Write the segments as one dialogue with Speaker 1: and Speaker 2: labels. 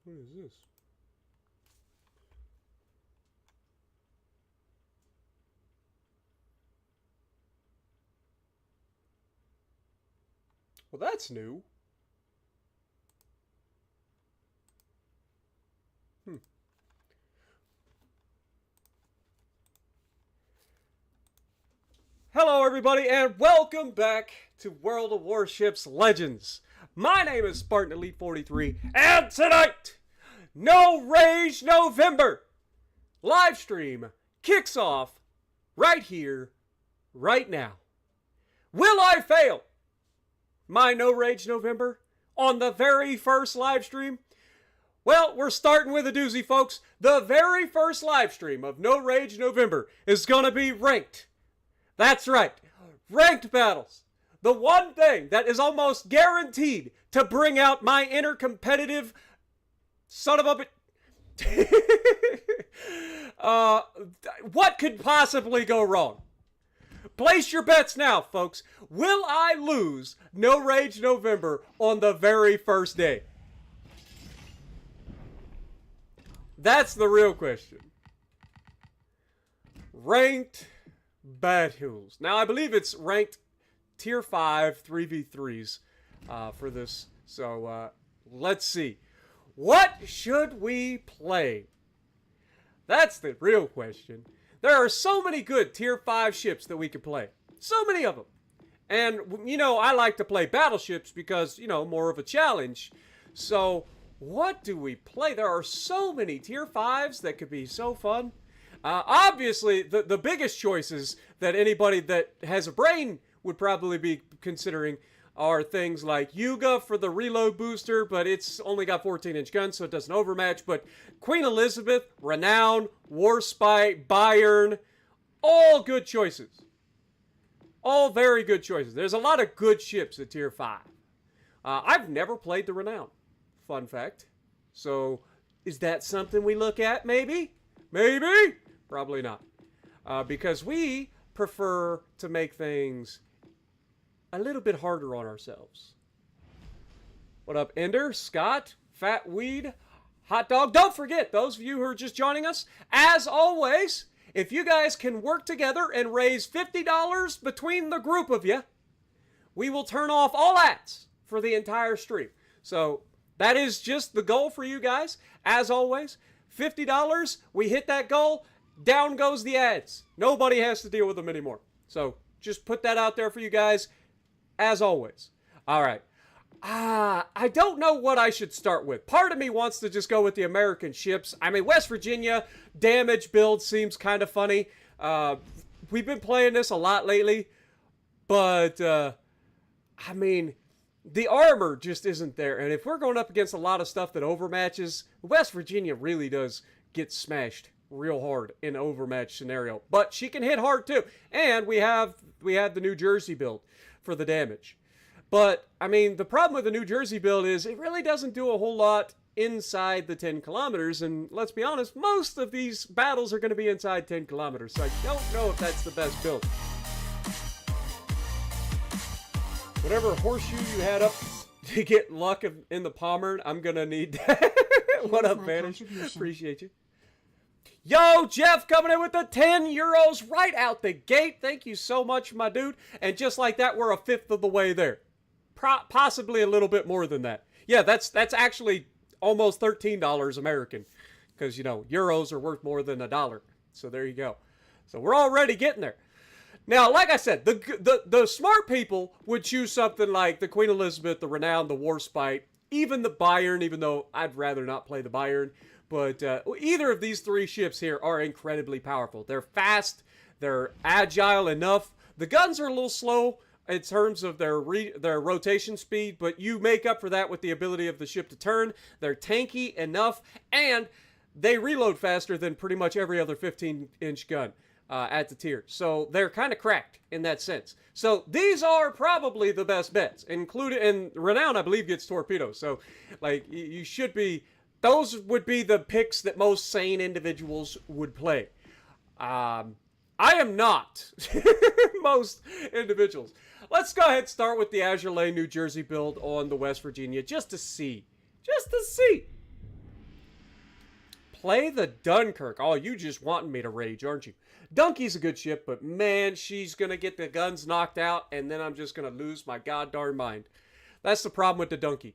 Speaker 1: What is this? Well, that's new. Hello, everybody, and welcome back to World of Warships Legends. My name is Spartan Elite 43, and tonight, No Rage November live stream kicks off right here, right now. Will I fail my No Rage November on the very first live stream? Well, we're starting with a doozy, folks. The very first live stream of No Rage November is going to be ranked. That's right, ranked battles. The one thing that is almost guaranteed to bring out my inner competitive son of a what could possibly go wrong? Place your bets now, folks. Will I lose No Rage November on the very first day? That's the real question. Ranked battles. Now, I believe it's ranked tier 5 3v3s for this. So, let's see. What should we play? That's the real question. There are so many good tier 5 ships that we could play. So many of them. And, you know, I like to play battleships because, you know, more of a challenge. So, what do we play? There are so many tier 5s that could be so fun. Obviously, the biggest choices that anybody that has a brain would probably be considering are things like Yuga for the reload booster, but it's only got 14-inch guns, so it doesn't overmatch. But Queen Elizabeth, Renown, Warspite, Bayern, all good choices. All very good choices. There's a lot of good ships at tier 5. I've never played the Renown. Fun fact. So, is that something we look at, maybe? Maybe? Probably not. Because we prefer to make things a little bit harder on ourselves. What up, Ender, Scott, Fat Weed, Hot Dog? Don't forget, those of you who are just joining us, as always, if you guys can work together and raise $50 between the group of you, we will turn off all ads for the entire stream. So, that is just the goal for you guys. As always, $50, we hit that goal, down goes the ads. Nobody has to deal with them anymore. So just put that out there for you guys, as always. All right. I don't know what I should start with. Part of me wants to just go with the American ships. I mean, West Virginia damage build seems kind of funny. We've been playing this a lot lately, but I mean, the armor just isn't there. And if we're going up against a lot of stuff that overmatches, West Virginia really does get smashed real hard in an overmatch scenario. But she can hit hard too. And we had the New Jersey build for the damage. But, I mean, the problem with the New Jersey build is it really doesn't do a whole lot inside the 10 kilometers. And let's be honest, most of these battles are going to be inside 10 kilometers. So I don't know if that's the best build. Whatever horseshoe you had up to get luck in the Pommern, I'm going to need that. What up, Vanish? Appreciate you. Yo, Jeff coming in with the 10 euros right out the gate. Thank you so much, my dude. And just like that, we're a fifth of the way there. Possibly a little bit more than that. Yeah, that's actually almost $13 American. Because, you know, euros are worth more than $1. So there you go. So we're already getting there. Now, like I said, the smart people would choose something like the Queen Elizabeth, the Renown, the Warspite, even the Bayern, even though I'd rather not play the Bayern. But either of these three ships here are incredibly powerful. They're fast. They're agile enough. The guns are a little slow in terms of their rotation speed, but you make up for that with the ability of the ship to turn. They're tanky enough, and they reload faster than pretty much every other 15-inch gun at the tier. So they're kind of cracked in that sense. So these are probably the best bets, including, and Renown, I believe, gets torpedoes. So, like, you should be... Those would be the picks that most sane individuals would play. I am not most individuals. Let's go ahead and start with the Azure Lane, New Jersey build on the West Virginia just to see. Just to see. Play the Dunkirk. Oh, you just wanting me to rage, aren't you? Dunky's a good ship, but man, she's going to get the guns knocked out, and then I'm just going to lose my goddamn mind. That's the problem with the Dunky.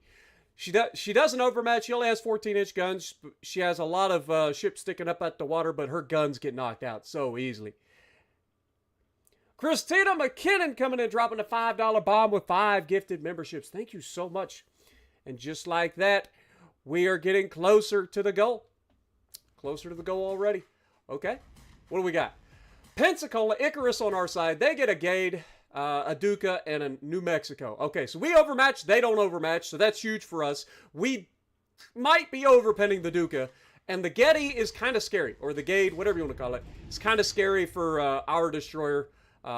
Speaker 1: She doesn't overmatch. She only has 14-inch guns. She has a lot of ships sticking up at the water, but her guns get knocked out so easily. Christina McKinnon coming in, dropping a $5 bomb with 5 gifted memberships. Thank you so much. And just like that, we are getting closer to the goal. Closer to the goal already. Okay. What do we got? Pensacola, Icarus on our side. They get a Gade, a Duca, and a New Mexico. Okay, so we overmatch. They don't overmatch, so that's huge for us. We might be overpenning the Duca. And the Getty is kind of scary. Or the Gade, whatever you want to call it. It's kind of scary for our destroyer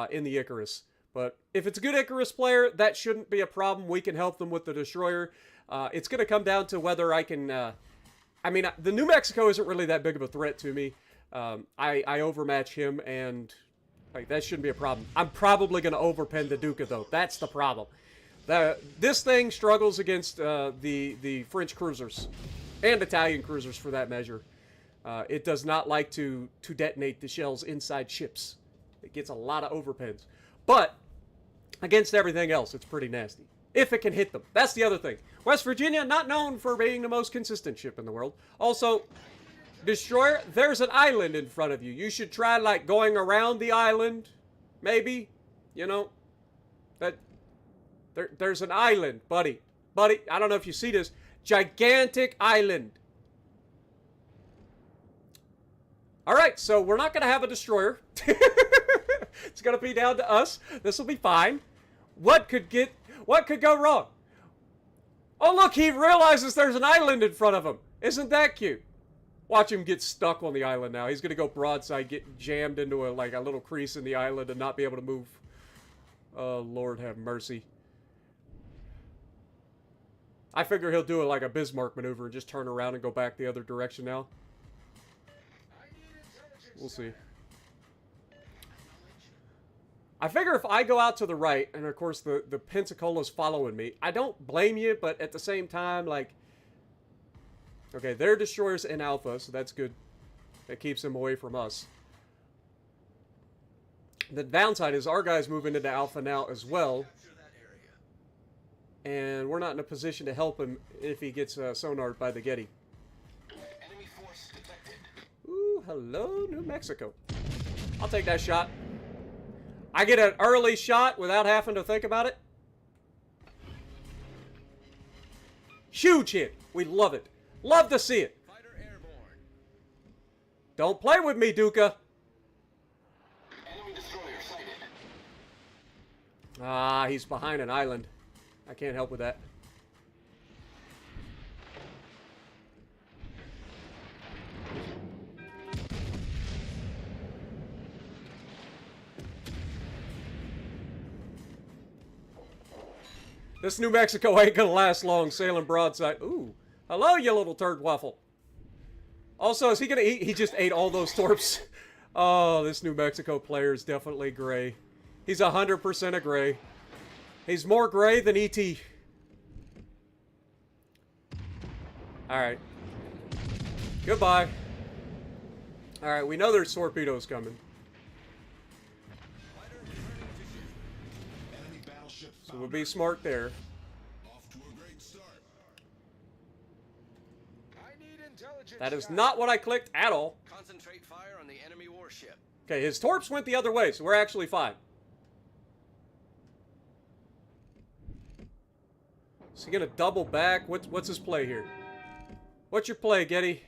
Speaker 1: in the Icarus. But if it's a good Icarus player, that shouldn't be a problem. We can help them with the destroyer. It's going to come down to whether I can... I mean, the New Mexico isn't really that big of a threat to me. I overmatch him, and like that shouldn't be a problem. I'm probably going to overpen the Duca, though. That's the problem. This thing struggles against the French cruisers, and Italian cruisers for that measure. It does not like to detonate the shells inside ships. It gets a lot of overpens. But against everything else, it's pretty nasty. If it can hit them. That's the other thing. West Virginia, not known for being the most consistent ship in the world. Also, destroyer, there's an island in front of you. You should try, like, going around the island. Maybe. You know. There's an island, buddy. Buddy, I don't know if you see this. Gigantic island. Alright, so we're not going to have a destroyer. It's going to be down to us. This will be fine. What could go wrong? Oh, look, he realizes there's an island in front of him. Isn't that cute? Watch him get stuck on the island now. He's going to go broadside, get jammed into a little crease in the island and not be able to move. Oh, Lord have mercy. I figure he'll do a Bismarck maneuver and just turn around and go back the other direction now. We'll see. I figure if I go out to the right, and of course the Pensacola's following me, I don't blame you, but at the same time, like... Okay, their destroyer's in Alpha, so that's good. That keeps them away from us. The downside is our guy's moving into Alpha now as well. And we're not in a position to help him if he gets sonared by the Getty. Ooh, hello, New Mexico. I'll take that shot. I get an early shot without having to think about it. Huge hit. We love it. Love to see it. Don't play with me, Duca. Ah, he's behind an island. I can't help with that. This New Mexico ain't gonna last long sailing broadside. Ooh. Hello, you little turd waffle. Also, is he gonna eat? He just ate all those torps. Oh, this New Mexico player is definitely gray. He's 100% a gray. He's more gray than E.T. Alright. Goodbye. Alright, we know there's torpedoes coming. So we'll be smart there. That is not what I clicked at all.
Speaker 2: Concentrate fire on the enemy warship.
Speaker 1: Okay, his torps went the other way, so we're actually fine. Is he gonna double back? What's his play here? What's your play, Getty?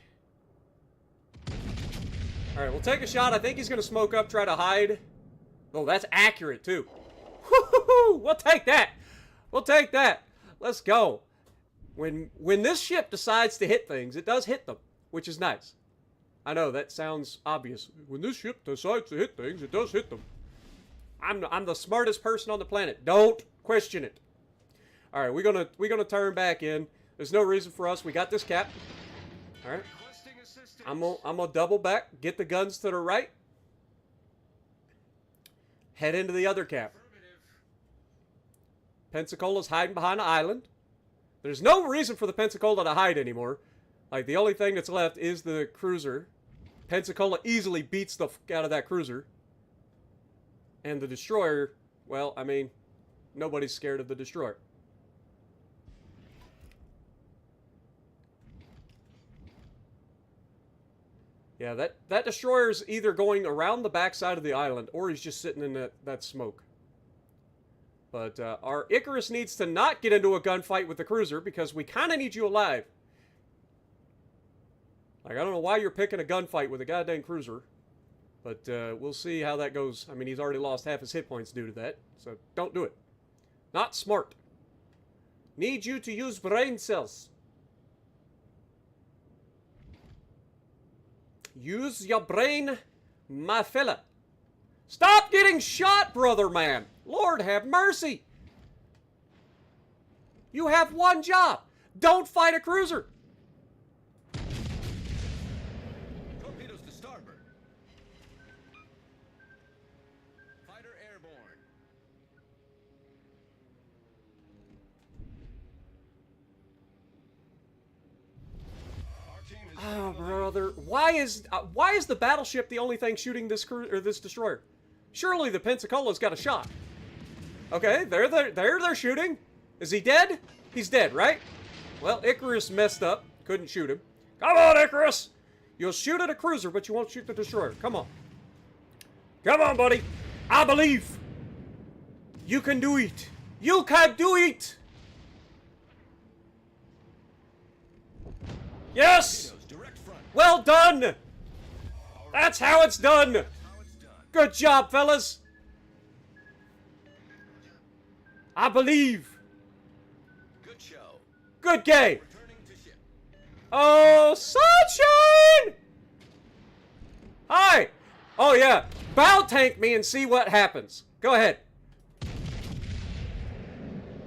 Speaker 1: Alright, we'll take a shot. I think he's gonna smoke up, try to hide. Oh, that's accurate, too. Woo-hoo-hoo! We'll take that! We'll take that! Let's go. When this ship decides to hit things, it does hit them, which is nice. I know, that sounds obvious. When this ship decides to hit things, it does hit them. I'm the smartest person on the planet. Don't question it. Alright, we're gonna turn back in. There's no reason for us. We got this cap. Alright. I'm gonna double back, get the guns to the right. Head into the other cap. Pensacola's hiding behind an island. There's no reason for the Pensacola to hide anymore. Like, the only thing that's left is the cruiser. Pensacola easily beats the fuck out of that cruiser. And the destroyer, well, I mean, nobody's scared of the destroyer. Yeah, that destroyer's either going around the backside of the island or he's just sitting in that smoke. But our Icarus needs to not get into a gunfight with the cruiser because we kind of need you alive. Like, I don't know why you're picking a gunfight with a goddamn cruiser. But we'll see how that goes. I mean, he's already lost half his hit points due to that. So don't do it. Not smart. Need you to use brain cells. Use your brain, my fella. Stop getting shot, brother man. Lord have mercy. You have one job. Don't fight a cruiser.
Speaker 2: Torpedoes to starboard. Fighter airborne. Our team is
Speaker 1: Oh, brother. Why is the battleship the only thing shooting this this destroyer? Surely the Pensacola's got a shot. Okay, they're shooting. Is he dead? He's dead, right? Well, Icarus messed up. Couldn't shoot him. Come on, Icarus! You'll shoot at a cruiser, but you won't shoot the destroyer. Come on. Come on, buddy. I believe. You can do it. You can do it! Yes!
Speaker 2: direct front.
Speaker 1: Well done! That's how it's done!
Speaker 2: How it's done.
Speaker 1: Good job, fellas! I believe.
Speaker 2: Good show.
Speaker 1: Good game!
Speaker 2: Returning to ship.
Speaker 1: Oh, sunshine! Hi! Oh, yeah. Bow tank me and see what happens. Go ahead.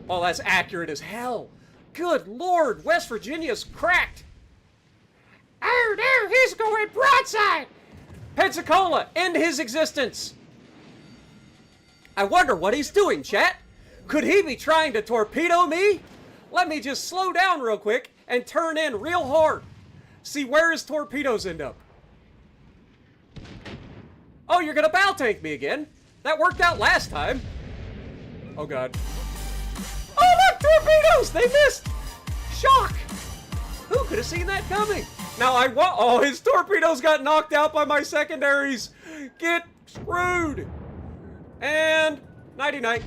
Speaker 1: Oh, that's accurate as hell. Good Lord, West Virginia's cracked. Oh, no, he's going broadside. Pensacola, end his existence. I wonder what he's doing, chat. Could he be trying to torpedo me? Let me just slow down real quick and turn in real hard. See where his torpedoes end up. Oh, you're gonna bow tank me again? That worked out last time. Oh, God. Oh, look, torpedoes! They missed! Shock! Who could have seen that coming? Now I want. Oh, his torpedoes got knocked out by my secondaries. Get screwed. And 99.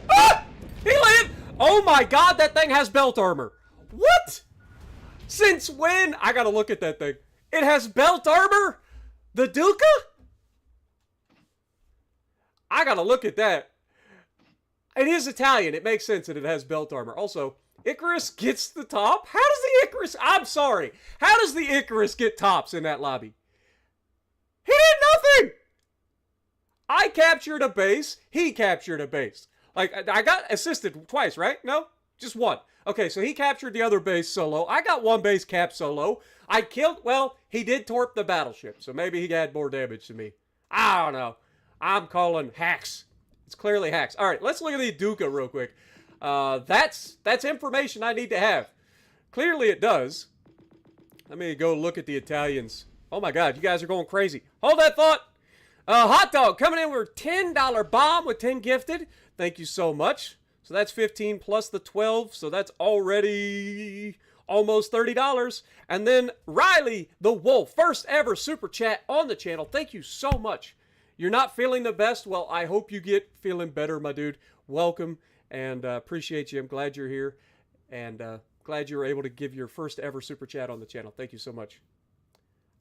Speaker 1: Ah! He landed. Oh my God, that thing has belt armor. What? Since when? I gotta look at that thing. It has belt armor? The Duca? I gotta look at that. It is Italian. It makes sense that it has belt armor. Also, Icarus gets the top? How does the Icarus... I'm sorry. How does the Icarus get tops in that lobby? He did nothing! I captured a base. He captured a base. Like, I got assisted twice, right? No? Just one. Okay, so he captured the other base solo. I got one base cap solo. I killed... Well, he did torp the battleship, so maybe he had more damage than me. I don't know. I'm calling hacks. It's clearly hacks. All right, let's look at the Duca real quick. That's information I need to have. Clearly it does. Let me go look at the Italians. Oh my God, you guys are going crazy. Hold that thought. Hot dog coming in with a $10 bomb with 10 gifted. Thank you so much. So that's 15 plus the 12. So that's already almost $30. And then Riley the Wolf, first ever super chat on the channel. Thank you so much. You're not feeling the best? Well, I hope you get feeling better, my dude. Welcome, and appreciate you. I'm glad you're here, and glad you were able to give your first ever super chat on the channel. Thank you so much.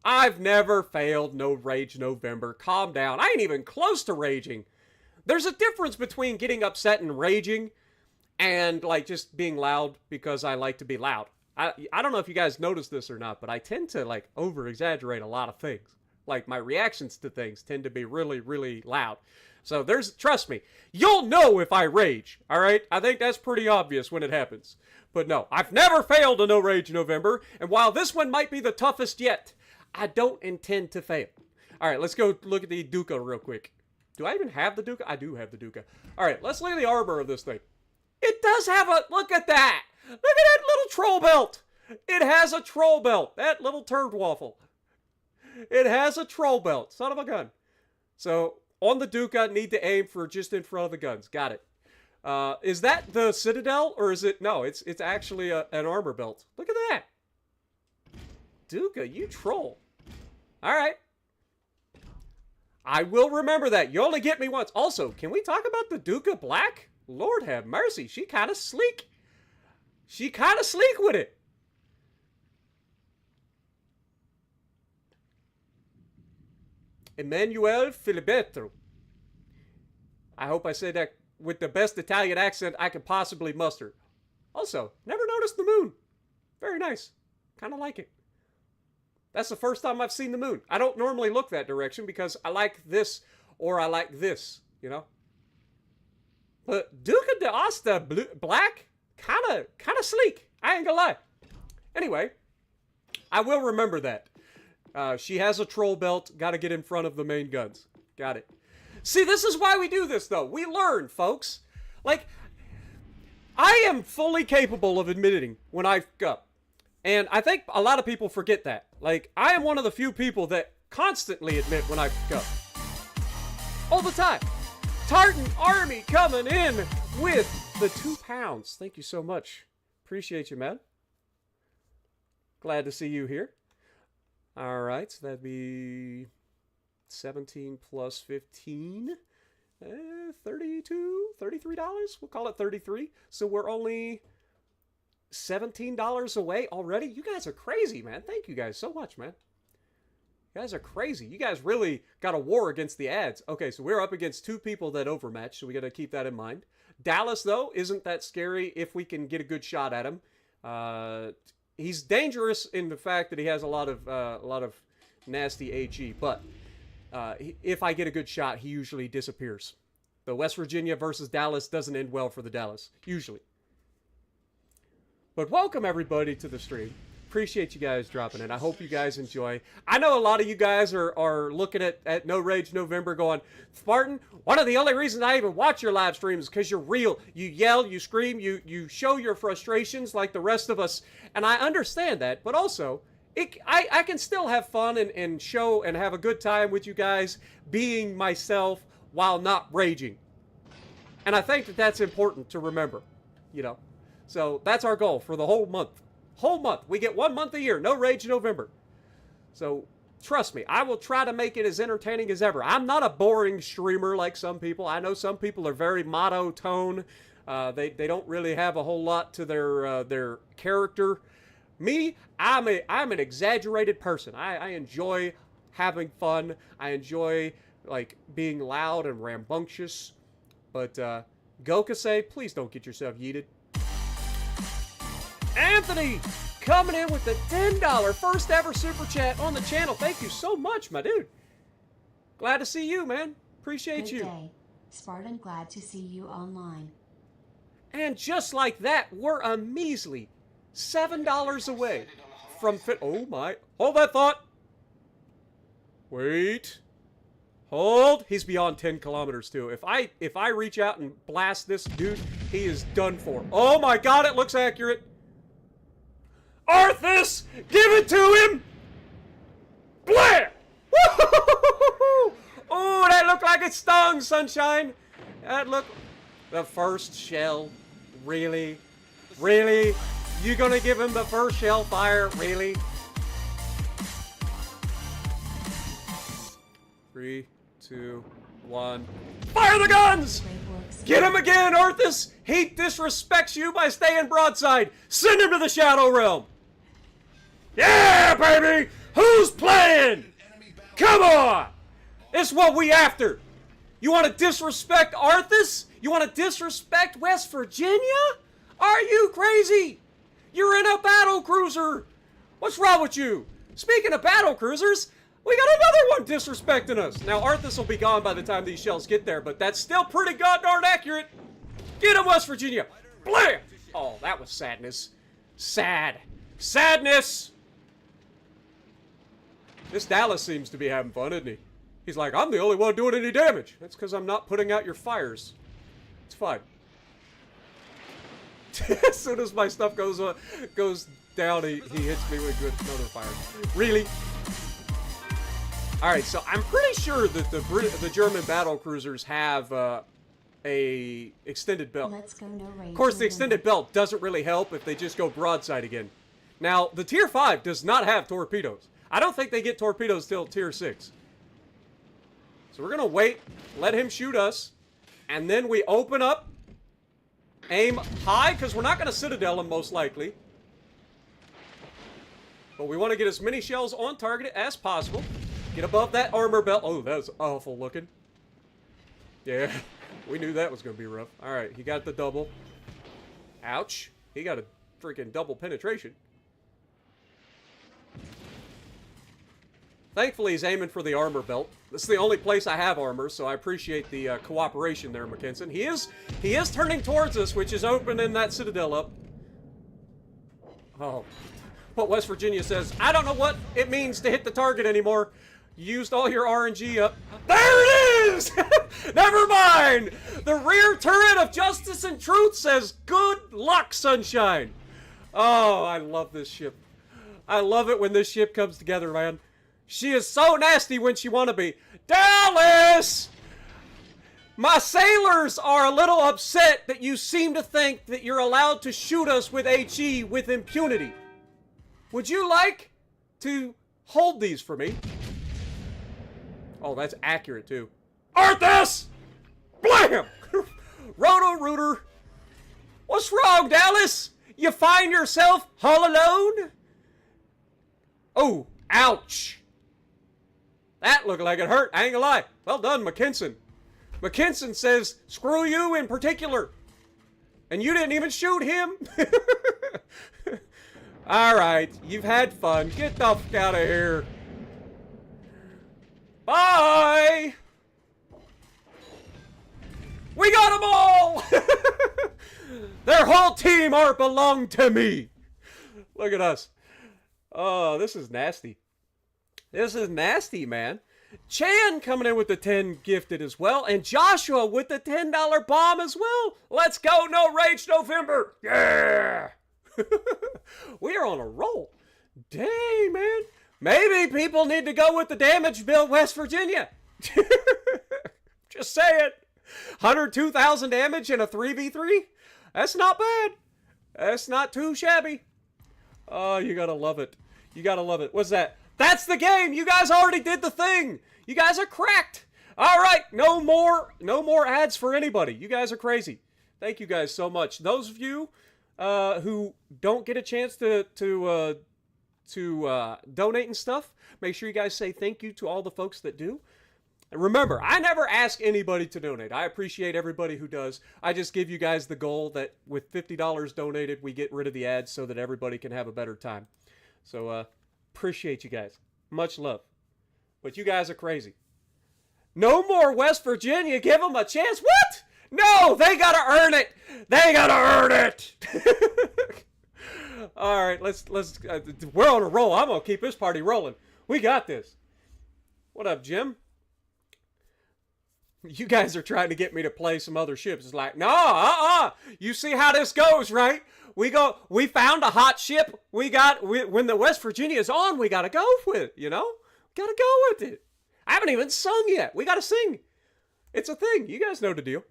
Speaker 1: I've never failed No Rage November. Calm down. I ain't even close to raging. There's a difference between getting upset and raging and, like, just being loud because I like to be loud. I don't know if you guys noticed this or not, but I tend to, like, over-exaggerate a lot of things. Like, my reactions to things tend to be really, really loud. So trust me, you'll know if I rage, all right? I think that's pretty obvious when it happens. But no, I've never failed a No Rage November, and while this one might be the toughest yet, I don't intend to fail. All right, let's go look at the Duca real quick. Do I even have the Duca? I do have the Duca. All right, let's look at the armor of this thing. It does have a, look at that. Look at that little troll belt. It has a troll belt. That little turd waffle. It has a troll belt. Son of a gun. So, on the Duca, need to aim for just in front of the guns. Got it. Is that the Citadel, or is it... No, it's actually an armor belt. Look at that. Duca, you troll. Alright. I will remember that. You only get me once. Also, can we talk about the Duca Black? Lord have mercy. She kind of sleek. She kind of sleek with it. Emmanuel Filiberto. I hope I said that with the best Italian accent I could possibly muster. Also, never noticed the moon. Very nice. Kind of like it. That's the first time I've seen the moon. I don't normally look that direction because I like this or I like this, you know? But Duca d'Aosta Black, kind of sleek. I ain't gonna lie. Anyway, I will remember that. She has a troll belt. Got to get in front of the main guns. Got it. See, this is why we do this, though. We learn, folks. Like, I am fully capable of admitting when I fuck up. And I think a lot of people forget that. Like, I am one of the few people that constantly admit when I fuck up. All the time. Tartan Army coming in with the 2 pounds. Thank you so much. Appreciate you, man. Glad to see you here. All right, so that'd be 17 plus 15. $32, $33. We'll call it 33. So we're only $17 away already. You guys are crazy, man. Thank you guys so much, man. You guys are crazy. You guys really got a war against the ads. Okay, so we're up against 2 people that overmatch, so we got to keep that in mind. Dallas, though, isn't that scary if we can get a good shot at him. He's dangerous in the fact that he has a lot of nasty AG, but if I get a good shot, he usually disappears. The West Virginia versus Dallas doesn't end well for the Dallas, usually. But welcome, everybody, to the stream. Appreciate you guys dropping in. I hope you guys enjoy. I know a lot of you guys are looking at No Rage November going, Spartan, one of the only reasons I even watch your live streams is because you're real. You yell, you scream, you show your frustrations like the rest of us. And I understand that, but also, I can still have fun and show and have a good time with you guys being myself while not raging. And I think that that's important to remember, you know. So that's our goal for the whole month. Whole month. We get 1 month a year. No Rage November. So, trust me, I will try to make it as entertaining as ever. I'm not a boring streamer like some people. I know some people are very monotone. They don't really have a whole lot to their character. Me, I'm an exaggerated person. I enjoy having fun. I enjoy, like, being loud and rambunctious. But, Gokase, please don't get yourself yeeted. Anthony coming in with the $10 first ever super chat on the channel. Thank you so much, my dude. Glad to see you, man. Appreciate
Speaker 3: Good
Speaker 1: you.
Speaker 3: Day. Spartan, glad to see you online.
Speaker 1: And just like that, we're a measly $7 away from fit. Oh my. Hold that thought. Wait. Hold. He's beyond 10 kilometers too. If I reach out and blast this dude, he is done for. Oh my god, it looks accurate. Arthus! Give it to him! Blam! Oh, that looked like it stung, sunshine. That looked... The first shell. Really? Really? You gonna give him the first shell fire? Really? 3, 2, 1. Fire the guns! Get him again, Arthus! He disrespects you by staying broadside. Send him to the Shadow Realm. Yeah, baby! Who's playing? Come on! It's what we after. You want to disrespect Arthus? You want to disrespect West Virginia? Are you crazy? You're in a battle cruiser. What's wrong with you? Speaking of battle cruisers, we got another one disrespecting us. Now, Arthus will be gone by the time these shells get there, but that's still pretty goddamn accurate. Get him, West Virginia. Blam! Oh, that was sadness. Sad. Sadness! This Dallas seems to be having fun, isn't he? He's like, I'm the only one doing any damage. That's because I'm not putting out your fires. It's fine. As soon as my stuff goes down, he hits me with another fire. Really? All right, so I'm pretty sure that the German battle cruisers have a extended belt.
Speaker 3: Let's go, no rage.
Speaker 1: Of course, the extended belt doesn't really help if they just go broadside again. Now, the Tier 5 does not have torpedoes. I don't think they get torpedoes till Tier 6. So we're going to wait, let him shoot us, and then we open up, aim high, because we're not going to Citadel him most likely. But we want to get as many shells on target as possible. Get above that armor belt. Oh, that was awful looking. Yeah, we knew that was going to be rough. All right, he got the double. Ouch. He got a freaking double penetration. Thankfully, he's aiming for the armor belt. This is the only place I have armor, so I appreciate the cooperation there, McKinson. He is turning towards us, which is opening that Citadel up. Oh. But West Virginia says, I don't know what it means to hit the target anymore. You used all your RNG up. There it is! Never mind! The rear turret of Justice and Truth says, good luck, sunshine. Oh, I love this ship. I love it when this ship comes together, man. She is so nasty when she want to be. Dallas! My sailors are a little upset that you seem to think that you're allowed to shoot us with HE with impunity. Would you like to hold these for me? Oh, that's accurate, too. Arthus! Blam! Roto-Rooter! What's wrong, Dallas? You find yourself all alone? Oh, ouch. That looked like it hurt. I ain't gonna lie. Well done, McKinson. McKinson says, screw you in particular. And you didn't even shoot him? Alright, you've had fun. Get the fuck out of here. Bye! We got them all! Their whole team belong to me. Look at us. Oh, this is nasty. This is nasty, man. Chan coming in with the 10 gifted as well. And Joshua with the $10 bomb as well. Let's go, No Rage November. Yeah! We are on a roll. Dang, man. Maybe people need to go with the damage bill, West Virginia. Just saying. 102,000 damage in a 3v3? That's not bad. That's not too shabby. Oh, you gotta love it. You gotta love it. What's that? That's the game. You guys already did the thing. You guys are cracked. All right. No more ads for anybody. You guys are crazy. Thank you guys so much. Those of you who don't get a chance to donate and stuff, make sure you guys say thank you to all the folks that do. And remember, I never ask anybody to donate. I appreciate everybody who does. I just give you guys the goal that with $50 donated, we get rid of the ads so that everybody can have a better time. So, appreciate you guys. Much love. But you guys are crazy. No more West Virginia. Give them a chance. What? No, they gotta earn it. They gotta earn it. All right, let's. We're on a roll. I'm gonna keep this party rolling. We got this. What up, Jim? You guys are trying to get me to play some other ships. It's like, no, You see how this goes, right? We found a hot ship. When the West Virginia is on, we gotta go with it, you know? Gotta go with it. I haven't even sung yet. We gotta sing. It's a thing. You guys know the deal.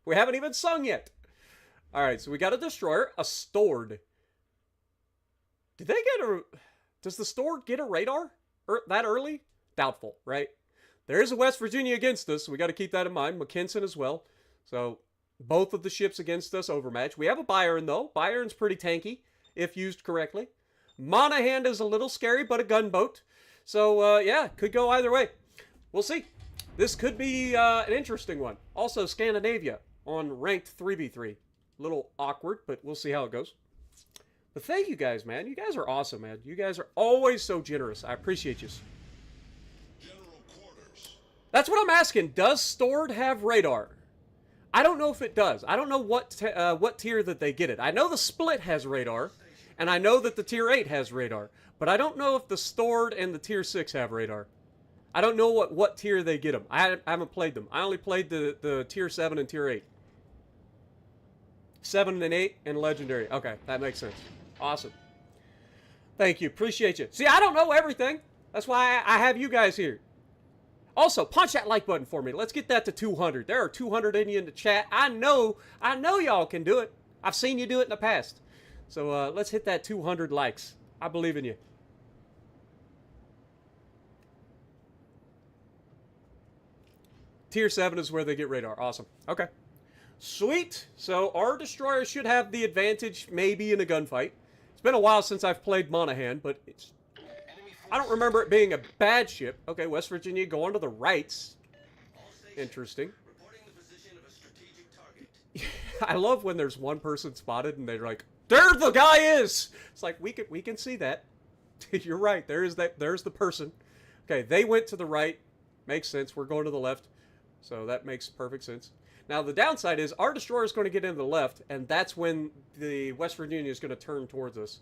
Speaker 1: We haven't even sung yet. All right, so we got a destroyer, a stored. Does the stored get a radar that early? Doubtful, right? There is a West Virginia against us, so we got to keep that in mind. McKinson as well. So both of the ships against us overmatched. We have a Byron, though. Byron's pretty tanky, if used correctly. Monahan is a little scary, but a gunboat. So, yeah, could go either way. We'll see. This could be an interesting one. Also, Scandinavia on ranked 3v3. Little awkward, but we'll see how it goes. But thank you guys, man. You guys are awesome, man. You guys are always so generous. I appreciate you.
Speaker 4: General quarters.
Speaker 1: That's what I'm asking. Does stored have radar? I don't know if it does. I don't know what tier that they get it. I know the split has radar, and I know that the tier 8 has radar, but I don't know if the stored and the tier 6 have radar. I don't know what tier they get them. I haven't played them. I only played the tier 7 and tier 8. 7 and 8 and legendary. Okay, that makes sense. Awesome. Thank you. Appreciate you. See, I don't know everything. That's why I have you guys here. Also, punch that like button for me. Let's get that to 200. There are 200 in you in the chat. I know y'all can do it. I've seen you do it in the past. So let's hit that 200 likes. I believe in you. Tier 7 is where they get radar. Awesome. Okay. Sweet. So our destroyer should have the advantage maybe in a gunfight. It's been a while since I've played Monahan, but I don't remember it being a bad ship. Okay, West Virginia going to the rights. Interesting.
Speaker 2: Reporting the position of a strategic target.
Speaker 1: I love when there's one person spotted and they're like, "There the guy is!" It's like, we can see that. You're right. There's the person. Okay, they went to the right. Makes sense. We're going to the left. So that makes perfect sense. Now, the downside is our destroyer is going to get into the left, and that's when the West Virginia is going to turn towards us.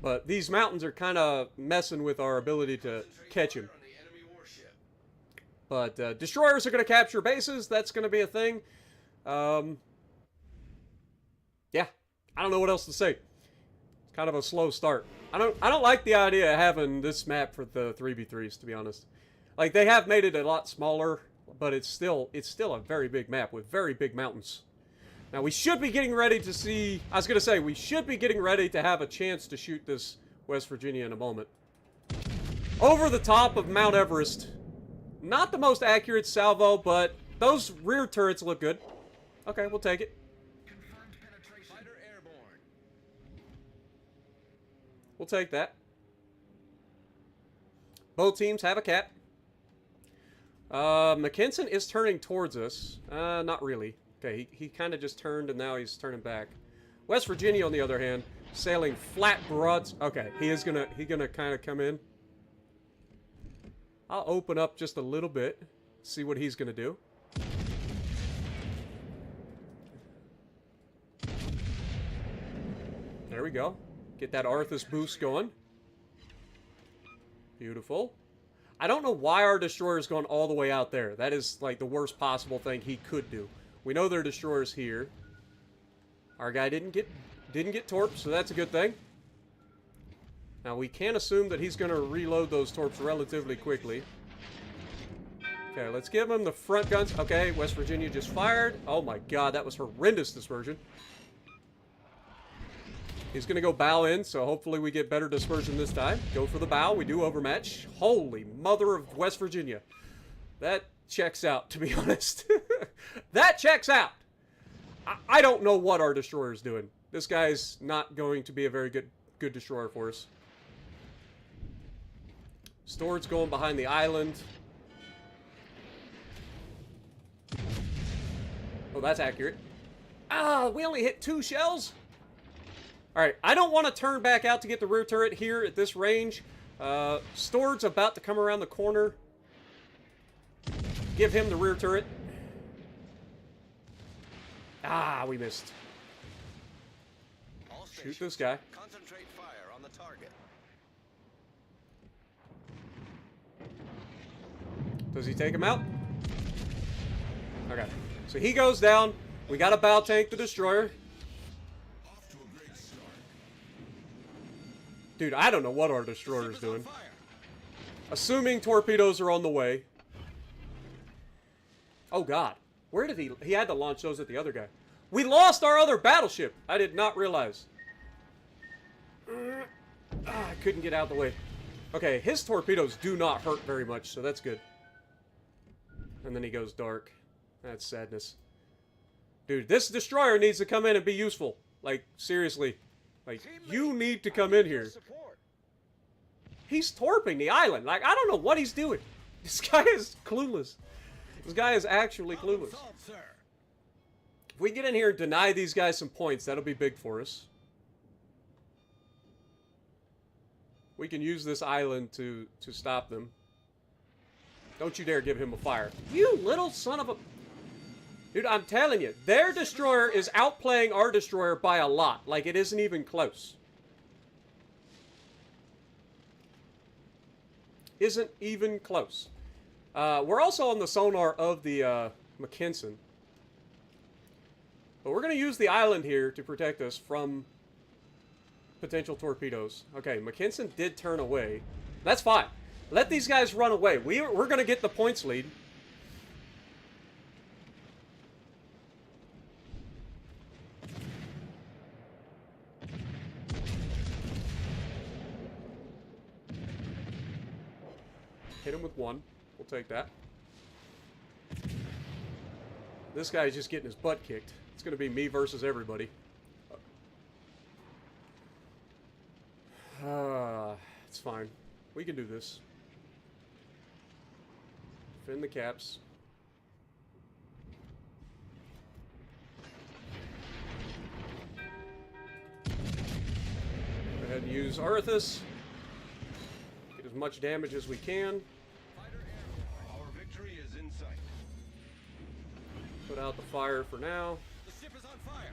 Speaker 1: But these mountains are kind of messing with our ability to catch him.
Speaker 2: On the enemy warship.
Speaker 1: But destroyers are going to capture bases. That's going to be a thing. Yeah, I don't know what else to say. It's kind of a slow start. I don't like the idea of having this map for the 3v3s, to be honest. Like, they have made it a lot smaller, but it's still a very big map with very big mountains. Now, we should be getting ready to see... I was going to say, we should be getting ready to have a chance to shoot this West Virginia in a moment. Over the top of Mount Everest. Not the most accurate salvo, but those rear turrets look good. Okay, we'll take it.
Speaker 2: Confirmed penetration. Fighter airborne.
Speaker 1: We'll take that. Both teams have a cap. McKinson is turning towards us. Not really. Okay, he kind of just turned and now he's turning back. West Virginia, on the other hand, sailing flat broads. Okay, he's gonna kind of come in. I'll open up just a little bit, see what he's gonna do. There we go. Get that Arthus boost going. Beautiful. I don't know why our destroyer's gone all the way out there. That is like the worst possible thing he could do. We know their destroyer's here. Our guy didn't get torped, so that's a good thing. Now we can assume that he's going to reload those torps relatively quickly. Okay, let's give him the front guns. Okay, West Virginia just fired. Oh my god, that was horrendous dispersion. He's going to go bow in, so hopefully we get better dispersion this time. Go for the bow. We do overmatch. Holy mother of West Virginia. That checks out, to be honest. That checks out. I don't know what our destroyer is doing. This guy's not going to be a very good destroyer for us. Storage going behind the island. Oh, that's accurate. Ah, we only hit 2 shells? Alright, I don't want to turn back out to get the rear turret here at this range. Stord's about to come around the corner. Give him the rear turret. Ah, we missed.
Speaker 2: All
Speaker 1: Shoot
Speaker 2: stations,
Speaker 1: this guy.
Speaker 2: concentrate fire on the target.
Speaker 1: Does he take him out? Okay. So he goes down. We got to bow tank the destroyer.
Speaker 4: Off to a great start.
Speaker 1: Dude, I don't know what our destroyer's
Speaker 2: Ship is on
Speaker 1: doing.
Speaker 2: fire.
Speaker 1: Assuming torpedoes are on the way. Oh god. Where did he had to launch those at the other guy. We lost our other battleship. I did not realize. I couldn't get out of the way. Okay, his torpedoes do not hurt very much, so that's good. And then he goes dark. That's sadness. Dude, this destroyer needs to come in and be useful. Like, seriously. Like, you need to come in here.
Speaker 2: Support.
Speaker 1: He's torping the island. Like, I don't know what he's doing. This guy is clueless. This guy is actually clueless.
Speaker 2: Sir.
Speaker 1: If we get in here and deny these guys some points, that'll be big for us. We can use this island to stop them. Don't you dare give him a fire. You little son of a... Dude, I'm telling you, their destroyer is outplaying our destroyer by a lot. Like, it isn't even close. Isn't even close. We're also on the sonar of the McKinson. But we're going to use the island here to protect us from potential torpedoes. Okay, McKinson did turn away. That's fine. Let these guys run away. We're going to get the points lead. Hit him with one. We'll take that. This guy's just getting his butt kicked. It's going to be me versus everybody. It's fine. We can do this. Defend the caps. Go ahead and use Arthus. Get as much damage as we can.
Speaker 2: Our victory is in sight.
Speaker 1: Put out the fire for now.
Speaker 2: The ship is on fire.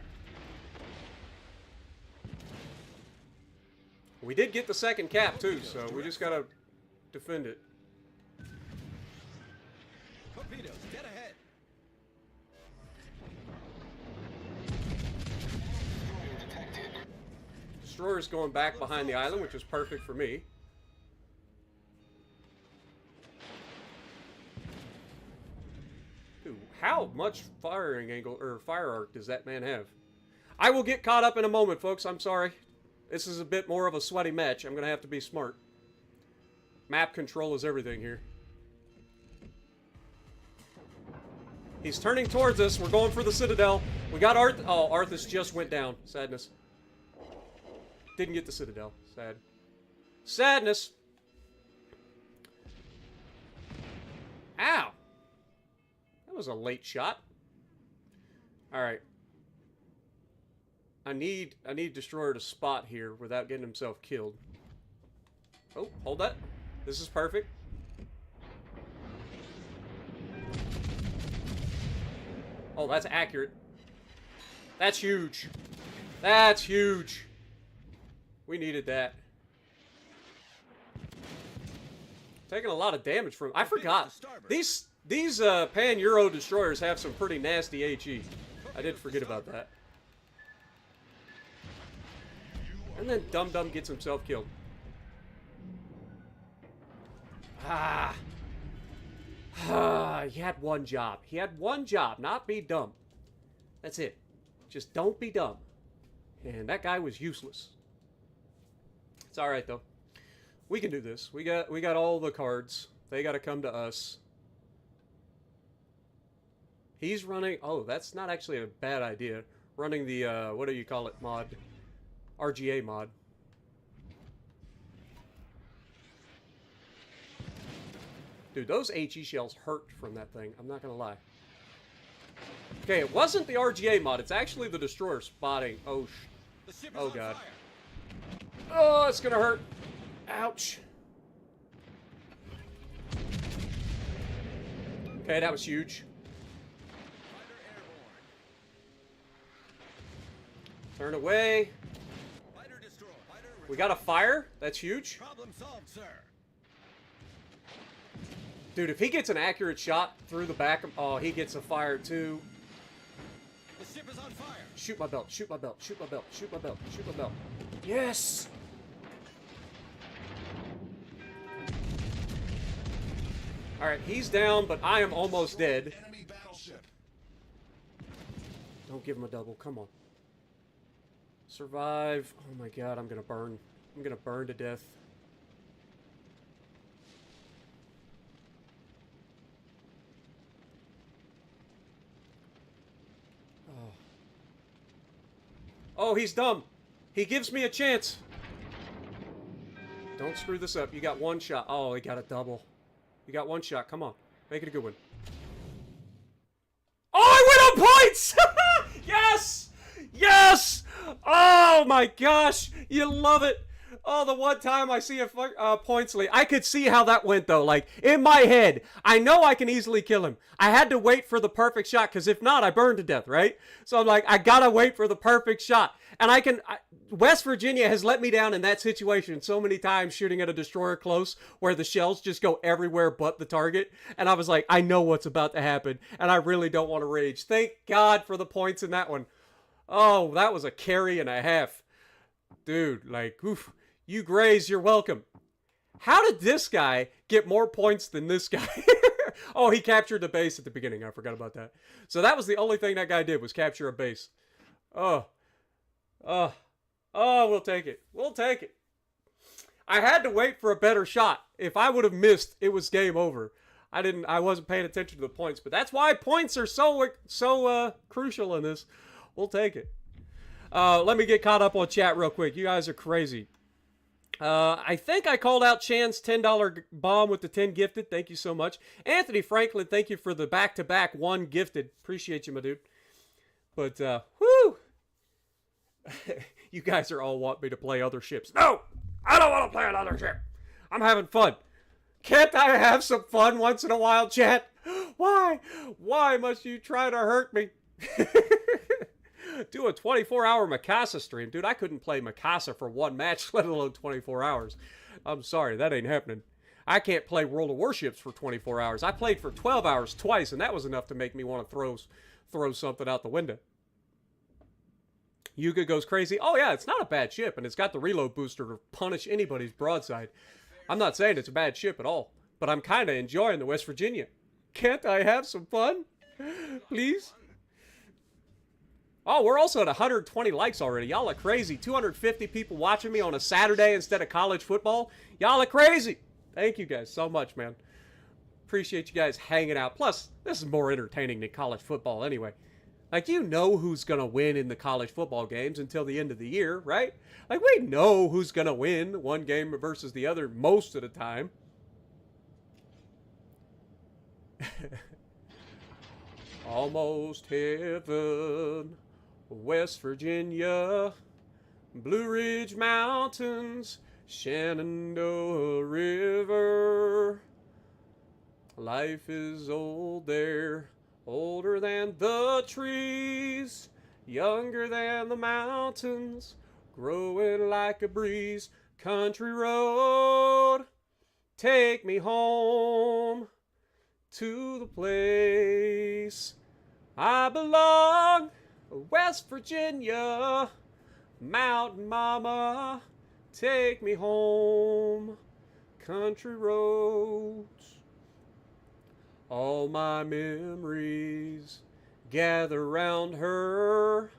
Speaker 1: We did get the second cap too, so we just gotta defend it.
Speaker 2: Torpedoes, dead ahead.
Speaker 1: Destroyer's going back behind the island, which is perfect for me. Dude, how much firing angle or fire arc does that man have? I will get caught up in a moment, folks. I'm sorry. This is a bit more of a sweaty match. I'm gonna have to be smart. Map control is everything here. He's turning towards us. We're going for the Citadel. We got Oh, Arthus just went down. Sadness. Didn't get the Citadel. Sad. Sadness. Ow. That was a late shot. Alright. I need Destroyer to spot here without getting himself killed. Oh, hold that. This is perfect. Oh, that's accurate. That's huge. That's huge. We needed that. Taking a lot of damage from... I forgot. These Pan-Euro destroyers have some pretty nasty HE. I did forget about that. And then Dum Dum gets himself killed. He had one job. He had one job, not be dumb. That's it. Just don't be dumb. And that guy was useless. It's all right though. We can do this. We got all the cards. They got to come to us. He's running. Oh, that's not actually a bad idea. Running the what do you call it mod? RGA mod. Dude, those HE shells hurt from that thing. I'm not gonna lie. Okay, it wasn't the RGA mod. It's actually the destroyer spotting. Oh, oh god. Oh, it's gonna hurt. Ouch. Okay, that was huge. Turn away. We got a fire. That's huge.
Speaker 2: Problem solved, sir.
Speaker 1: Dude, if he gets an accurate shot through the back of... Oh, he gets a fire too.
Speaker 2: The ship is on fire.
Speaker 1: Shoot my belt. Shoot my belt. Shoot my belt. Shoot my belt. Shoot my belt. Yes! Alright, he's down, but I am almost dead.
Speaker 4: Enemy battleship.
Speaker 1: Don't give him a double. Come on. Survive. Oh my god, I'm gonna burn. I'm gonna burn to death. Oh. Oh, he's dumb. He gives me a chance. Don't screw this up. You got one shot. Oh, he got a double. You got one shot. Come on. Make it a good one. Oh, I went on points! Yes! Yes! Oh my gosh! You love it! Oh, the one time I see a points lead. I could see how that went though. Like, in my head, I know I can easily kill him. I had to wait for the perfect shot, because if not, I burn to death, right? So I'm like, I gotta wait for the perfect shot. And West Virginia has let me down in that situation so many times, shooting at a destroyer close, where the shells just go everywhere but the target. And I was like, I know what's about to happen, and I really don't want to rage. Thank God for the points in that one. Oh, that was a carry and a half. Dude, like, oof. You Grays, you're welcome. How did this guy get more points than this guy? Oh, he captured the base at the beginning. I forgot about that. So that was the only thing that guy did was capture a base. Oh. Oh. Oh, we'll take it. We'll take it. I had to wait for a better shot. If I would have missed, it was game over. I wasn't paying attention to the points, but that's why points are so crucial in this. We'll take it. Let me get caught up on chat real quick. You guys are crazy. I think I called out Chan's $10 bomb with the 10 gifted. Thank you so much. Anthony Franklin, thank you for the back-to-back 1 gifted. Appreciate you, my dude. But, whoo! You guys are all want me to play other ships. No! I don't want to play another ship. I'm having fun. Can't I have some fun once in a while, chat? Why? Why must you try to hurt me? Do a 24-hour Mikasa stream. Dude, I couldn't play Mikasa for 1 match, let alone 24 hours. I'm sorry, that ain't happening. I can't play World of Warships for 24 hours. I played for 12 hours twice, and that was enough to make me want to throw something out the window. Yuga goes crazy. Oh, yeah, it's not a bad ship, and it's got the reload booster to punish anybody's broadside. I'm not saying it's a bad ship at all, but I'm kind of enjoying the West Virginia. Can't I have some fun? Please? Oh, we're also at 120 likes already. Y'all are crazy. 250 people watching me on a Saturday instead of college football. Y'all are crazy. Thank you guys so much, man. Appreciate you guys hanging out. Plus, this is more entertaining than college football anyway. Like, you know who's going to win in the college football games until the end of the year, right? Like, we know who's going to win one game versus the other most of the time. Almost heaven, West Virginia, Blue Ridge Mountains, Shenandoah River. Life is old there. Older than the trees, younger than the mountains, growing like a breeze. Country road, take me home to the place I belong. West Virginia, Mountain Mama, take me home. Country roads. All my memories gather round her.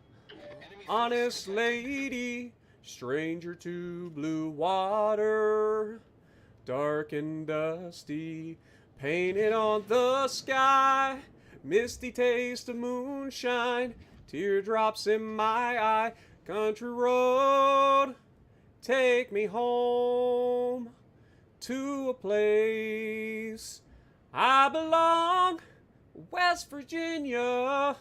Speaker 1: Honest lady, stranger to blue water. Dark and dusty, painted on the sky. Misty taste of moonshine, teardrops in my eye. Country road, take me home to a place I belong. West Virginia,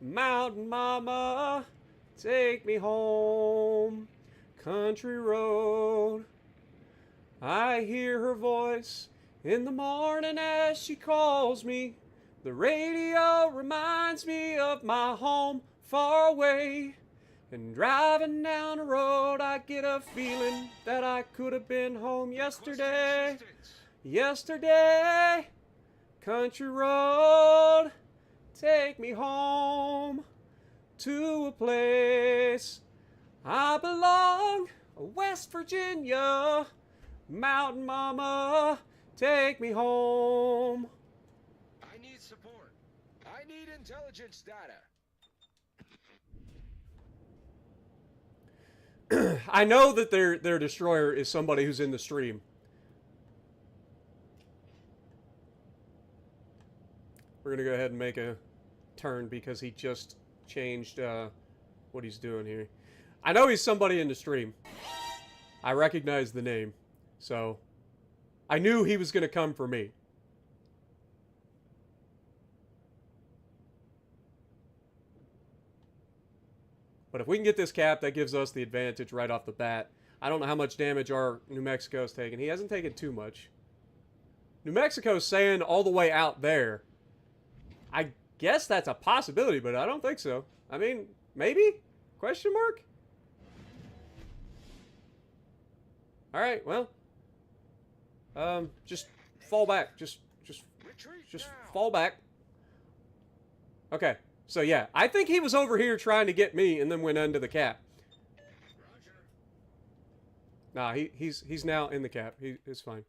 Speaker 1: Mountain Mama, take me home. Country road. I hear her voice in the morning as she calls me. The radio reminds me of my home far away. And driving down the road, I get a feeling that I could have been home yesterday. Yesterday. Country road, take me home to a place I belong. West Virginia, Mountain Mama, take me home.
Speaker 2: I need support. I need intelligence data.
Speaker 1: I know that their destroyer is somebody who's in the stream. We're going to go ahead and make a turn because he just changed what he's doing here. I know he's somebody in the stream. I recognize the name. So, I knew he was going to come for me. But if we can get this cap, that gives us the advantage right off the bat. I don't know how much damage our New Mexico's taken. He hasn't taken too much. New Mexico's saying all the way out there. I guess that's a possibility, but I don't think so. I mean, maybe? Question mark? Alright, well. Just fall back. Just fall back. Okay, So yeah, I think he was over here trying to get me and then went under the cap. Nah, he's now in the cap. He's fine.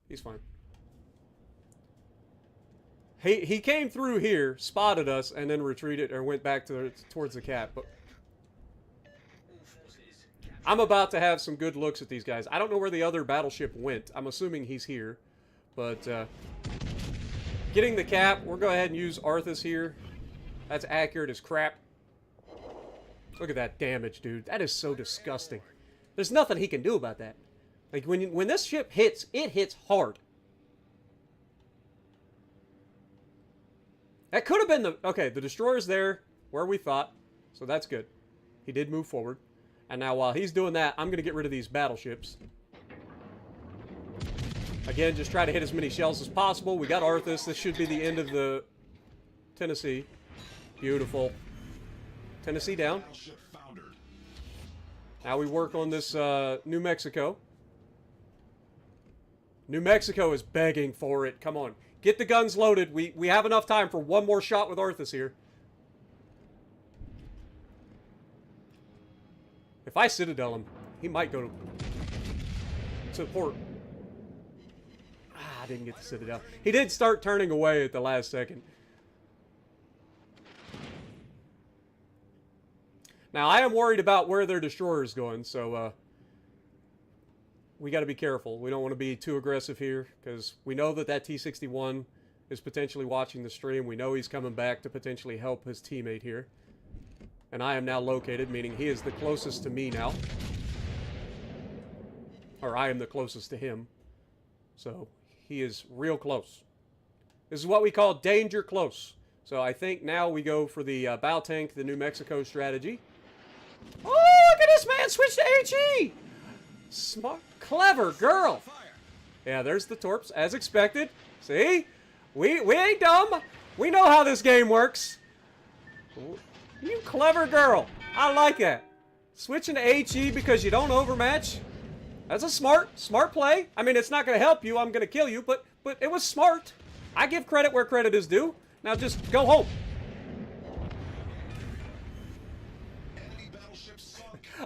Speaker 1: He's fine. He came through here, spotted us, and then retreated or went back towards the cap. But I'm about to have some good looks at these guys. I don't know where the other battleship went. I'm assuming he's here. But getting the cap, we'll go ahead and use Arthus here. That's accurate as crap. Look at that damage, dude. That is so disgusting. There's nothing he can do about that. Like, when this ship hits, it hits hard. That could have been the... Okay, the destroyer's there where we thought. So that's good. He did move forward. And now while he's doing that, I'm going to get rid of these battleships. Again, just try to hit as many shells as possible. We got Arthus. This should be the end of the Tennessee. Beautiful. Tennessee down. Now we work on this New Mexico. New Mexico is begging for it. Come on. Get the guns loaded. We have enough time for one more shot with Arthus here. If I Citadel him, he might go to port. Ah, I didn't get the Citadel. He did start turning away at the last second. Now, I am worried about where their destroyer is going, so we got to be careful. We don't want to be too aggressive here, because we know that T-61 is potentially watching the stream. We know he's coming back to potentially help his teammate here. And I am now located, meaning he is the closest to me now. Or I am the closest to him. So, he is real close. This is what we call danger close. So, I think now we go for the bow tank, the New Mexico strategy. Oh, look at this man switch to HE! Smart, clever girl. Yeah, there's the torps, as expected. See? We ain't dumb. We know how this game works. You clever girl. I like that. Switching to HE because you don't overmatch. That's a smart play. I mean, it's not going to help you. I'm going to kill you, but it was smart. I give credit where credit is due. Now just go home.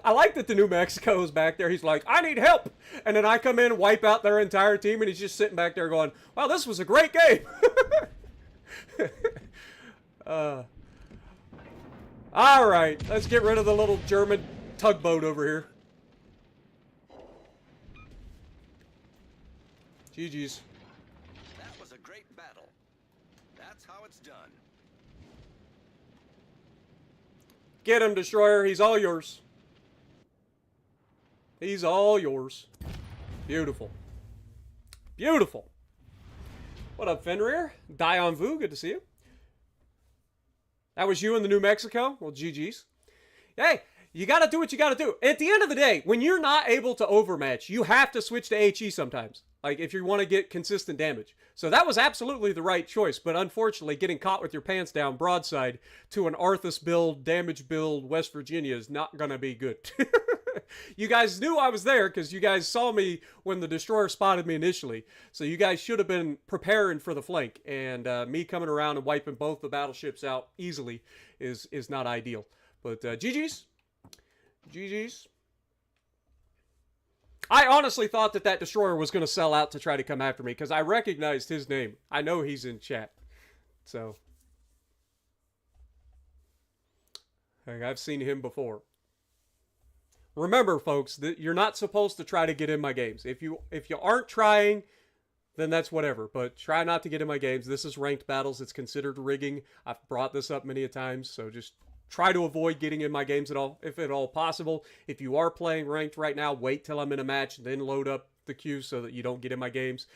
Speaker 1: I like that the New Mexico is back there. He's like, I need help. And then I come in and wipe out their entire team, and he's just sitting back there going, wow, this was a great game. All right, let's get rid of the little German tugboat over here. GG's.
Speaker 2: That was a great battle. That's how it's done.
Speaker 1: Get him, Destroyer. He's all yours. He's all yours. Beautiful. Beautiful. What up, Fenrir? Dion Vu, good to see you. That was you in the New Mexico? Well, GG's. Hey, you got to do what you got to do. At the end of the day, when you're not able to overmatch, you have to switch to HE sometimes. Like, if you want to get consistent damage. So that was absolutely the right choice. But unfortunately, getting caught with your pants down broadside to an Arthus build, damage build, West Virginia is not going to be good. You guys knew I was there because you guys saw me when the destroyer spotted me initially. So you guys should have been preparing for the flank. And me coming around and wiping both the battleships out easily is not ideal. But GG's. GG's. I honestly thought that destroyer was going to sell out to try to come after me because I recognized his name. I know he's in chat. So, like, I've seen him before. Remember, folks, that you're not supposed to try to get in my games. If you aren't trying, then that's whatever. But try not to get in my games. This is ranked battles. It's considered rigging. I've brought this up many a times, so just try to avoid getting in my games at all, if at all possible. If you are playing ranked right now, wait till I'm in a match, then load up the queue so that you don't get in my games.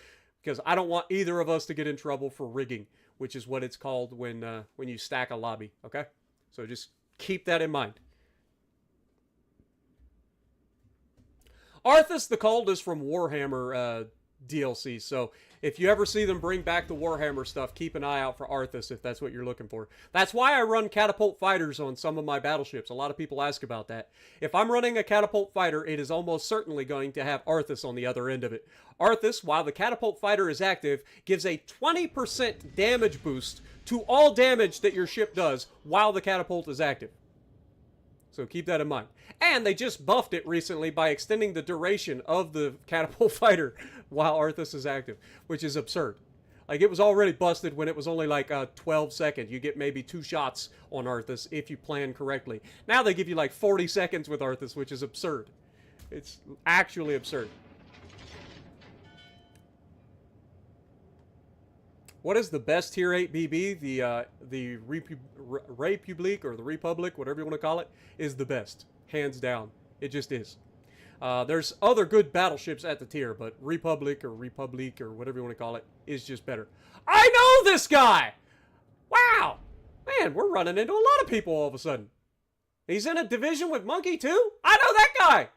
Speaker 1: Because I don't want either of us to get in trouble for rigging, which is what it's called when you stack a lobby, okay? So just keep that in mind. Arthus the Cold is from Warhammer DLC. So if you ever see them bring back the Warhammer stuff, keep an eye out for Arthus if that's what you're looking for. That's why I run catapult fighters on some of my battleships. A lot of people ask about that. If I'm running a catapult fighter, it is almost certainly going to have Arthus on the other end of it. Arthus, while the catapult fighter is active, gives a 20% damage boost to all damage that your ship does while the catapult is active. So keep that in mind. And they just buffed it recently by extending the duration of the catapult fighter while Arthus is active, which is absurd. Like, it was already busted when it was only like 12 seconds. You get maybe 2 shots on Arthus if you plan correctly. Now they give you like 40 seconds with Arthus, which is absurd. It's actually absurd. What is the best Tier 8 BB? The Republic, or the Republic, whatever you want to call it, is the best. Hands down. It just is. There's other good battleships at the tier, but Republic or whatever you want to call it is just better. I know this guy! Wow! Man, we're running into a lot of people all of a sudden. He's in a division with Monkey too? I know that guy!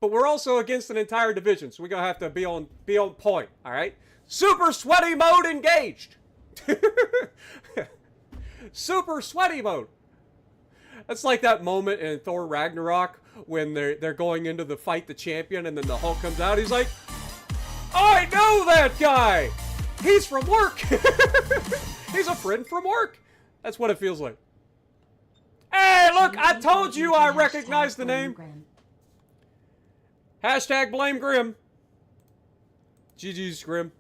Speaker 1: But we're also against an entire division, so we're going to have to be on point, alright? Super sweaty mode engaged! Super sweaty mode! That's like that moment in Thor Ragnarok when they're going into the fight the champion, and then the Hulk comes out. He's like, I know that guy! He's from work! He's a friend from work! That's what it feels like. Hey, look! I told you I recognized the name! Hashtag blame Grim. GG's Grim.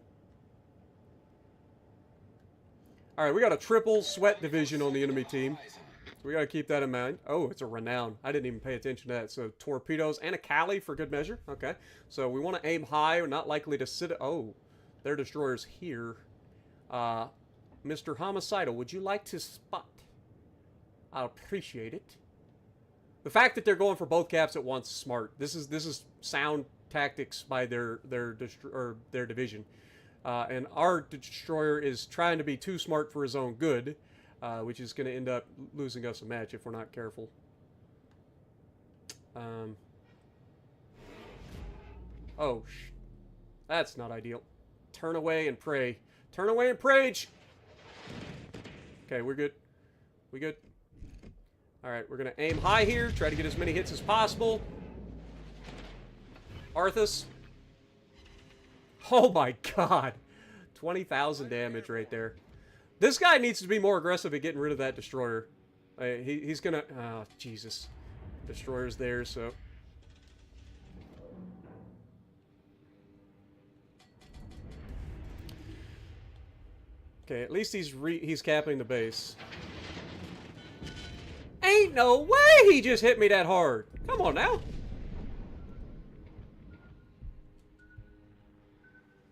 Speaker 1: Alright, we got a triple sweat division on the enemy team. So we gotta keep that in mind. Oh, it's a renown. I didn't even pay attention to that. So torpedoes and a Cali for good measure. Okay. So we want to aim high. We're not likely to sit... Oh, their destroyer's here. Mr. Homicidal, would you like to spot? I'll appreciate it. The fact that they're going for both caps at once is smart. This is sound tactics by their division. And our destroyer is trying to be too smart for his own good. Which is going to end up losing us a match if we're not careful. Oh, that's not ideal. Turn away and pray. Turn away and prage! Okay, we're good. We good? Alright, we're going to aim high here. Try to get as many hits as possible. Arthus. Oh my god. 20,000 damage right there. This guy needs to be more aggressive at getting rid of that destroyer. He's gonna... Oh, Jesus. Destroyer's there, so... Okay, at least he's capping the base. Ain't no way he just hit me that hard! Come on now!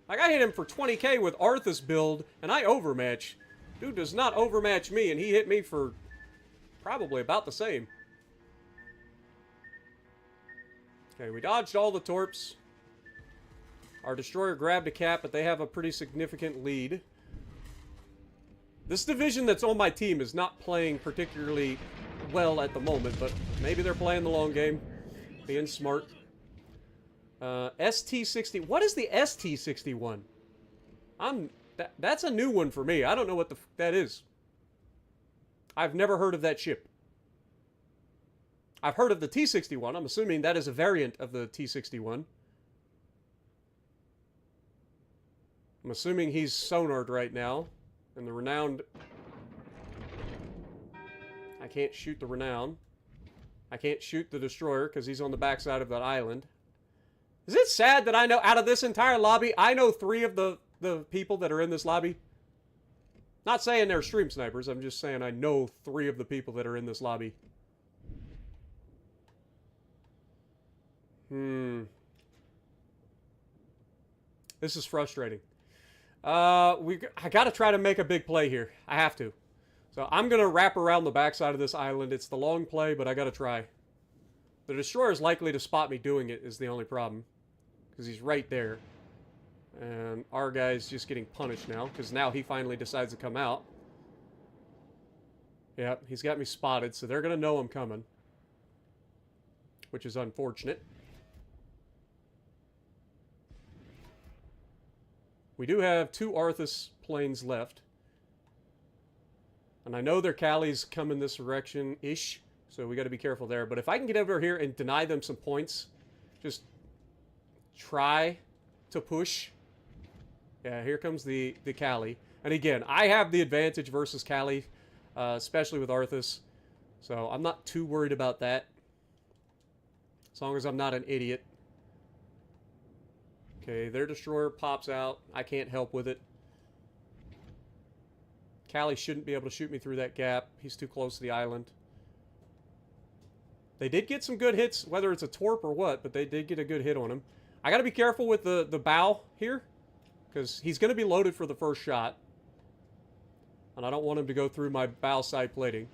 Speaker 1: Like, I hit him for 20k with Arthus build, and I overmatch. Dude does not overmatch me, and he hit me for probably about the same. Okay, we dodged all the torps. Our destroyer grabbed a cap, but they have a pretty significant lead. This division that's on my team is not playing particularly well at the moment, but maybe they're playing the long game, being smart. ST-60. What is the ST-61? That's a new one for me. I don't know what that is. I've never heard of that ship. I've heard of the T-61. I'm assuming that is a variant of the T-61. I'm assuming he's sonared right now. And the Renowned... I can't shoot the Renown. I can't shoot the Destroyer because he's on the backside of that island. Is it sad that I know, out of this entire lobby, I know 3 of the people that are in this lobby? Not saying they're stream snipers, I'm just saying I know 3 of the people that are in this lobby. This is frustrating. I gotta try to make a big play here. I have to. So I'm gonna wrap around the backside of this island. It's the long play, but I gotta try. The Destroyer's likely to spot me doing it is the only problem. Because he's right there. And our guy's just getting punished now, because now he finally decides to come out. Yep, he's got me spotted, so they're going to know I'm coming. Which is unfortunate. We do have 2 Arthus planes left. And I know their Callie's coming this direction-ish, so we got to be careful there. But if I can get over here and deny them some points, just try to push. Yeah, here comes the Callie. And again, I have the advantage versus Callie, especially with Arthus. So I'm not too worried about that. As long as I'm not an idiot. Okay, their destroyer pops out. I can't help with it. Callie shouldn't be able to shoot me through that gap. He's too close to the island. They did get some good hits, whether it's a torp or what, but they did get a good hit on him. I got to be careful with the bow here, because he's going to be loaded for the first shot. And I don't want him to go through my bow side plating.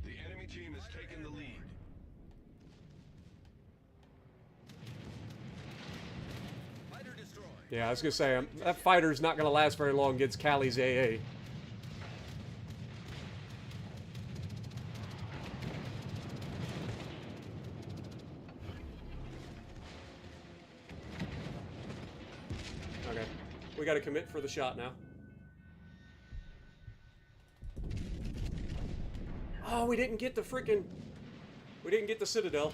Speaker 4: The enemy team has taken the lead.
Speaker 2: Fighter destroyed.
Speaker 1: Yeah, I was going to say, that fighter's not going to last very long against Callie's AA. Okay, we got to commit for the shot now. Oh, we didn't get the freaking... We didn't get the Citadel.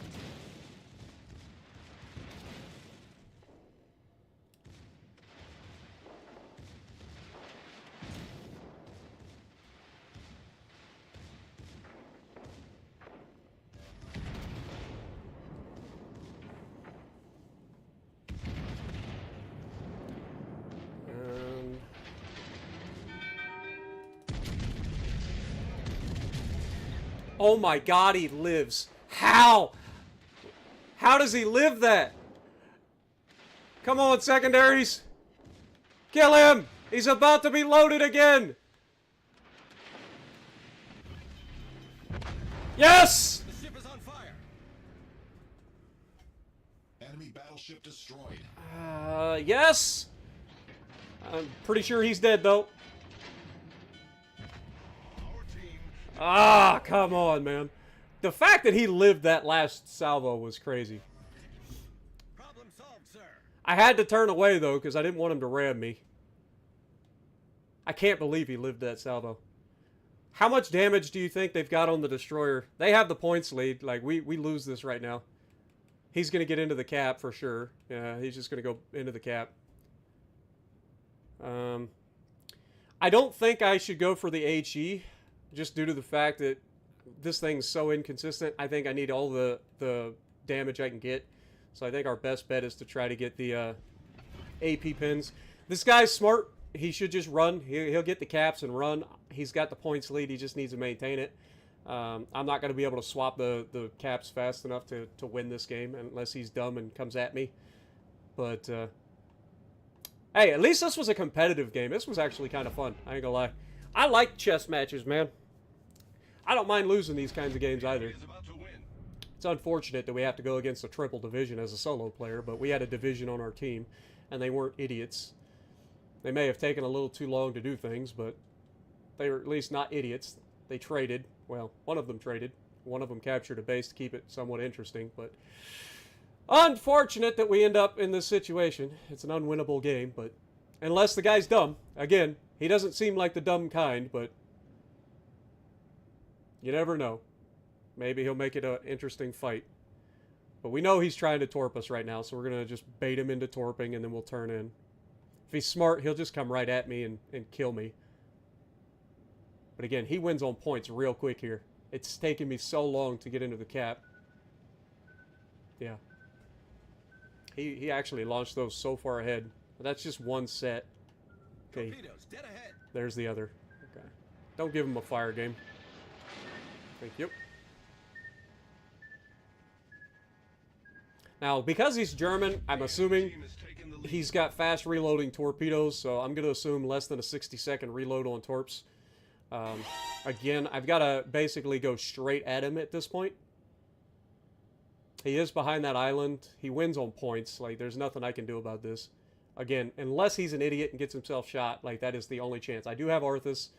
Speaker 1: Oh my god, he lives. How? How does he live that? Come on, secondaries. Kill him! He's about to be loaded again! Yes!
Speaker 2: The ship is on fire.
Speaker 4: Enemy battleship destroyed.
Speaker 1: Yes! I'm pretty sure he's dead, though.
Speaker 4: Our team
Speaker 1: Ah, come on, man. The fact that he lived that last salvo was crazy.
Speaker 2: Problem solved, sir.
Speaker 1: I had to turn away, though, because I didn't want him to ram me. I can't believe he lived that salvo. How much damage do you think they've got on the destroyer? They have the points lead. Like, we lose this right now. He's going to get into the cap for sure. Yeah, he's just going to go into the cap. I don't think I should go for the HE, just due to the fact that this thing's so inconsistent. I think I need all the damage I can get. So I think our best bet is to try to get the AP pins. This guy's smart. He should just run. He'll get the caps and run. He's got the points lead. He just needs to maintain it. I'm not going to be able to swap the caps fast enough to win this game unless he's dumb and comes at me. But, hey, at least this was a competitive game. This was actually kind of fun. I ain't gonna lie. I like chess matches, man. I don't mind losing these kinds of games either.
Speaker 4: is about to win.
Speaker 1: It's unfortunate that we have to go against a triple division as a solo player, but we had a division on our team, and they weren't idiots. They may have taken a little too long to do things, but they were at least not idiots. They traded. Well, one of them traded. One of them captured a base to keep it somewhat interesting, but unfortunate that we end up in this situation. It's an unwinnable game, but unless the guy's dumb. Again, he doesn't seem like the dumb kind, but you never know. Maybe he'll make it an interesting fight. But we know he's trying to torp us right now, so we're going to just bait him into torping, and then we'll turn in. If he's smart, he'll just come right at me and kill me. But again, he wins on points real quick here. It's taken me so long to get into the cap. Yeah. He actually launched those so far ahead. But that's just one set. Okay.
Speaker 2: Torpedoes dead ahead.
Speaker 1: There's the other. Okay. Don't give him a fire game. Thank you. Now, because he's German, I'm assuming
Speaker 4: Team has taken the lead.
Speaker 1: he's got fast reloading torpedoes, so I'm going to assume less than a 60-second reload on torps. Again, I've got to basically go straight at him at this point. He is behind that island. He wins on points. Like, there's nothing I can do about this. Again, unless he's an idiot and gets himself shot, like, that is the only chance. I do have Arthus,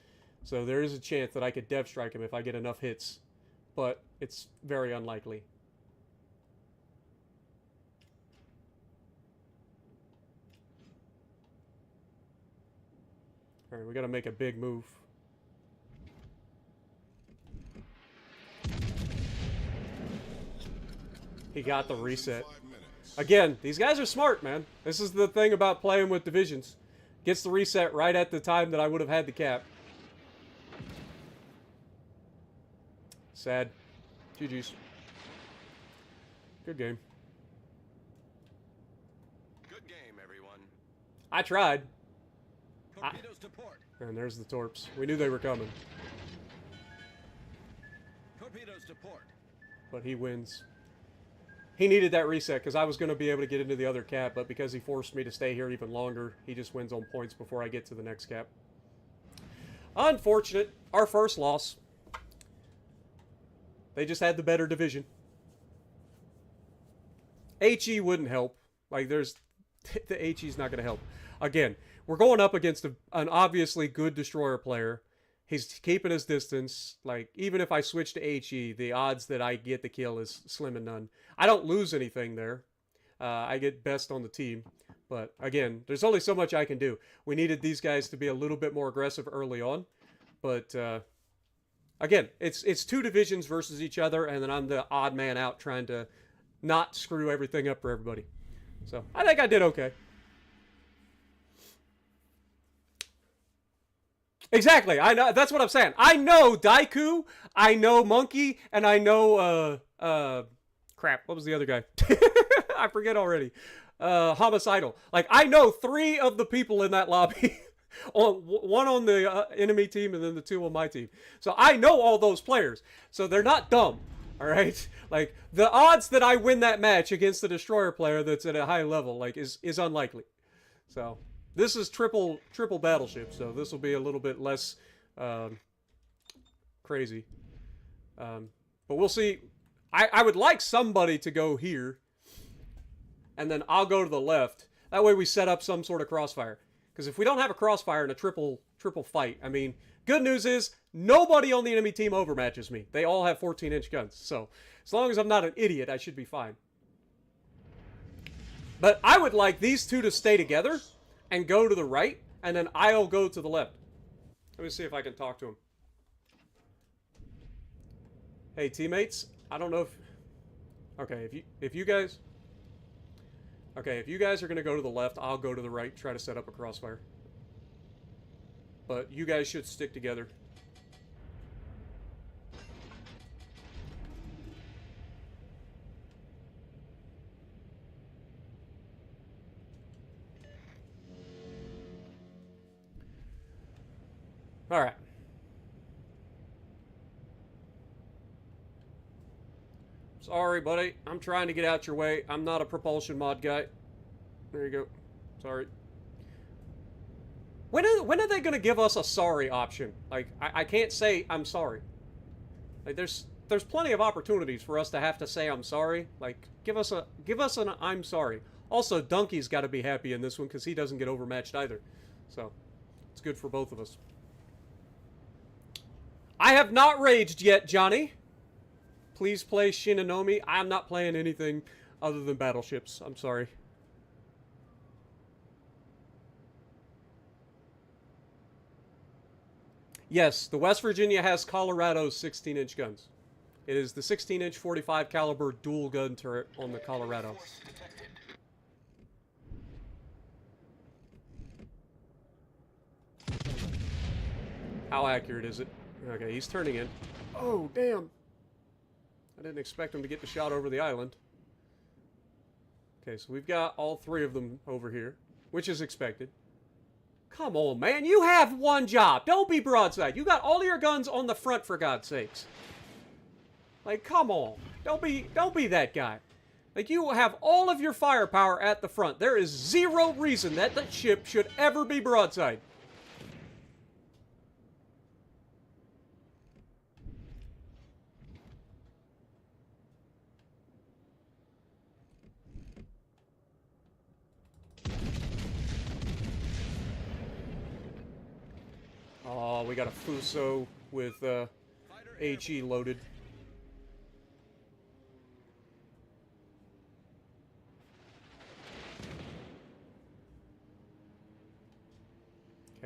Speaker 1: so there is a chance that I could dev strike him if I get enough hits. but it's very unlikely. All right, we got to make a big move. He got the reset. Again, these guys are smart, man. This is the thing about playing with divisions. Gets the reset right at the time that I would have had the cap. Sad. GG's. Good game.
Speaker 2: Good game, everyone.
Speaker 1: I tried.
Speaker 2: Torpedoes to port.
Speaker 1: And there's the torps. We knew they were coming.
Speaker 2: Torpedoes to port.
Speaker 1: But he wins. He needed that reset because I was going to be able to get into the other cap, but because he forced me to stay here even longer, he just wins on points before I get to the next cap. Unfortunate. Our first loss. They just had the better division. HE wouldn't help. Like, there's... the HE's not going to help. Again, we're going up against an obviously good destroyer player. He's keeping his distance. Like, even if I switch to HE, the odds that I get the kill is slim and none. I don't lose anything there. I get best on the team. But, again, there's only so much I can do. We needed these guys to be a little bit more aggressive early on. But, again, it's two divisions versus each other, and then I'm the odd man out trying to not screw everything up for everybody. So, I think I did okay. Exactly. I know. That's what I'm saying. I know Daiku, I know Monkey, and I know, crap. What was the other guy? I forget already. Homicidal. Like, I know 3 of the people in that lobby. One on the enemy team and then the 2 on my team. So I know all those players. So they're not dumb. All right? Like, the odds that I win that match against the destroyer player that's at a high level, like, is unlikely. So... this is triple Battleship, so this will be a little bit less crazy. But we'll see. I would like somebody to go here, and then I'll go to the left. That way we set up some sort of crossfire. Because if we don't have a crossfire in a triple fight, I mean, good news is nobody on the enemy team overmatches me. They all have 14-inch guns. So as long as I'm not an idiot, I should be fine. But I would like these two to stay together and go to the right, and then I'll go to the left. Let me see if I can talk to him. Hey, teammates, I don't know if... okay, if you guys... okay, if you guys are going to go to the left, I'll go to the right, try to set up a crossfire. But you guys should stick together. All right. Sorry, buddy. I'm trying to get out your way. I'm not a propulsion mod guy. There you go. Sorry. When are they going to give us a sorry option? Like, I can't say I'm sorry. Like, there's plenty of opportunities for us to have to say I'm sorry. Like, give us an I'm sorry. Also, Donkey's got to be happy in this one because he doesn't get overmatched either. So, it's good for both of us. I have not raged yet, Johnny. Please play Shinanomi. I'm not playing anything other than Battleships. I'm sorry. Yes, the West Virginia has Colorado's 16-inch guns. It is the 16-inch 45 caliber dual gun turret on the Colorado. How accurate is it? Okay, he's turning in. Oh, damn. I didn't expect him to get the shot over the island. Okay, so we've got all 3 of them over here, which is expected. Come on, man. You have one job. Don't be broadside. You got all your guns on the front, for God's sakes. Like, come on. Don't be that guy. Like, you have all of your firepower at the front. There is 0 reason that the ship should ever be broadside. Oh, we got a Fuso with HE loaded.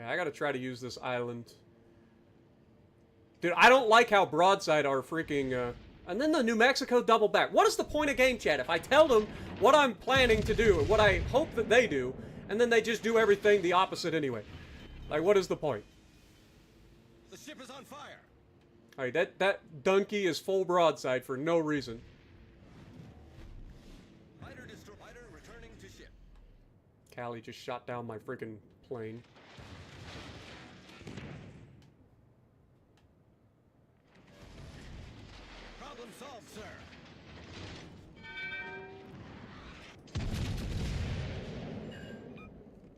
Speaker 1: Okay, I gotta try to use this island. Dude, I don't like how broadside are freaking, and then the New Mexico double back. What is the point of game chat if I tell them what I'm planning to do and what I hope that they do, and then they just do everything the opposite anyway? Like, what is the point?
Speaker 2: The ship is on fire.
Speaker 1: Alright, that donkey is full broadside for no reason.
Speaker 2: Fighter returning to ship.
Speaker 1: Callie just shot down my freaking plane.
Speaker 2: Problem solved, sir.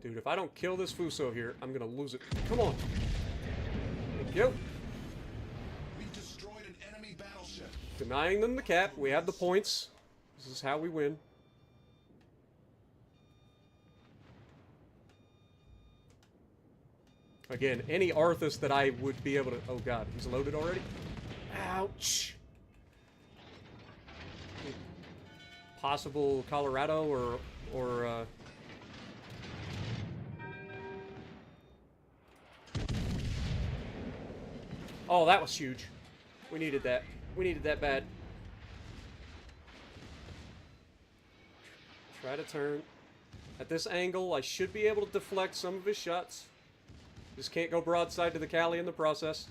Speaker 1: Dude, if I don't kill this Fuso here, I'm gonna lose it. Come on. Thank you.
Speaker 4: We've destroyed an enemy battleship.
Speaker 1: Denying them the cap. We have the points. This is how we win. Again, any Arthus that I would be able to... Oh, God. He's loaded already? Ouch. Possible Colorado or Oh, that was huge. We needed that. We needed that bad. Try to turn. At this angle, I should be able to deflect some of his shots. Just can't go broadside to the Callie in the process.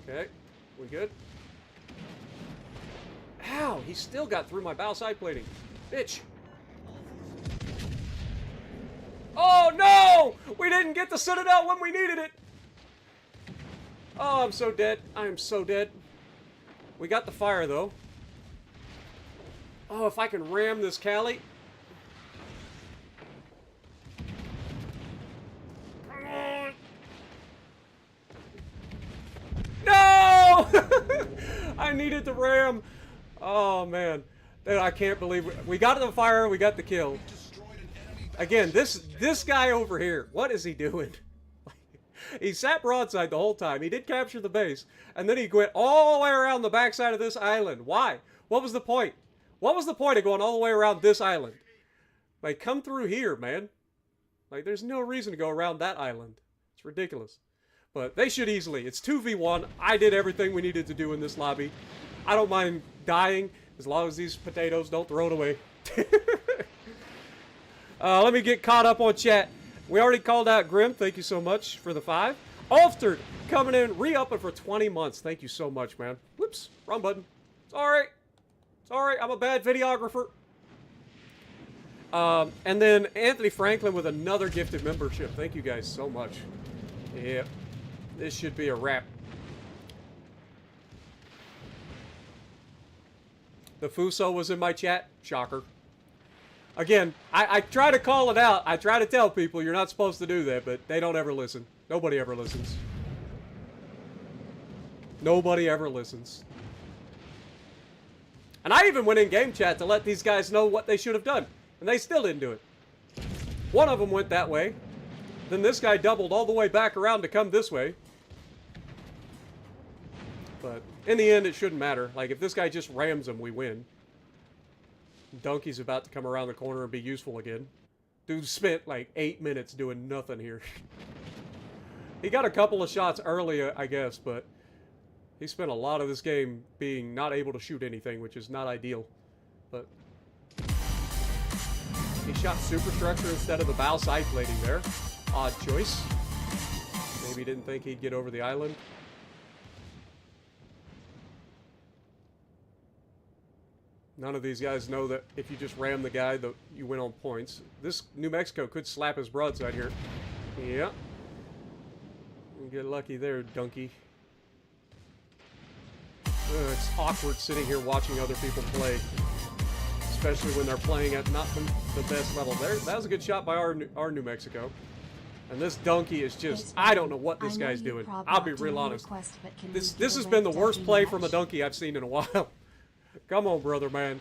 Speaker 1: Okay, we good? Ow, he still got through my bow side plating. Bitch. Oh no! We didn't get the Citadel when we needed it! Oh, I'm so dead. I am so dead. We got the fire though. Oh, if I can ram this Callie. Come on! No! I needed the ram. Oh man. Dude, I can't believe we got the fire, we got the kill. Again, this guy over here, what is he doing? He sat broadside the whole time. He did capture the base, and then he went all the way around the backside of this island. Why? What was the point? What was the point of going all the way around this island? Like, come through here, man. Like, there's no reason to go around that island. It's ridiculous. But they should easily. It's 2v1. I did everything we needed to do in this lobby. I don't mind dying as long as these potatoes don't throw it away. Let me get caught up on chat. We already called out Grim. Thank you so much for the 5. Altered coming in, re-upping for 20 months. Thank you so much, man. Whoops, wrong button. Sorry. Sorry, I'm a bad videographer. And then Anthony Franklin with another gifted membership. Thank you guys so much. Yeah, this should be a wrap. The Fuso was in my chat. Shocker. Again, I try to call it out. I try to tell people you're not supposed to do that, but they don't ever listen. Nobody ever listens. Nobody ever listens. And I even went in game chat to let these guys know what they should have done, and they still didn't do it. One of them went that way. Then this guy doubled all the way back around to come this way. But in the end, it shouldn't matter. Like, if this guy just rams him, we win. Donkey's about to come around the corner and be useful again. Dude spent like 8 minutes doing nothing here. He got a couple of shots early, I guess, but he spent a lot of this game being not able to shoot anything, which is not ideal. But he shot superstructure instead of the bow side plating there. Odd choice. Maybe he didn't think he'd get over the island. None of these guys know that if you just ram the guy, you win on points. This New Mexico could slap his broadside here. Yeah. You get lucky there, donkey. It's awkward sitting here watching other people play. Especially when they're playing at not the best level. That was a good shot by our New Mexico. And this donkey is just... I don't know what this guy's doing. I'll be real honest. This has been the worst play from a donkey I've seen in a while. Come on, brother, man.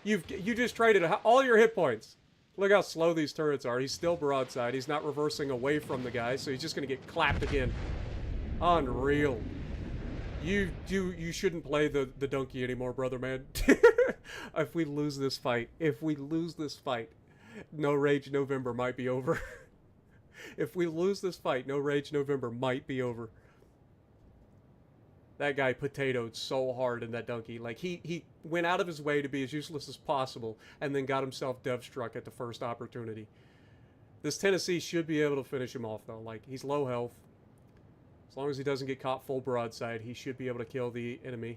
Speaker 1: You just traded all your hit points. Look how slow these turrets are. He's still broadside. He's not reversing away from the guy, so he's just going to get clapped again. Unreal. You shouldn't play the donkey anymore, brother, man. If we lose this fight, No Rage November might be over. If we lose this fight, No Rage November might be over. That guy potatoed so hard in that donkey. Like, he went out of his way to be as useless as possible and then got himself dev-struck at the first opportunity. This Tennessee should be able to finish him off, though. Like, he's low health. As long as he doesn't get caught full broadside, he should be able to kill the enemy.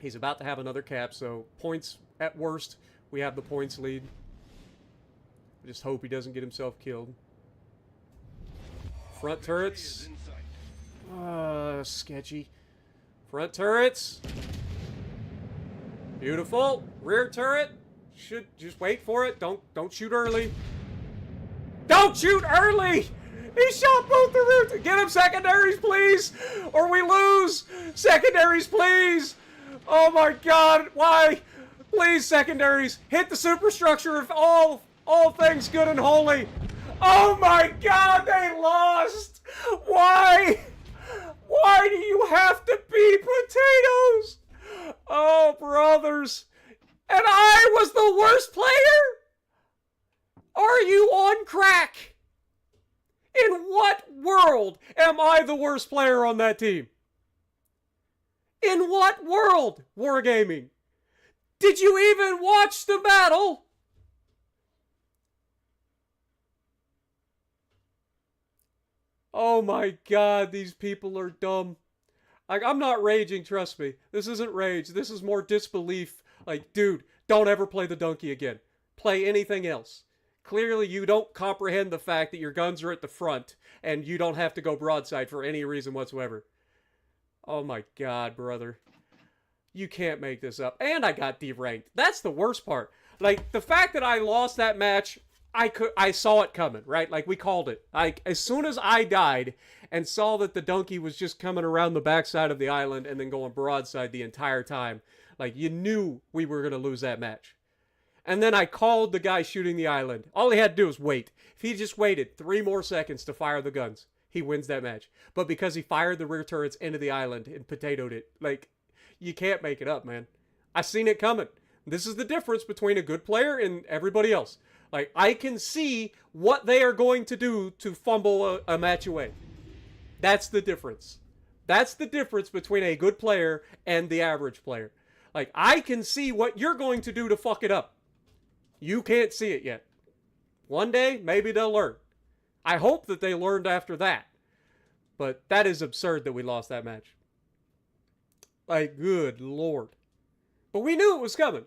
Speaker 1: He's about to have another cap, so points at worst. We have the points lead. I just hope he doesn't get himself killed. Front turrets. Sketchy. Front turrets. Beautiful. Rear turret. Should just wait for it. Don't shoot early. Don't shoot early! He shot both the rear. Get him secondaries, please, or we lose. Secondaries, please. Oh my God! Why? Please, secondaries, hit the superstructure of all things good and holy. Oh my God! They lost. Why? Why do you have to be potatoes? Oh, brothers. And I was the worst player? Are you on crack? In what world am I the worst player on that team? In what world, Wargaming? Did you even watch the battle? Oh my God, these people are dumb. Like, I'm not raging, trust me. This isn't rage. This is more disbelief. Like, dude, don't ever play the donkey again. Play anything else. Clearly, you don't comprehend the fact that your guns are at the front and you don't have to go broadside for any reason whatsoever. Oh my God, brother. You can't make this up. And I got deranked. That's the worst part. Like, the fact that I lost that match, I saw it coming, right? Like, we called it. Like, as soon as I died and saw that the donkey was just coming around the backside of the island and then going broadside the entire time, like, you knew we were going to lose that match. And then I called the guy shooting the island. All he had to do was wait. If he just waited 3 more seconds to fire the guns, he wins that match. But because he fired the rear turrets into the island and potatoed it, like, you can't make it up, man. I seen it coming. This is the difference between a good player and everybody else. Like, I can see what they are going to do to fumble a match away. That's the difference. That's the difference between a good player and the average player. Like, I can see what you're going to do to fuck it up. You can't see it yet. One day, maybe they'll learn. I hope that they learned after that. But that is absurd that we lost that match. Like, good Lord. But we knew it was coming.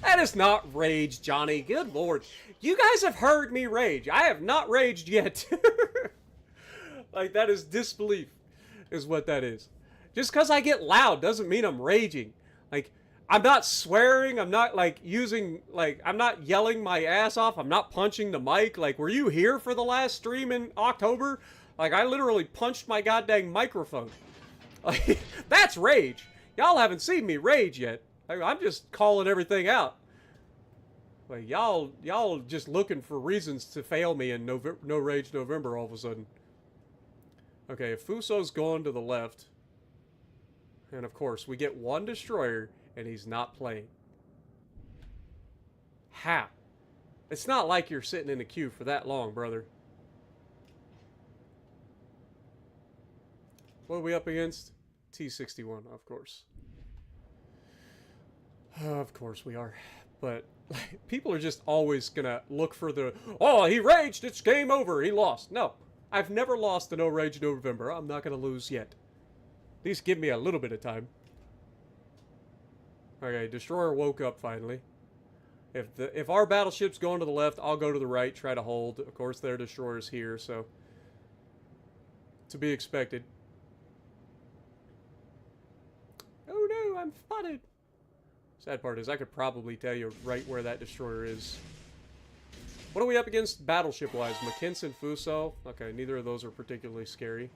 Speaker 1: That is not rage, Johnny. Good Lord. You guys have heard me rage. I have not raged yet. Like, that is disbelief, is what that is. Just because I get loud doesn't mean I'm raging. Like, I'm not swearing. I'm not, like, using, like, I'm not yelling my ass off. I'm not punching the mic. Like, were you here for the last stream in October? Like, I literally punched my goddamn microphone. Like, that's rage. Y'all haven't seen me rage yet. Like, I'm just calling everything out. Like, y'all just looking for reasons to fail me in No Rage November all of a sudden. Okay, if Fuso's going to the left, and of course, we get 1 destroyer, and he's not playing. How? It's not like you're sitting in the queue for that long, brother. What are we up against? T-61, of course. Of course we are. But people are just always gonna look for the, oh, he raged, it's game over, he lost. No, I've never lost to No Rage November. I'm not gonna lose yet. At least give me a little bit of time. Okay, destroyer woke up finally. If our battleship's going to the left, I'll go to the right, try to hold. Of course, their destroyer's here, so to be expected. Oh no, I'm spotted. Sad part is I could probably tell you right where that destroyer is. What are we up against battleship-wise? McKinson, Fuso? Okay, neither of those are particularly scary.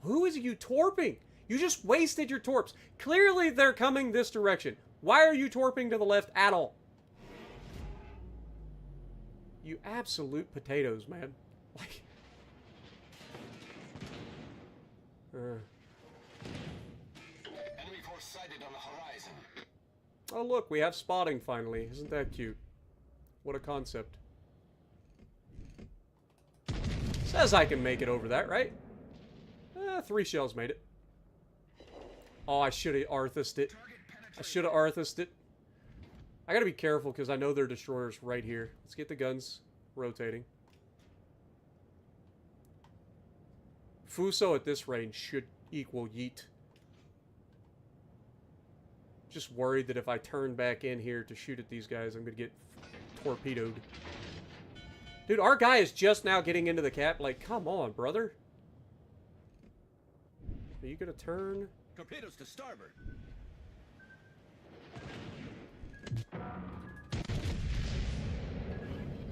Speaker 1: Who is you torping? You just wasted your torps. Clearly they're coming this direction. Why are you torping to the left at all? You absolute potatoes, man. Like...
Speaker 4: Enemy force sighted on the horizon.
Speaker 1: Oh, look, we have spotting finally. Isn't that cute? What a concept. Says I can make it over that, right? 3 shells made it. Oh, I should have Arthused it. I should have Arthused it. I gotta be careful because I know their destroyer's right here. Let's get the guns rotating. Fuso at this range should equal yeet. Just worried that if I turn back in here to shoot at these guys, I'm gonna get torpedoed. Dude, our guy is just now getting into the cap. Like, come on, brother. Are you gonna turn?
Speaker 2: Torpedoes to starboard.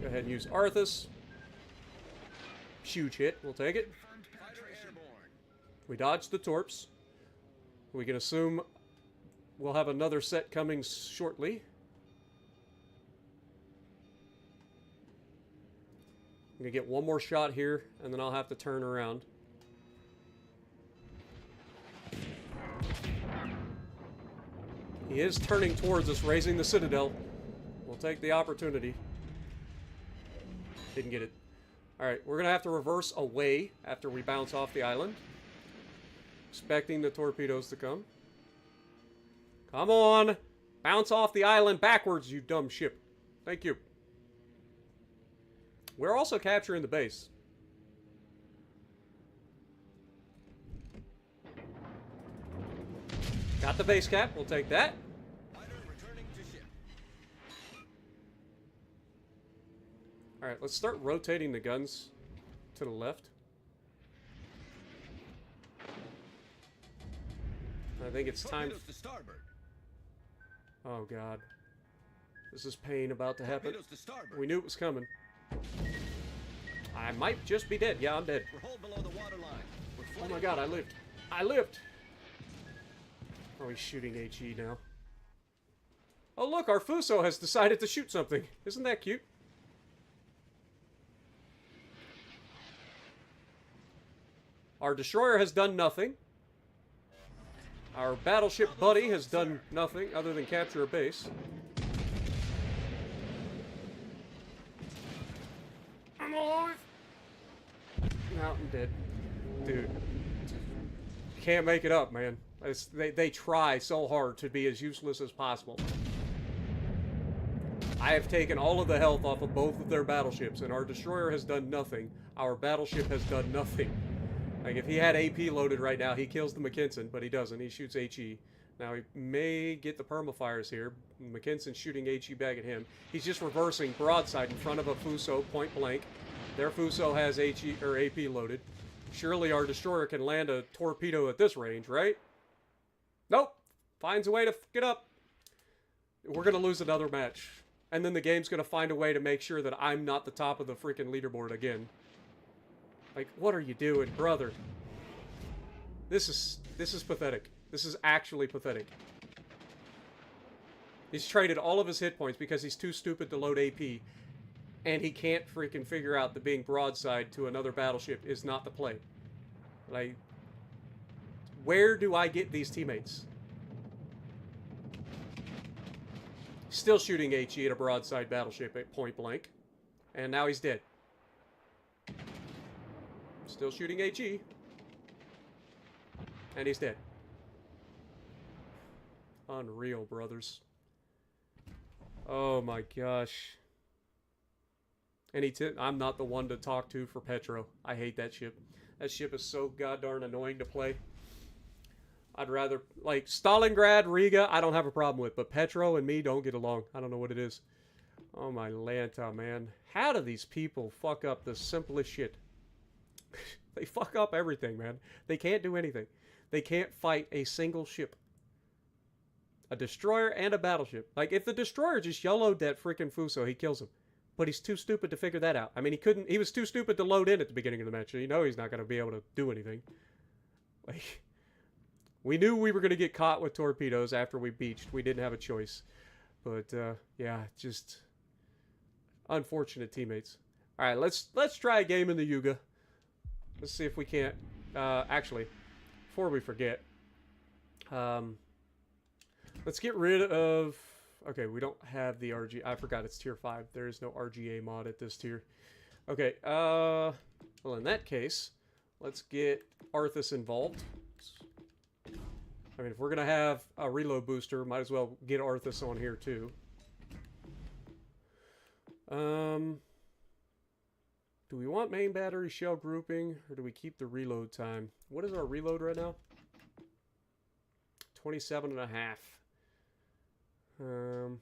Speaker 1: Go ahead and use Arthus. Huge hit. We'll take it.
Speaker 2: Fighter airborne.
Speaker 1: We dodged the torps. We can assume we'll have another set coming shortly. I'm gonna get one more shot here, and then I'll have to turn around. He is turning towards us, raising the citadel. We'll take the opportunity. Didn't get it. Alright, we're gonna have to reverse away after we bounce off the island. Expecting the torpedoes to come. Come on! Bounce off the island backwards, you dumb ship. Thank you. We're also capturing the base. Got the base cap. We'll take that.
Speaker 2: Fighter returning to ship.
Speaker 1: Alright, let's start rotating the guns to the left. I think it's time.
Speaker 2: Torpedoes to starboard.
Speaker 1: Oh, God. This is pain about to happen.
Speaker 2: Torpedoes to starboard.
Speaker 1: We knew it was coming. I might just be dead. Yeah, I'm dead.
Speaker 2: We're hull below the water line. We're
Speaker 1: Oh
Speaker 2: flooding.
Speaker 1: my God, I lived. I lived! Oh, he's shooting HE now. Oh, look, our Fuso has decided to shoot something. Isn't that cute? Our destroyer has done nothing. Our battleship buddy has done nothing other than capture a base. I'm alive! No, I'm dead. Dude. Can't make it up, man. They try so hard to be as useless as possible. I have taken all of the health off of both of their battleships, and our destroyer has done nothing. Our battleship has done nothing. Like, if he had AP loaded right now, he kills the McKinson, but he doesn't. He shoots HE. Now, he may get the permafires here. McKinson's shooting HE back at him. He's just reversing broadside in front of a Fuso, point blank. Their Fuso has HE, or AP loaded. Surely our destroyer can land a torpedo at this range, right? Nope. Finds a way to fuck it up. We're going to lose another match. And then the game's going to find a way to make sure that I'm not the top of the freaking leaderboard again. Like, what are you doing, brother? This is pathetic. This is actually pathetic. He's traded all of his hit points because he's too stupid to load AP. And he can't freaking figure out that being broadside to another battleship is not the play. Like, where do I get these teammates? Still shooting HE at a broadside battleship at point blank. And now he's dead. Still shooting HE. And he's dead. Unreal, brothers. Oh my gosh. I'm not the one to talk to for Petro. I hate that ship. That ship is so goddarn annoying to play. I'd rather, like, Stalingrad, Riga, I don't have a problem with, but Petro and me don't get along. I don't know what it is. Oh my Lanta, man. How do these people fuck up the simplest shit? They fuck up everything, man. They can't do anything. They can't fight a single ship. A destroyer and a battleship. Like, if the destroyer just YOLO'd that freaking Fuso, he kills him. But he's too stupid to figure that out. I mean, he was too stupid to load in at the beginning of the match. You know he's not going to be able to do anything. Like, we knew we were going to get caught with torpedoes after we beached. We didn't have a choice. But, yeah, just unfortunate teammates. All right, let's try a game in the Yuga. Let's see if we can't... Actually, before we forget, let's Let's get rid of... Okay, we don't have the RG... I forgot it's tier 5. There is no RGA mod at this tier. Okay, well, in that case, let's get Arthus involved. I mean, if we're going to have a reload booster, might as well get Arthus on here, too. Do we want main battery shell grouping, or do we keep the reload time? What is our reload right now? 27 and a half. So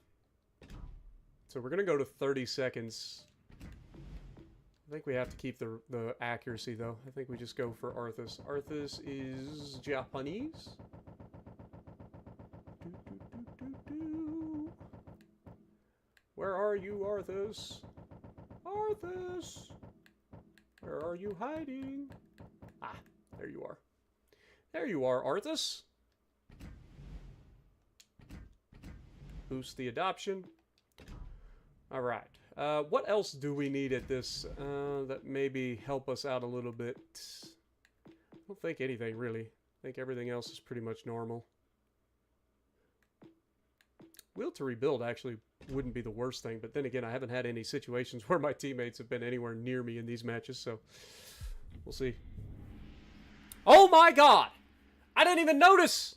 Speaker 1: we're going to go to 30 seconds. I think we have to keep the accuracy, though. I think we just go for Arthus. Arthus is Japanese. Where are you, Arthus? Arthus! Where are you hiding? Ah, there you are. There you are, Arthus. Boost the adoption. Alright. What else do we need at this that maybe help us out a little bit? I don't think anything, really. I think everything else is pretty much normal. Will to rebuild actually wouldn't be the worst thing, but then again, I haven't had any situations where my teammates have been anywhere near me in these matches, so we'll see. Oh my god! I didn't even notice!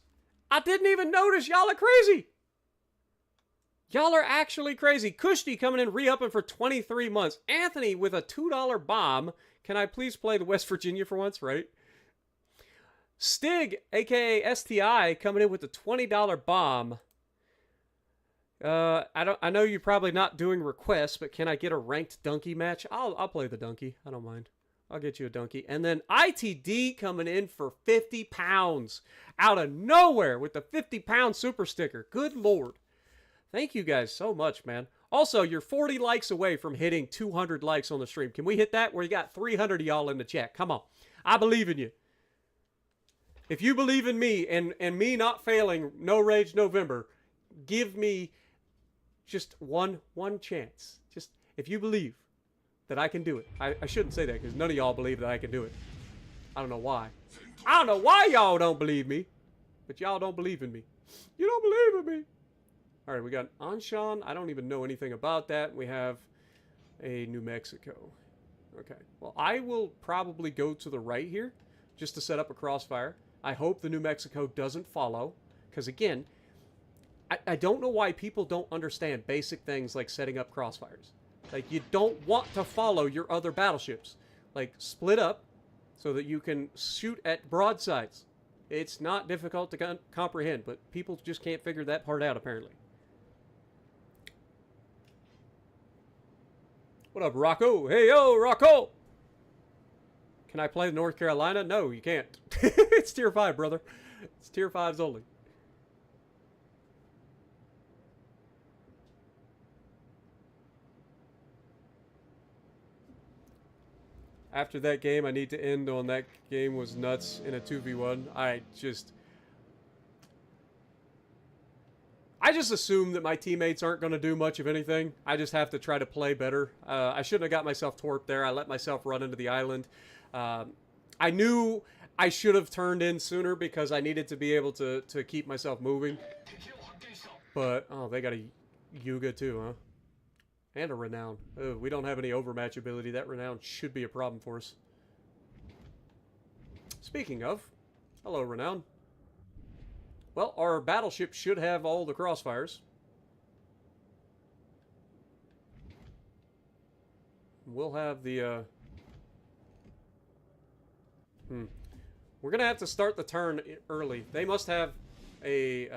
Speaker 1: I didn't even notice! Y'all are crazy! Y'all are actually crazy. Kushti coming in re-upping for 23 months. Anthony with a $2 bomb. Can I please play the West Virginia for once, right? Stig, aka STI, coming in with the $20 bomb. I know you're probably not doing requests, but can I get a ranked donkey match? I'll play the donkey. I don't mind. I'll get you a donkey. And then ITD coming in for 50 pounds. Out of nowhere with the 50-pound super sticker. Good lord. Thank you guys so much, man. Also, you're 40 likes away from hitting 200 likes on the stream. Can we hit that? We got 300 of y'all in the chat. Come on. I believe in you. If you believe in me and me not failing No Rage November, give me just one chance. Just, if you believe that I can do it. I shouldn't say that because none of y'all believe that I can do it. I don't know why. I don't know why y'all don't believe me. But y'all don't believe in me. You don't believe in me. Alright, we got Anshan. I don't even know anything about that. We have a New Mexico. Okay. Well, I will probably go to the right here just to set up a crossfire. I hope the New Mexico doesn't follow. Because, again, I don't know why people don't understand basic things like setting up crossfires. Like, you don't want to follow your other battleships. Like, split up so that you can shoot at broadsides. It's not difficult to comprehend, but people just can't figure that part out, apparently. What up, Rocco? Hey, yo, Rocco! Can I play North Carolina? No, you can't. It's tier 5, brother. It's tier 5s only. After that game, I need to end on that game was nuts in a 2v1. I just assume that my teammates aren't going to do much of anything. I just have to try to play better. I shouldn't have got myself torped there. I let myself run into the island. I knew I should have turned in sooner because I needed to be able to keep myself moving. But, oh, they got a Yuga too, huh? And a Renown. Oh, we don't have any overmatch ability. That Renown should be a problem for us. Speaking of, hello, Renown. Well, our battleship should have all the crossfires. We'll have the, We're going to have to start the turn early. They must have a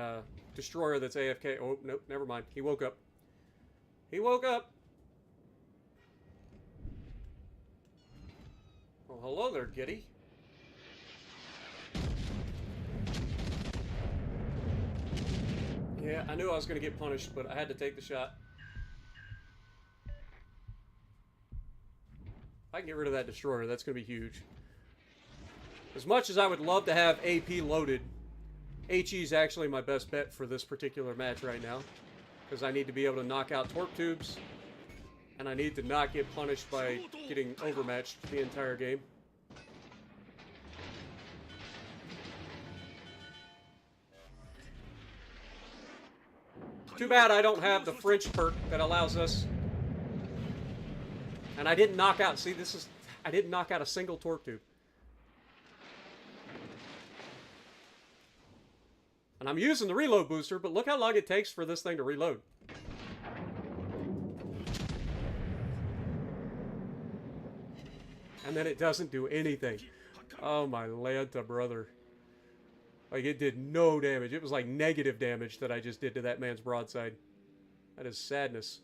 Speaker 1: destroyer that's AFK. Oh, nope, never mind. He woke up. He woke up. Well, hello there, Giddy. Yeah, I knew I was going to get punished, but I had to take the shot. I can get rid of that destroyer. That's going to be huge. As much as I would love to have AP loaded, HE is actually my best bet for this particular match right now. Because I need to be able to knock out torque tubes. And I need to not get punished by getting overmatched the entire game. Too bad I don't have the French perk that allows us. And I didn't knock out. See, this is. I didn't knock out a single torque tube. And I'm using the reload booster, but look how long it takes for this thing to reload. And then it doesn't do anything. Oh my Lanta brother. Like, it did no damage. It was like negative damage that I just did to that man's broadside. That is sadness.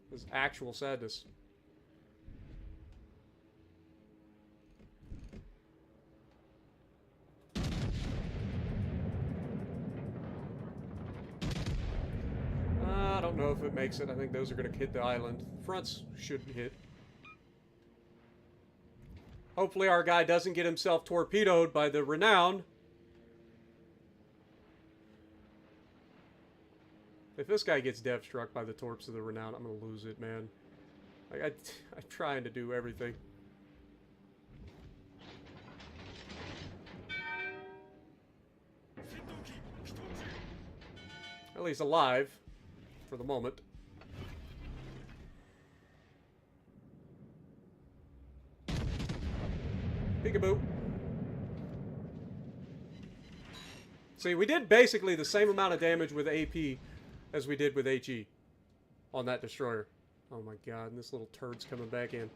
Speaker 1: It was actual sadness. I don't know if it makes it. I think those are going to hit the island. Fronts shouldn't hit. Hopefully our guy doesn't get himself torpedoed by the Renown. If this guy gets dev struck by the torps of the Renown, I'm going to lose it, man. Like, I'm trying to do everything. At least alive. For the moment. Peekaboo. See, we did basically the same amount of damage with AP as we did with HE on that destroyer. Oh my god, and this little turd's coming back in.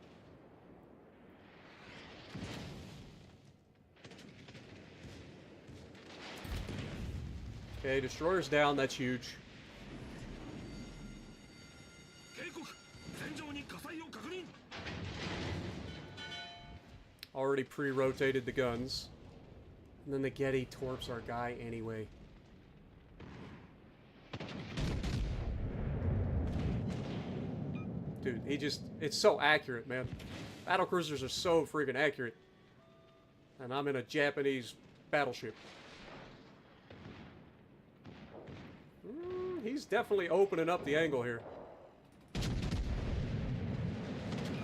Speaker 1: Okay, destroyer's down, that's huge. Already pre-rotated the guns. And then the Getty torps our guy anyway. Dude, it's so accurate, man. Battlecruisers are so freaking accurate. And I'm in a Japanese battleship. He's definitely opening up the angle here.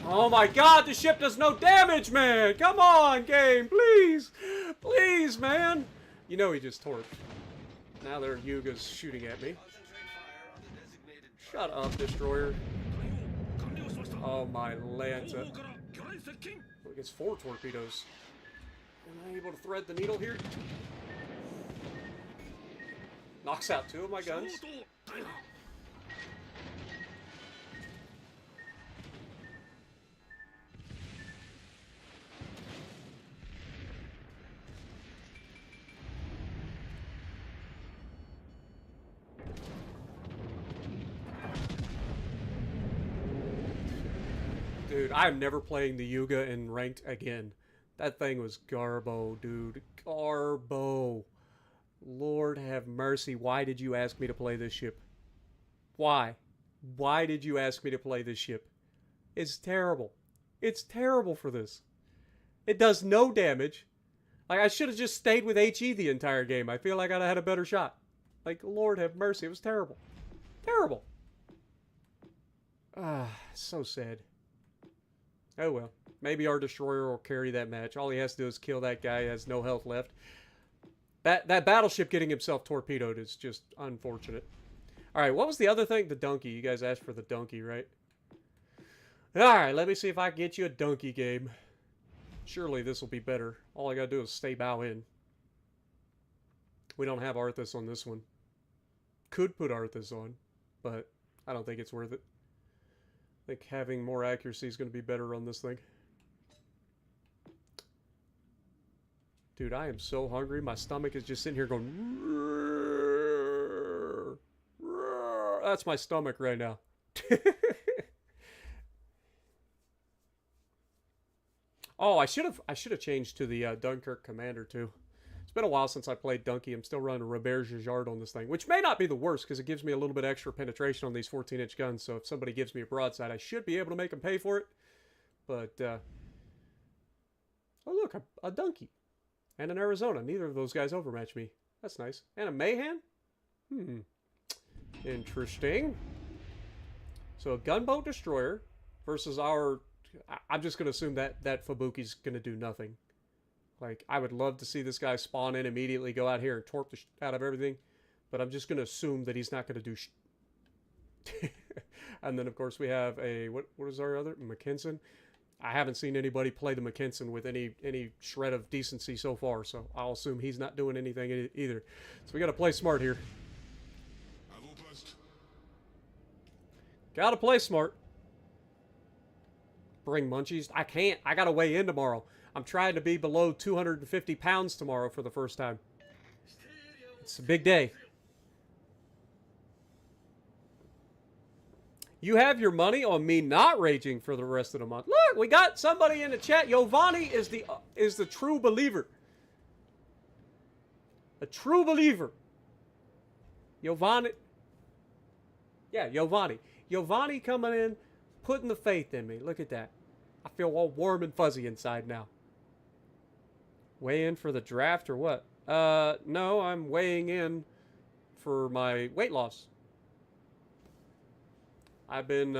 Speaker 1: Oh my god, the ship does no damage, man! Come on, game, please! Please, man! You know he just torped. Now their Yuga's shooting at me. Shut up, destroyer. Oh my Lanta. Look, it's 4 torpedoes. Am I able to thread the needle here? Knocks out 2 of my guns. Dude, I'm never playing the Yuga in ranked again. That thing was garbo, dude. Garbo. Lord have mercy. Why did you ask me to play this ship? Why? Why did you ask me to play this ship? It's terrible. It's terrible for this. It does no damage. Like, I should have just stayed with HE the entire game. I feel like I'd have had a better shot. Like, Lord have mercy. It was terrible. Terrible. Ah, so sad. Oh well. Maybe our destroyer will carry that match. All he has to do is kill that guy who has no health left. That battleship getting himself torpedoed is just unfortunate. Alright, what was the other thing? The donkey. You guys asked for the donkey, right? Alright, let me see if I can get you a donkey game. Surely this will be better. All I gotta do is stay bow in. We don't have Arthus on this one. Could put Arthus on, but I don't think it's worth it. I think having more accuracy is going to be better on this thing. Dude, I am so hungry. My stomach is just sitting here going... Roar, roar. That's my stomach right now. Oh, I should have changed to the Dunkirk Commander too. It's been a while since I played Donkey. I'm still running Robert Gijard on this thing, which may not be the worst because it gives me a little bit extra penetration on these 14-inch guns. So if somebody gives me a broadside, I should be able to make them pay for it. But, oh look, a Donkey and an Arizona. Neither of those guys overmatch me. That's nice. And a Mayhan? Interesting. So a gunboat destroyer versus our... I'm just going to assume that Fubuki's going to do nothing. Like, I would love to see this guy spawn in immediately, go out here and torp the out of everything. but I'm just going to assume that he's not going to do And then, of course, we have a... What is our other? McKinson? I haven't seen anybody play the McKinson with any shred of decency so far, so I'll assume he's not doing anything either. So we got to play smart here. Got to play smart. Bring munchies. I can't. I got to weigh in tomorrow. I'm trying to be below 250 pounds tomorrow for the first time. It's a big day. You have your money on me not raging for the rest of the month. Look, we got somebody in the chat. Giovanni is the true believer. A true believer. Giovanni. Yeah, Giovanni. Giovanni coming in, putting the faith in me. Look at that. I feel all warm and fuzzy inside now. Weigh in for the draft or what? No, I'm weighing in for my weight loss. I've been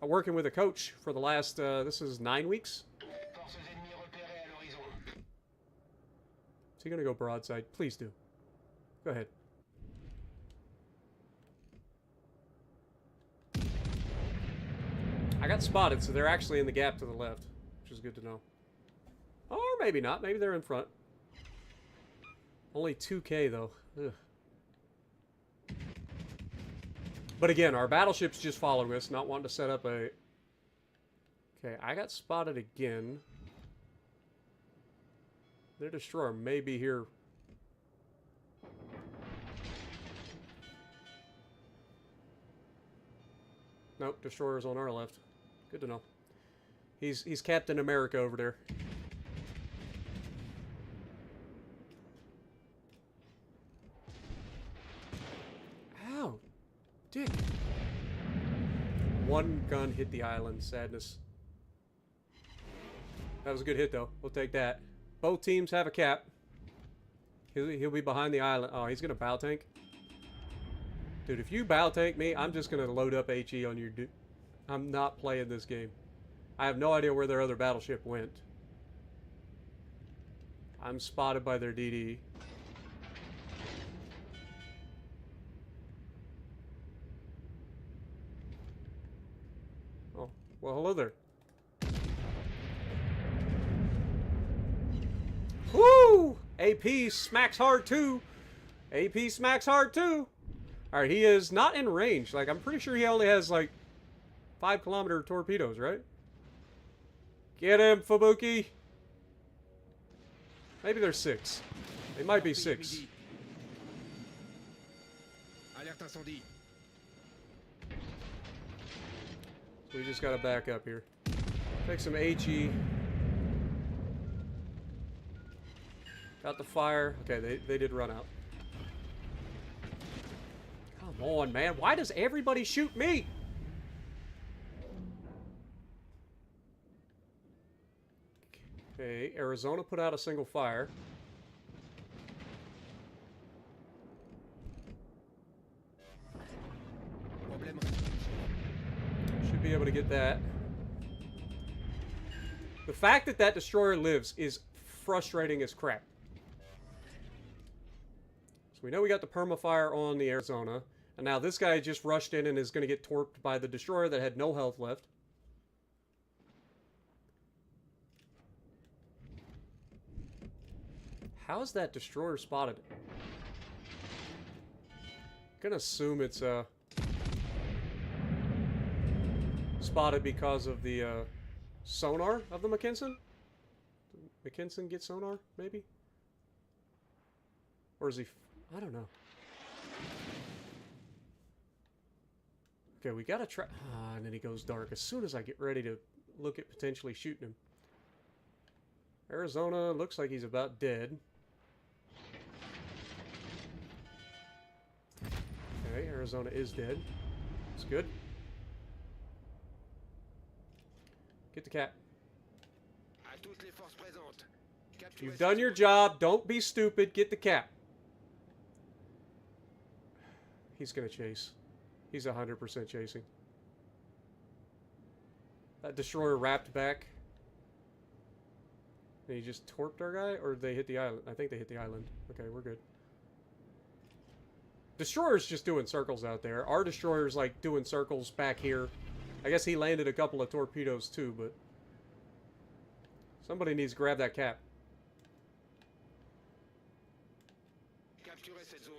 Speaker 1: working with a coach for the last, this is 9 weeks. Is he going to go broadside? Please do. Go ahead. I got spotted, so they're actually in the gap to the left, which is good to know. Or maybe not. Maybe they're in front. Only 2K, though. Ugh. But again, our battleship's just following us, not wanting to set up a... Okay, I got spotted again. Their destroyer may be here. Nope, destroyer's on our left. Good to know. He's Captain America over there. Ow! Dick. One gun hit the island. Sadness. That was a good hit, though. We'll take that. Both teams have a cap. He'll be behind the island. Oh, he's going to bow tank. Dude, if you bow tank me, I'm just going to load up HE on your dude. I'm not playing this game. I have no idea where their other battleship went. I'm spotted by their DD. Oh, well, hello there. Woo! AP smacks hard too. AP smacks hard too. Alright, he is not in range. Like, I'm pretty sure he only has, like, 5-kilometer torpedoes, right? Get him, Fubuki! Maybe they're 6. They might be 6. We just gotta back up here. Take some HE. Got the fire. Okay, they did run out. Come on, man. Why does everybody shoot me? Okay, Arizona put out a single fire. Should be able to get that. The fact that that destroyer lives is frustrating as crap. So we know we got the permafire on the Arizona. And now this guy just rushed in and is going to get torped by the destroyer that had no health left. How is that destroyer spotted? I'm going to assume it's spotted because of the sonar of the McKinson. Did McKinson get sonar, maybe? Or is he... I don't know. Okay, we gotta try... and then he goes dark as soon as I get ready to look at potentially shooting him. Arizona looks like he's about dead. Okay, Arizona is dead. That's good. Get the cap. You've done your job. Don't be stupid. Get the cap. He's gonna chase. He's 100% chasing. That destroyer wrapped back. And he just torped our guy? Or did they hit the island? I think they hit the island. Okay, we're good. Destroyer's just doing circles out there. Our destroyer's like doing circles back here. I guess he landed a couple of torpedoes too, but somebody needs to grab that cap.
Speaker 2: Capturez cette zone.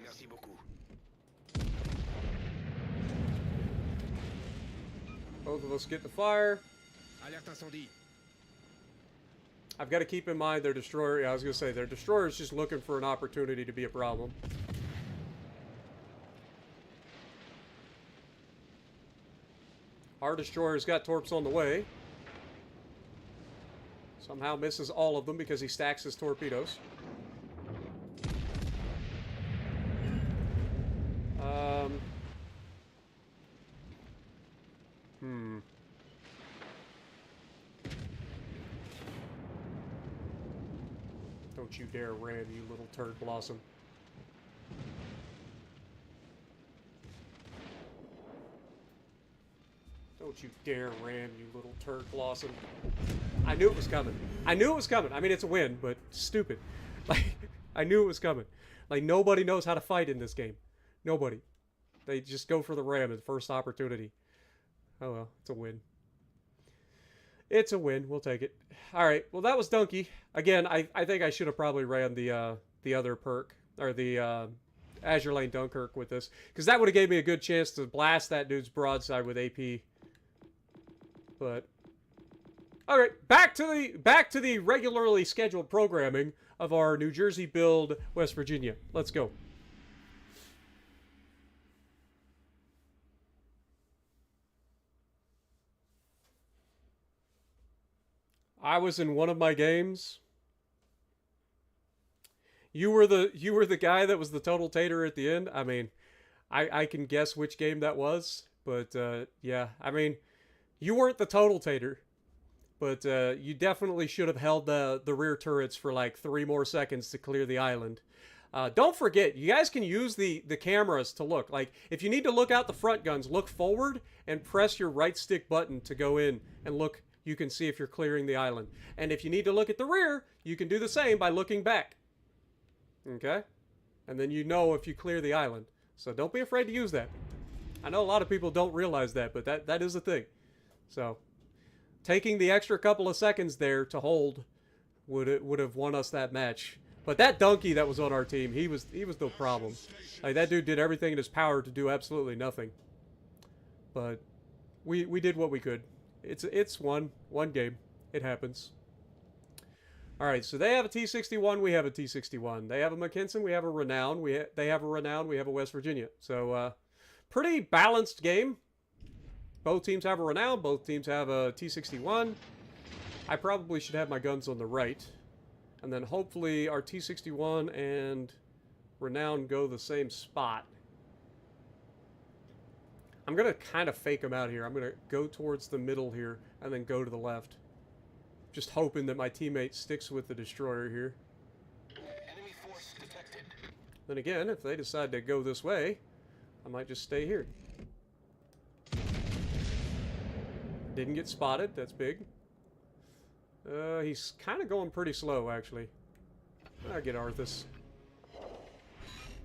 Speaker 2: Merci beaucoup.
Speaker 1: Both of us get the fire.
Speaker 2: Alerte incendie.
Speaker 1: I've got to keep in mind their destroyer. Yeah, I was going to say, their destroyer is just looking for an opportunity to be a problem. Our destroyer's got torps on the way. Somehow misses all of them because he stacks his torpedoes. Don't you dare ram, you little turd blossom. Don't you dare ram, you little turd blossom. I knew it was coming. I knew it was coming. I mean, it's a win, but stupid. Like, I knew it was coming. Like, nobody knows how to fight in this game. Nobody. They just go for the ram at the first opportunity. Oh well, it's a win. It's a win. We'll take it. All right. Well, that was Donkey. Again, I think I should have probably ran the other perk, or the Azure Lane Dunkirk with this, because that would have gave me a good chance to blast that dude's broadside with AP. But all right, back to the regularly scheduled programming of our New Jersey build West Virginia. Let's go. I was in one of my games. You were the guy that was the total tater at the end. I mean, I can guess which game that was, but yeah, I mean, you weren't the total tater, but you definitely should have held the rear turrets for like 3 more seconds to clear the island. Don't forget, you guys can use the cameras to look. Like, if you need to look out the front guns, look forward and press your right stick button to go in and look. You can see if you're clearing the island. And if you need to look at the rear, you can do the same by looking back. Okay? And then you know if you clear the island. So don't be afraid to use that. I know a lot of people don't realize that, but that is a thing. So, taking the extra couple of seconds there to hold would have won us that match. But that donkey that was on our team, he was no problem. Like, that dude did everything in his power to do absolutely nothing. But we did what we could. It's one game. It happens. All right, so they have a T-61, we have a T-61. They have a Mackinson, we have a Renown. They have a Renown, we have a West Virginia. So, pretty balanced game. Both teams have a Renown, both teams have a T-61. I probably should have my guns on the right. And then hopefully our T-61 and Renown go the same spot. I'm going to kind of fake them out here. I'm going to go towards the middle here and then go to the left. Just hoping that my teammate sticks with the destroyer here.
Speaker 2: Enemy force detected.
Speaker 1: Then again, if they decide to go this way, I might just stay here. Didn't get spotted. That's big. He's kind of going pretty slow, actually. I'll get Arthus.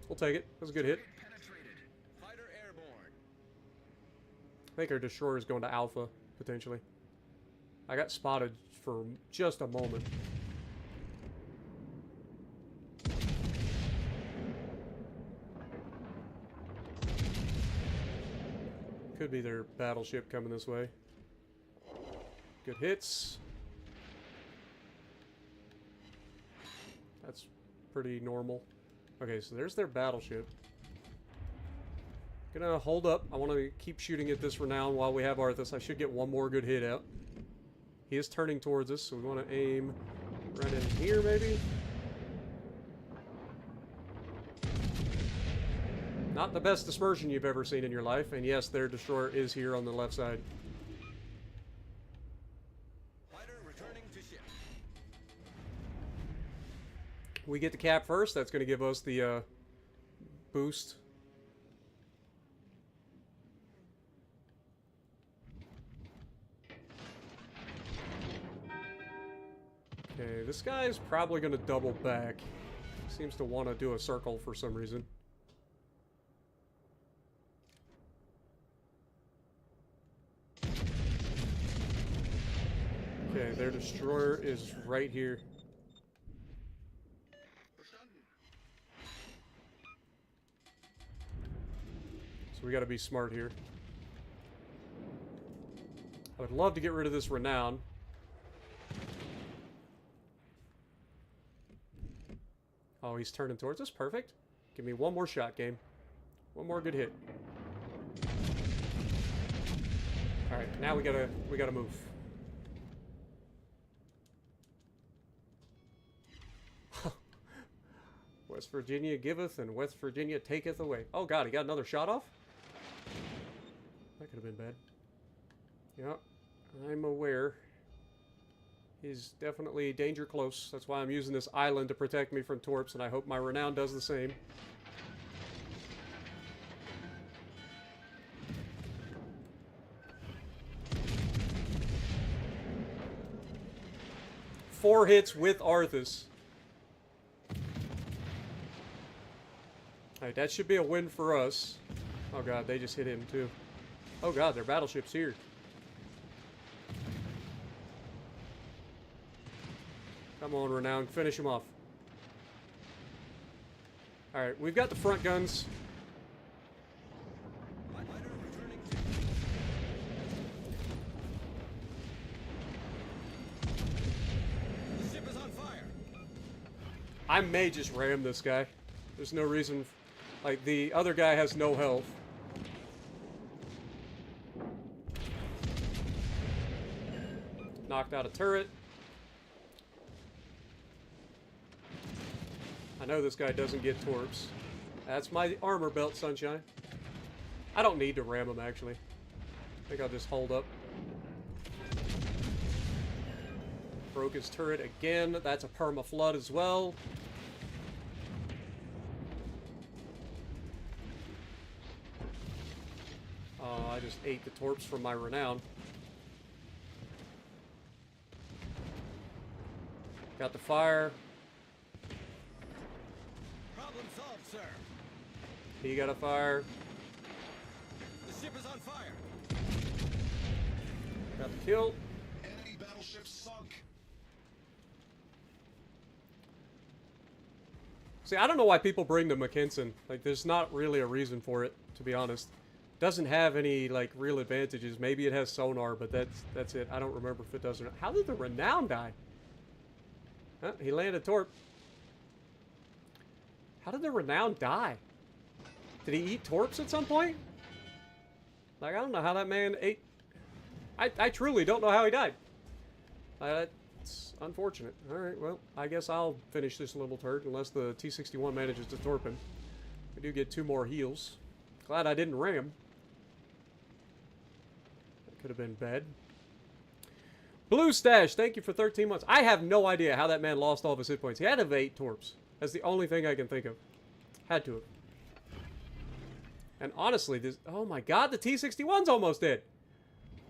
Speaker 1: We'll take it. That was a good hit.
Speaker 2: Penetrated. Fighter airborne.
Speaker 1: I think our destroyer is going to Alpha, potentially. I got spotted for just a moment. Could be their battleship coming this way. Good hits. That's pretty normal. Okay, so there's their battleship. Gonna hold up. I want to keep shooting at this Renown while we have Arthus. I should get one more good hit out. He is turning towards us, so we want to aim right in here, maybe. Not the best dispersion you've ever seen in your life, and yes, their destroyer is here on the left side.
Speaker 2: Fighter returning to ship.
Speaker 1: We get the cap first. That's going to give us the boost. Okay, this guy is probably going to double back. Seems to want to do a circle for some reason. Okay, their destroyer is right here. So we got to be smart here. I would love to get rid of this renown. Oh, he's turning towards us. Perfect. Give me one more shot, game. One more good hit. All right, now we gotta move. West Virginia giveth and West Virginia taketh away. Oh God, he got another shot off? That could have been bad. Yeah, I'm aware. He's definitely danger close. That's why I'm using this island to protect me from torps, and I hope my renown does the same. Four hits with Arthus. Alright, that should be a win for us. Oh God, they just hit him too. Oh God, their battleship's here. Come on, Renown. Finish him off. Alright, we've got the front guns.
Speaker 2: The ship is on fire.
Speaker 1: I may just ram this guy. There's no reason. Like, the other guy has no health. Knocked out a turret. I know this guy doesn't get torps. That's my armor belt, sunshine. I don't need to ram him, actually. I think I'll just hold up. Broke his turret again. That's a perma flood as well. Oh, I just ate the torps from my renown. Got the fire.
Speaker 2: Problem solved, sir.
Speaker 1: He got a fire.
Speaker 2: The ship is on fire.
Speaker 1: Got the kill.
Speaker 4: Enemy battleship sunk.
Speaker 1: See, I don't know why people bring the Mackinson. Like, there's not really a reason for it, to be honest. Doesn't have any, like, real advantages. Maybe it has sonar, but that's it. I don't remember if it does or not. How did the Renown die? Huh, he landed torp. How did the Renown die? Did he eat torps at some point? Like, I don't know how that man ate... I truly don't know how he died. That's unfortunate. Alright, well, I guess I'll finish this little turd unless the T-61 manages to torp him. We do get 2 more heals. Glad I didn't ram. That could have been bad. Blue Stash, thank you for 13 months. I have no idea how that man lost all of his hit points. He had to have 8 torps. That's the only thing I can think of. Had to have. And honestly, this... Oh my God, the T-61's almost dead.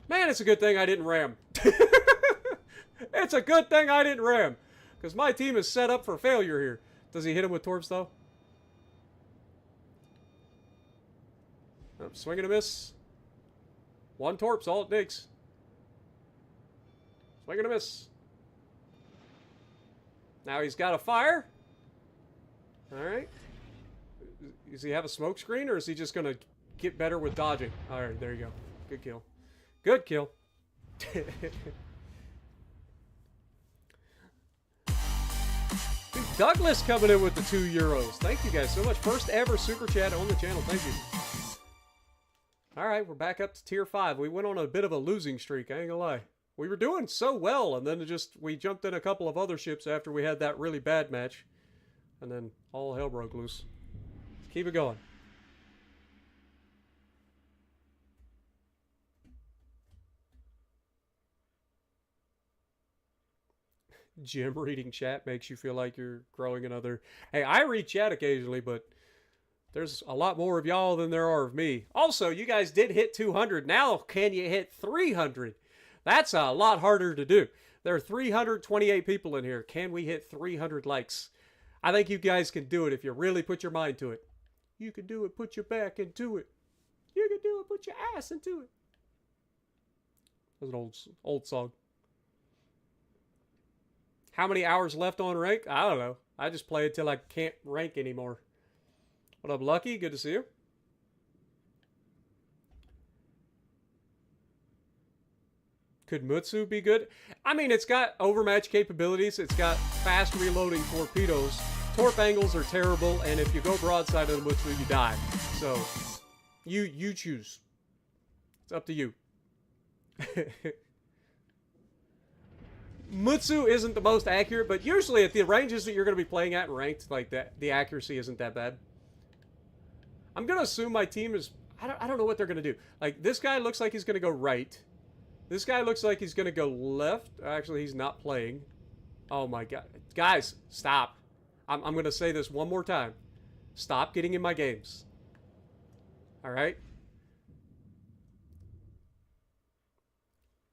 Speaker 1: Man, it's a good thing I didn't ram. It's a good thing I didn't ram. Because my team is set up for failure here. Does he hit him with torps, though? Oh, swing and a miss. 1 torp's all it takes. Swing and a miss. Now he's got a fire. Alright. Does he have a smoke screen, or is he just going to get better with dodging? Alright, there you go. Good kill. Good kill. Dude, Douglas coming in with the €2. Thank you guys so much. First ever super chat on the channel. Thank you. Alright, we're back up to tier 5. We went on a bit of a losing streak, I ain't gonna lie. We were doing so well, and then we jumped in a couple of other ships after we had that really bad match. And then all hell broke loose. Keep it going. Jim reading chat makes you feel like you're growing another... Hey, I read chat occasionally, but there's a lot more of y'all than there are of me. Also, you guys did hit 200. Now, can you hit 300? That's a lot harder to do. There are 328 people in here. Can we hit 300 likes? I think you guys can do it if you really put your mind to it. You can do it. Put your back into it. You can do it. Put your ass into it. That was an old song. How many hours left on rank? I don't know. I just play until I can't rank anymore. What up, Lucky? Good to see you. Could Mutsu be good? I mean, it's got overmatch capabilities. It's got fast reloading torpedoes. Torp angles are terrible, and if you go broadside on the Mutsu, you die. So, you choose. It's up to you. Mutsu isn't the most accurate, but usually at the ranges that you're going to be playing at ranked, like that, the accuracy isn't that bad. I'm going to assume my team is... I don't know what they're going to do. Like, this guy looks like he's going to go right. This guy looks like he's going to go left. Actually, he's not playing. Oh my god. Guys, stop. I'm going to say this one more time. Stop getting in my games. Alright?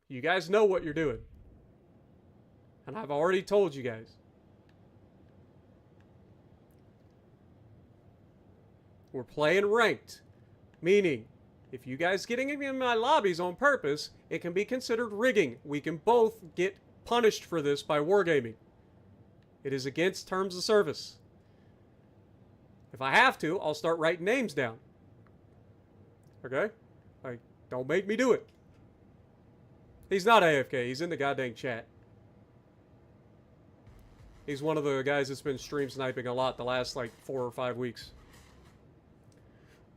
Speaker 1: You guys know what you're doing. And I've already told you guys. We're playing ranked. Meaning, if you guys getting in my lobbies on purpose, it can be considered rigging. We can both get punished for this by wargaming. It is against terms of service. If I have to, I'll start writing names down. Okay? Like, don't make me do it. He's not AFK. He's in the goddamn chat. He's one of the guys that's been stream sniping a lot the last, like, 4 or 5 weeks.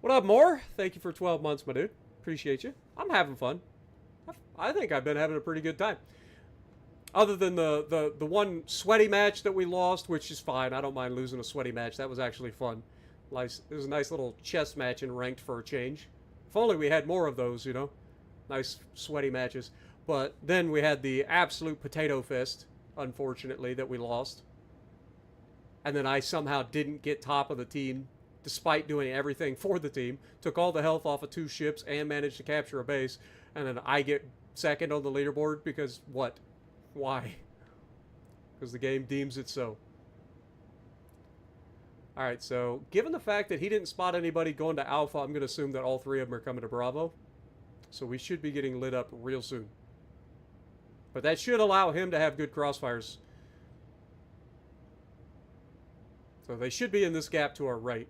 Speaker 1: What up, Moore? Thank you for 12 months, my dude. Appreciate you. I'm having fun. I think I've been having a pretty good time. Other than the one sweaty match that we lost, which is fine. I don't mind losing a sweaty match. That was actually fun. It was a nice little chess match in ranked for a change. If only we had more of those, you know. Nice sweaty matches. But then we had the absolute potato fest, unfortunately, that we lost. And then I somehow didn't get top of the team, despite doing everything for the team. Took all the health off of 2 ships and managed to capture a base. And then I get second on the leaderboard because what? Why? Because the game deems it so. Alright, so given the fact that he didn't spot anybody going to Alpha, I'm going to assume that all 3 of them are coming to Bravo. So we should be getting lit up real soon. But that should allow him to have good crossfires. So they should be in this gap to our right.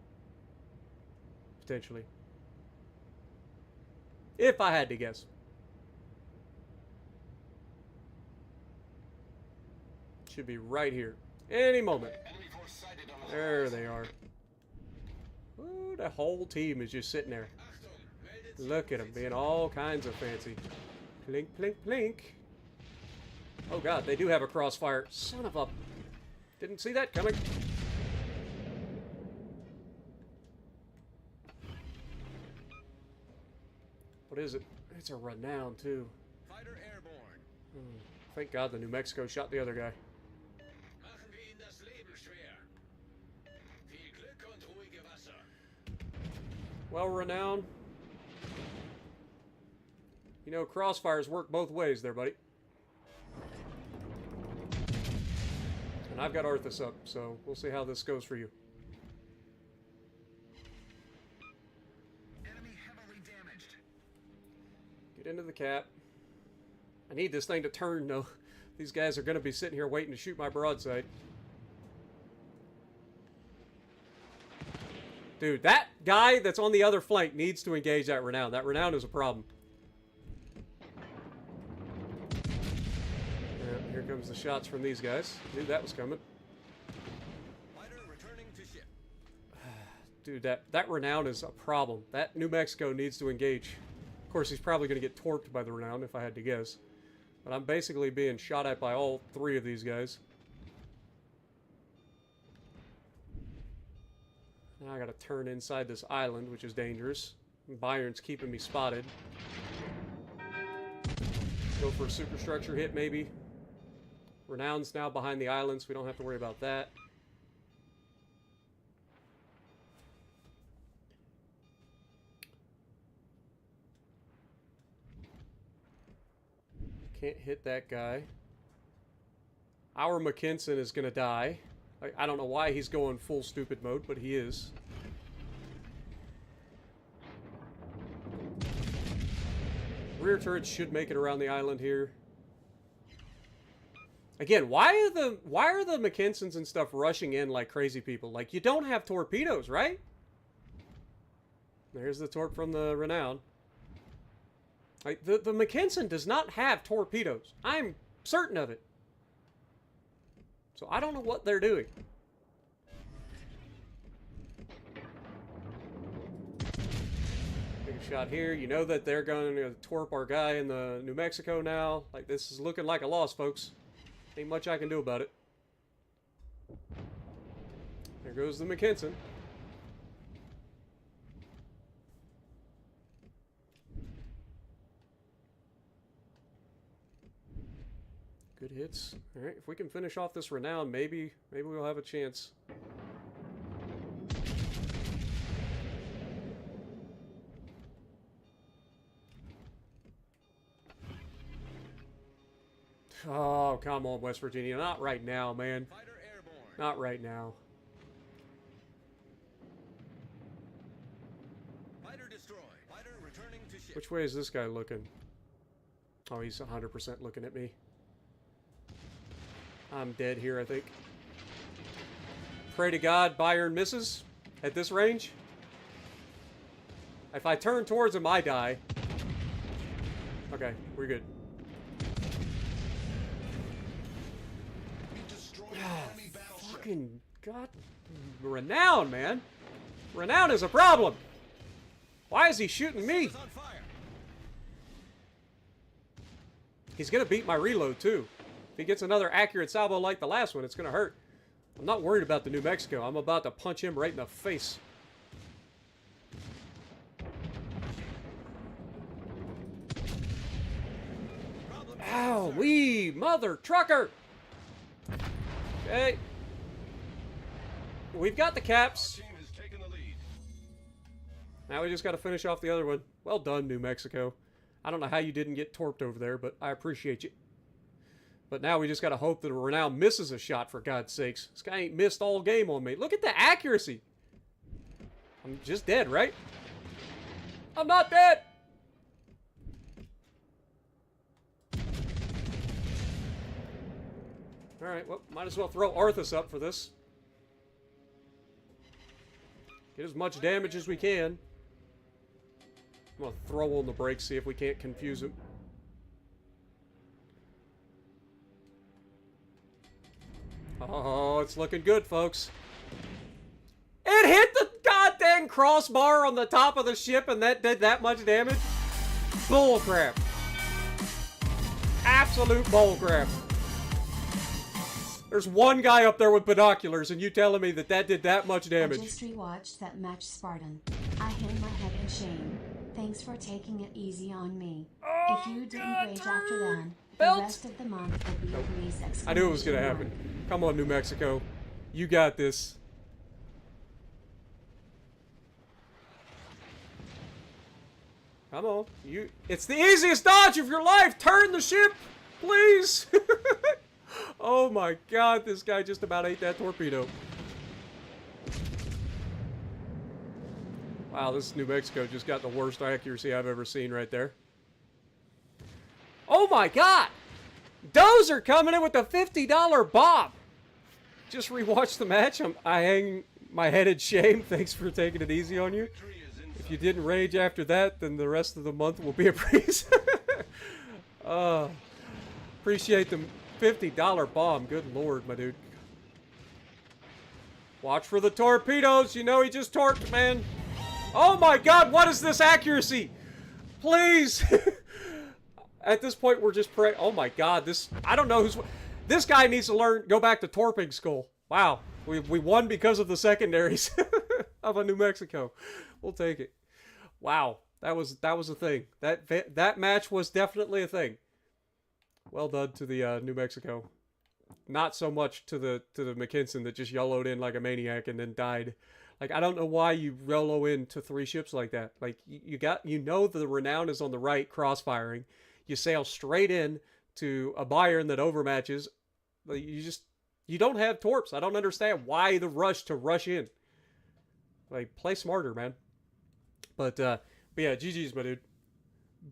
Speaker 1: Potentially. If I had to guess. Should be right here. Any moment. There they are. Ooh, the whole team is just sitting there. Look at them being all kinds of fancy. Plink, plink, plink. Oh god, they do have a crossfire. Son of a... Didn't see that coming. What is it? It's a Renown, too.
Speaker 2: Fighter airborne.
Speaker 1: Thank God the New Mexico shot the other guy.
Speaker 2: Machen wir Ihnen das Leben schwer. Viel Glück und ruhige Wasser.
Speaker 1: Well, Renown. You know, crossfires work both ways there, buddy. And I've got Arthus up, so we'll see how this goes for you.
Speaker 2: Enemy heavily damaged.
Speaker 1: Get into the cap. I need this thing to turn, though. These guys are going to be sitting here waiting to shoot my broadside. Dude, that guy that's on the other flank needs to engage that Renown. That Renown is a problem. Yeah, here comes the shots from these guys. Knew that was coming.
Speaker 2: Fighter returning to ship.
Speaker 1: Dude, that Renown is a problem. That New Mexico needs to engage. Of course, he's probably going to get torped by the Renown, if I had to guess. But I'm basically being shot at by all 3 of these guys. Now I gotta turn inside this island, which is dangerous. Byron's keeping me spotted. Go for a superstructure hit, maybe. Renown's now behind the island, so we don't have to worry about that. Can't hit that guy. Our Mackinson is going to die. I don't know why he's going full stupid mode, but he is. Rear turrets should make it around the island here. Again, why are the Mackinsons and stuff rushing in like crazy people? Like, you don't have torpedoes, right? There's the torp from the Renown. Like, the Mackinson does not have torpedoes. I'm certain of it. So I don't know what they're doing. Big shot here. You know that they're going to torp our guy in the New Mexico now. Like, this is looking like a loss, folks. Ain't much I can do about it. There goes the Mackinson. Good hits. All right, if we can finish off this Renown, maybe we'll have a chance. Oh, come on, West Virginia. Not right now, man.
Speaker 2: Fighter airborne.
Speaker 1: Not right now.
Speaker 2: Fighter destroyed. Fighter returning to ship.
Speaker 1: Which way is this guy looking? Oh, he's 100% looking at me. I'm dead here, I think. Pray to God Bayern misses at this range. If I turn towards him, I die. Okay, we're good.
Speaker 4: We destroyed an enemy battleship.
Speaker 1: Fucking God. Renown, man. Renown is a problem. Why is he shooting me?
Speaker 2: Is on fire.
Speaker 1: He's going to beat my reload, too. If he gets another accurate salvo like the last one, it's going to hurt. I'm not worried about the New Mexico. I'm about to punch him right in the face. Ow, wee, mother trucker! Okay. We've got the caps.
Speaker 2: Team has taken the lead.
Speaker 1: Now we just got to finish off the other one. Well done, New Mexico. I don't know how you didn't get torped over there, but I appreciate you. But now we just got to hope that Renown misses a shot, for God's sakes. This guy ain't missed all game on me. Look at the accuracy. I'm just dead, right? I'm not dead! Alright, well, might as well throw Arthus up for this. Get as much damage as we can. I'm gonna throw on the brakes, see if we can't confuse him. Oh, it's looking good, folks. It hit the goddamn crossbar on the top of the ship and that did that much damage? Bullcrap. Absolute bullcrap. There's one guy up there with binoculars and you telling me that that did that much
Speaker 3: I
Speaker 1: damage.
Speaker 3: just rewatched that match, Spartan. I hang my head in shame. Thanks for taking it easy on me. If you didn't rage after that,
Speaker 1: Belt.
Speaker 3: the rest of the month will be a breeze!
Speaker 1: I knew it was going to happen. Come on, New Mexico. You got this. Come on. It's the easiest dodge of your life. Turn the ship, please. Oh my God, this guy just about ate that torpedo. Wow, this New Mexico just got the worst accuracy I've ever seen right there. Oh my God! Dozer coming in with a $50 bomb. Just rewatched the match. I hang my head in shame. Thanks for taking it easy on you.
Speaker 2: Victory is in
Speaker 1: If you didn't rage after that, then the rest of the month will be a breeze. Appreciate the $50 bomb. Good Lord, my dude. Watch for the torpedoes. You know he just torqued, man. Oh my God, what is this accuracy? Please. At this point, we're just praying. Oh my God, I don't know who's... This guy needs to go back to torping school. Wow, we won because of the secondaries of a New Mexico. We'll take it. Wow, that was a thing. That match was definitely a thing. Well done to the New Mexico. Not so much to the Mackinson that just yellowed in like a maniac and then died. Like, I don't know why you YOLO into 3 ships like that. Like, you know the Renown is on the right, crossfiring. You sail straight in to a Bayern that overmatches, Like, you don't have torps. I don't understand why the rush to rush in. Like, play smarter, man. But yeah, GG's, my dude.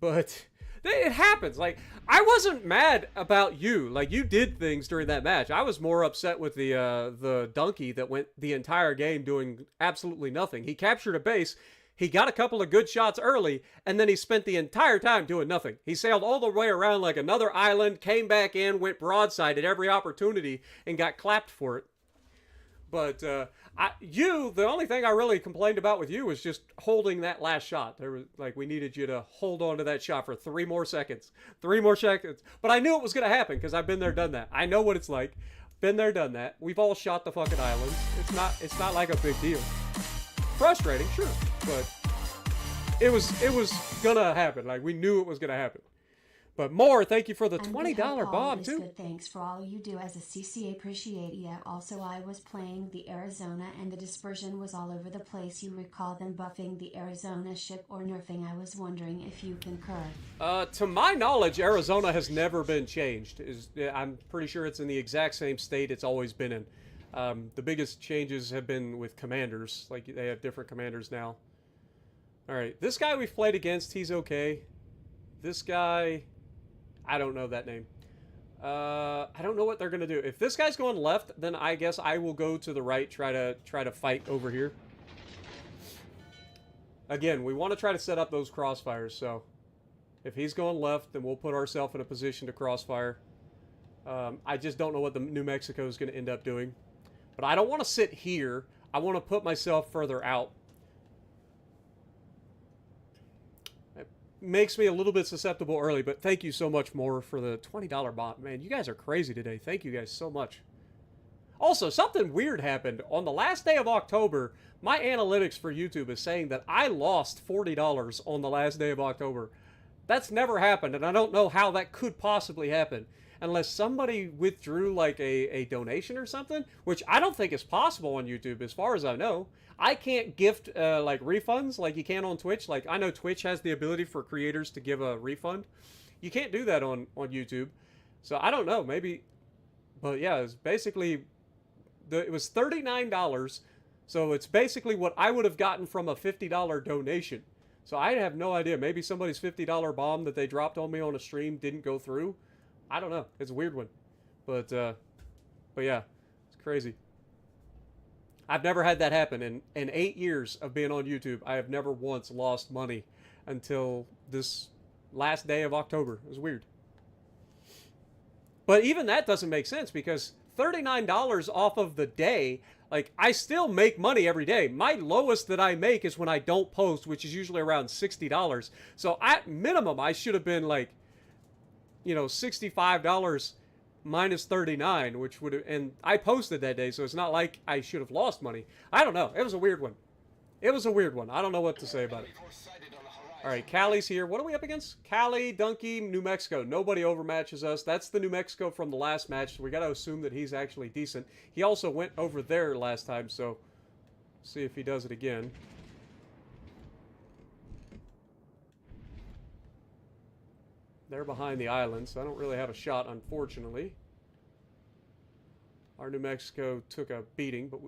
Speaker 1: But it happens. Like, I wasn't mad about you. Like, you did things during that match. I was more upset with the donkey that went the entire game doing absolutely nothing. He captured a base. He got a couple of good shots early, and then he spent the entire time doing nothing. He sailed all the way around like another island, came back in, went broadside at every opportunity, and got clapped for it. But the only thing I really complained about with you was just holding that last shot. There was like, we needed you to hold on to that shot for 3 more seconds. 3 more seconds. But I knew it was going to happen because I've been there, done that. I know what it's like. Been there, done that. We've all shot the fucking islands. It's not like a big deal. Frustrating, sure, but it was gonna happen. Like, we knew it was gonna happen. But more, thank you for the $20 bomb too.
Speaker 3: Good. Thanks for all you do as a CC. Appreciate ya. Also, I was playing the Arizona and the dispersion was all over the place. You recall them buffing the Arizona ship or nerfing? I was wondering if you concur.
Speaker 1: To my knowledge, Arizona has never been changed. I'm pretty sure it's in the exact same state it's always been in. The biggest changes have been with commanders. Like, they have different commanders now. Alright, this guy we've played against, he's okay. This guy, I don't know that name. I don't know what they're gonna do. If this guy's going left, then I guess I will go to the right, try to fight over here. Again, we want to try to set up those crossfires, so if he's going left, then we'll put ourselves in a position to crossfire. I just don't know what the New Mexico is going to end up doing. But I don't want to sit here. I want to put myself further out. It makes me a little bit susceptible early, but thank you so much more for the $20 bot. Man, you guys are crazy today. Thank you guys so much. Also, something weird happened. On the last day of October, my analytics for YouTube is saying that I lost $40 on the last day of October. That's never happened, and I don't know how that could possibly happen. Unless somebody withdrew like a donation or something, which I don't think is possible on YouTube as far as I know. I can't gift like refunds like you can on Twitch. Like, I know Twitch has the ability for creators to give a refund. You can't do that on YouTube. So I don't know, maybe. But yeah, it's basically, it was $39. So it's basically what I would have gotten from a $50 donation. So I have no idea. Maybe somebody's $50 bomb that they dropped on me on a stream didn't go through. I don't know. It's a weird one. But yeah, it's crazy. I've never had that happen. In 8 years of being on YouTube, I have never once lost money until this last day of October. It was weird. But even that doesn't make sense because $39 off of the day, like, I still make money every day. My lowest that I make is when I don't post, which is usually around $60. So at minimum, I should have been like, you know, $65 minus 39, which would have, and I posted that day, so it's not like I should have lost money. I don't know. It was a weird one. It was a weird one. I don't know what to say about it. All right, Cali's here. What are we up against? Cali, Donkey, New Mexico. Nobody overmatches us. That's the New Mexico from the last match. So we got to assume that he's actually decent. He also went over there last time, so see if he does it again. They're behind the island, so I don't really have a shot, unfortunately. Our New Mexico took a beating, but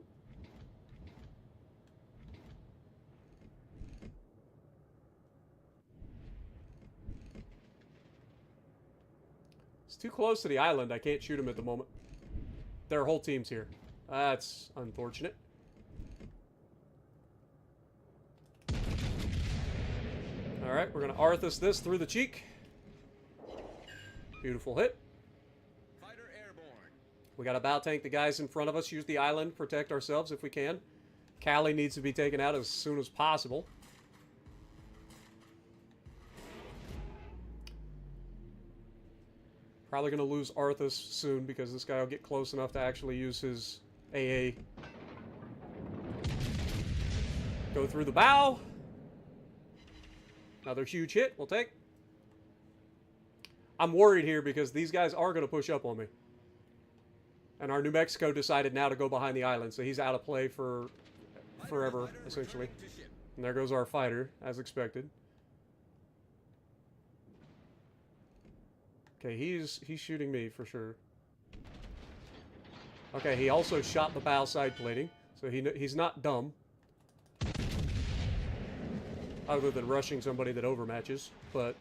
Speaker 1: it's too close to the island. I can't shoot him at the moment. Their whole team's here. That's unfortunate. Alright, we're going to Arthus this through the cheek. Beautiful hit.
Speaker 2: Fighter airborne.
Speaker 1: We got to bow tank the guys in front of us. Use the island. Protect ourselves if we can. Cali needs to be taken out as soon as possible. Probably going to lose Arthus soon because this guy will get close enough to actually use his AA. Go through the bow. Another huge hit. We'll take. I'm worried here because these guys are going to push up on me. And our New Mexico decided now to go behind the island, so he's out of play for forever, essentially. And there goes our fighter, as expected. Okay, he's shooting me for sure. Okay, he also shot the bow side plating, so he's not dumb. Other than rushing somebody that overmatches, but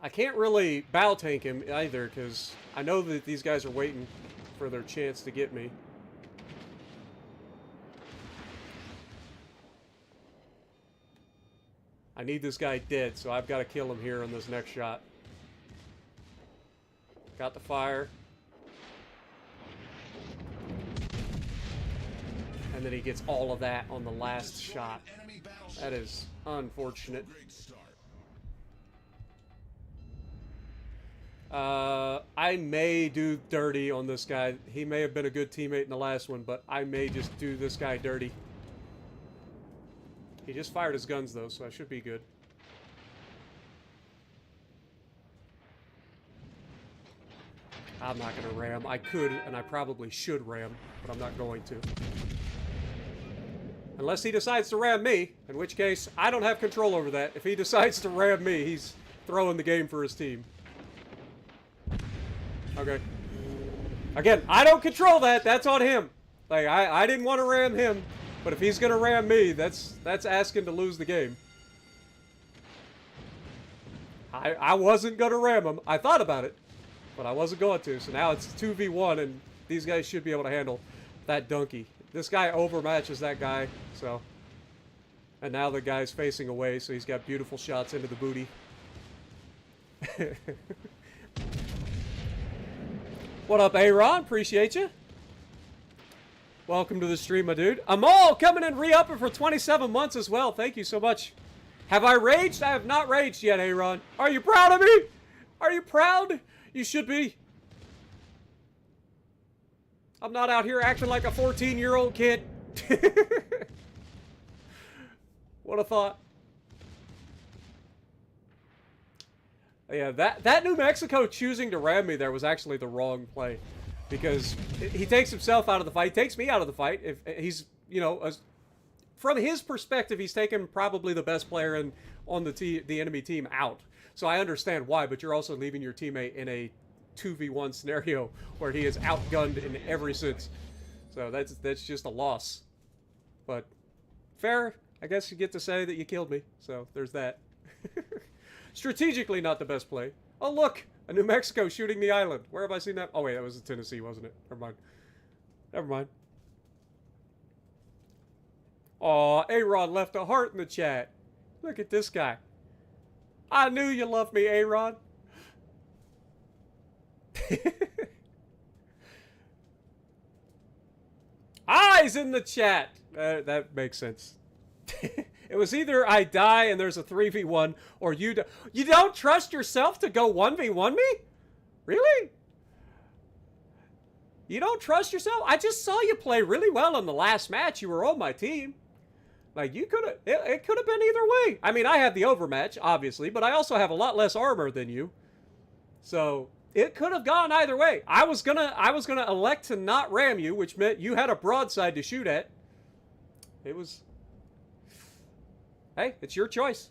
Speaker 1: I can't really bow tank him either, because I know that these guys are waiting for their chance to get me. I need this guy dead, so I've got to kill him here on this next shot. Got the fire. And then he gets all of that on the last shot. That is unfortunate. I may do dirty on this guy. He may have been a good teammate in the last one, but I may just do this guy dirty. He just fired his guns, though, so I should be good. I'm not going to ram. I could, and I probably should ram, but I'm not going to. Unless he decides to ram me, in which case, I don't have control over that. If he decides to ram me, he's throwing the game for his team. Okay. Again, I don't control that. That's on him. Like, I didn't want to ram him, but if he's going to ram me, that's asking to lose the game. I wasn't going to ram him. I thought about it, but I wasn't going to. So now it's 2v1, and these guys should be able to handle that donkey. This guy overmatches that guy, so. And now the guy's facing away, so he's got beautiful shots into the booty. What up, Aaron? Appreciate you. Welcome to the stream, my dude. Amal coming in re-upping for 27 months as well. Thank you so much. Have I raged? I have not raged yet, Aaron. Are you proud of me? Are you proud? You should be. I'm not out here acting like a 14-year-old kid. What a thought. Yeah, that New Mexico choosing to ram me there was actually the wrong play. Because he takes himself out of the fight. He takes me out of the fight. If he's, you know, from his perspective, he's taken probably the best player on the enemy team out. So I understand why, but you're also leaving your teammate in a 2v1 scenario where he is outgunned in every sense. So that's just a loss. But fair, I guess you get to say that you killed me. So there's that. Strategically not the best play. Oh look, a New Mexico shooting the island. Where have I seen that? Oh wait, that was in Tennessee, wasn't it? Never mind. Never mind. Aw, Aaron left a heart in the chat. Look at this guy. I knew you loved me, Aaron. Eyes in the chat. That makes sense. It was either I die and there's a 3v1, or you don't trust yourself to go 1v1 me? Really? You don't trust yourself? I just saw you play really well in the last match. You were on my team. Like, you could have, it could have been either way. I mean, I had the overmatch, obviously, but I also have a lot less armor than you. So, it could have gone either way. I was gonna elect to not ram you, which meant you had a broadside to shoot at. It was... Hey, it's your choice.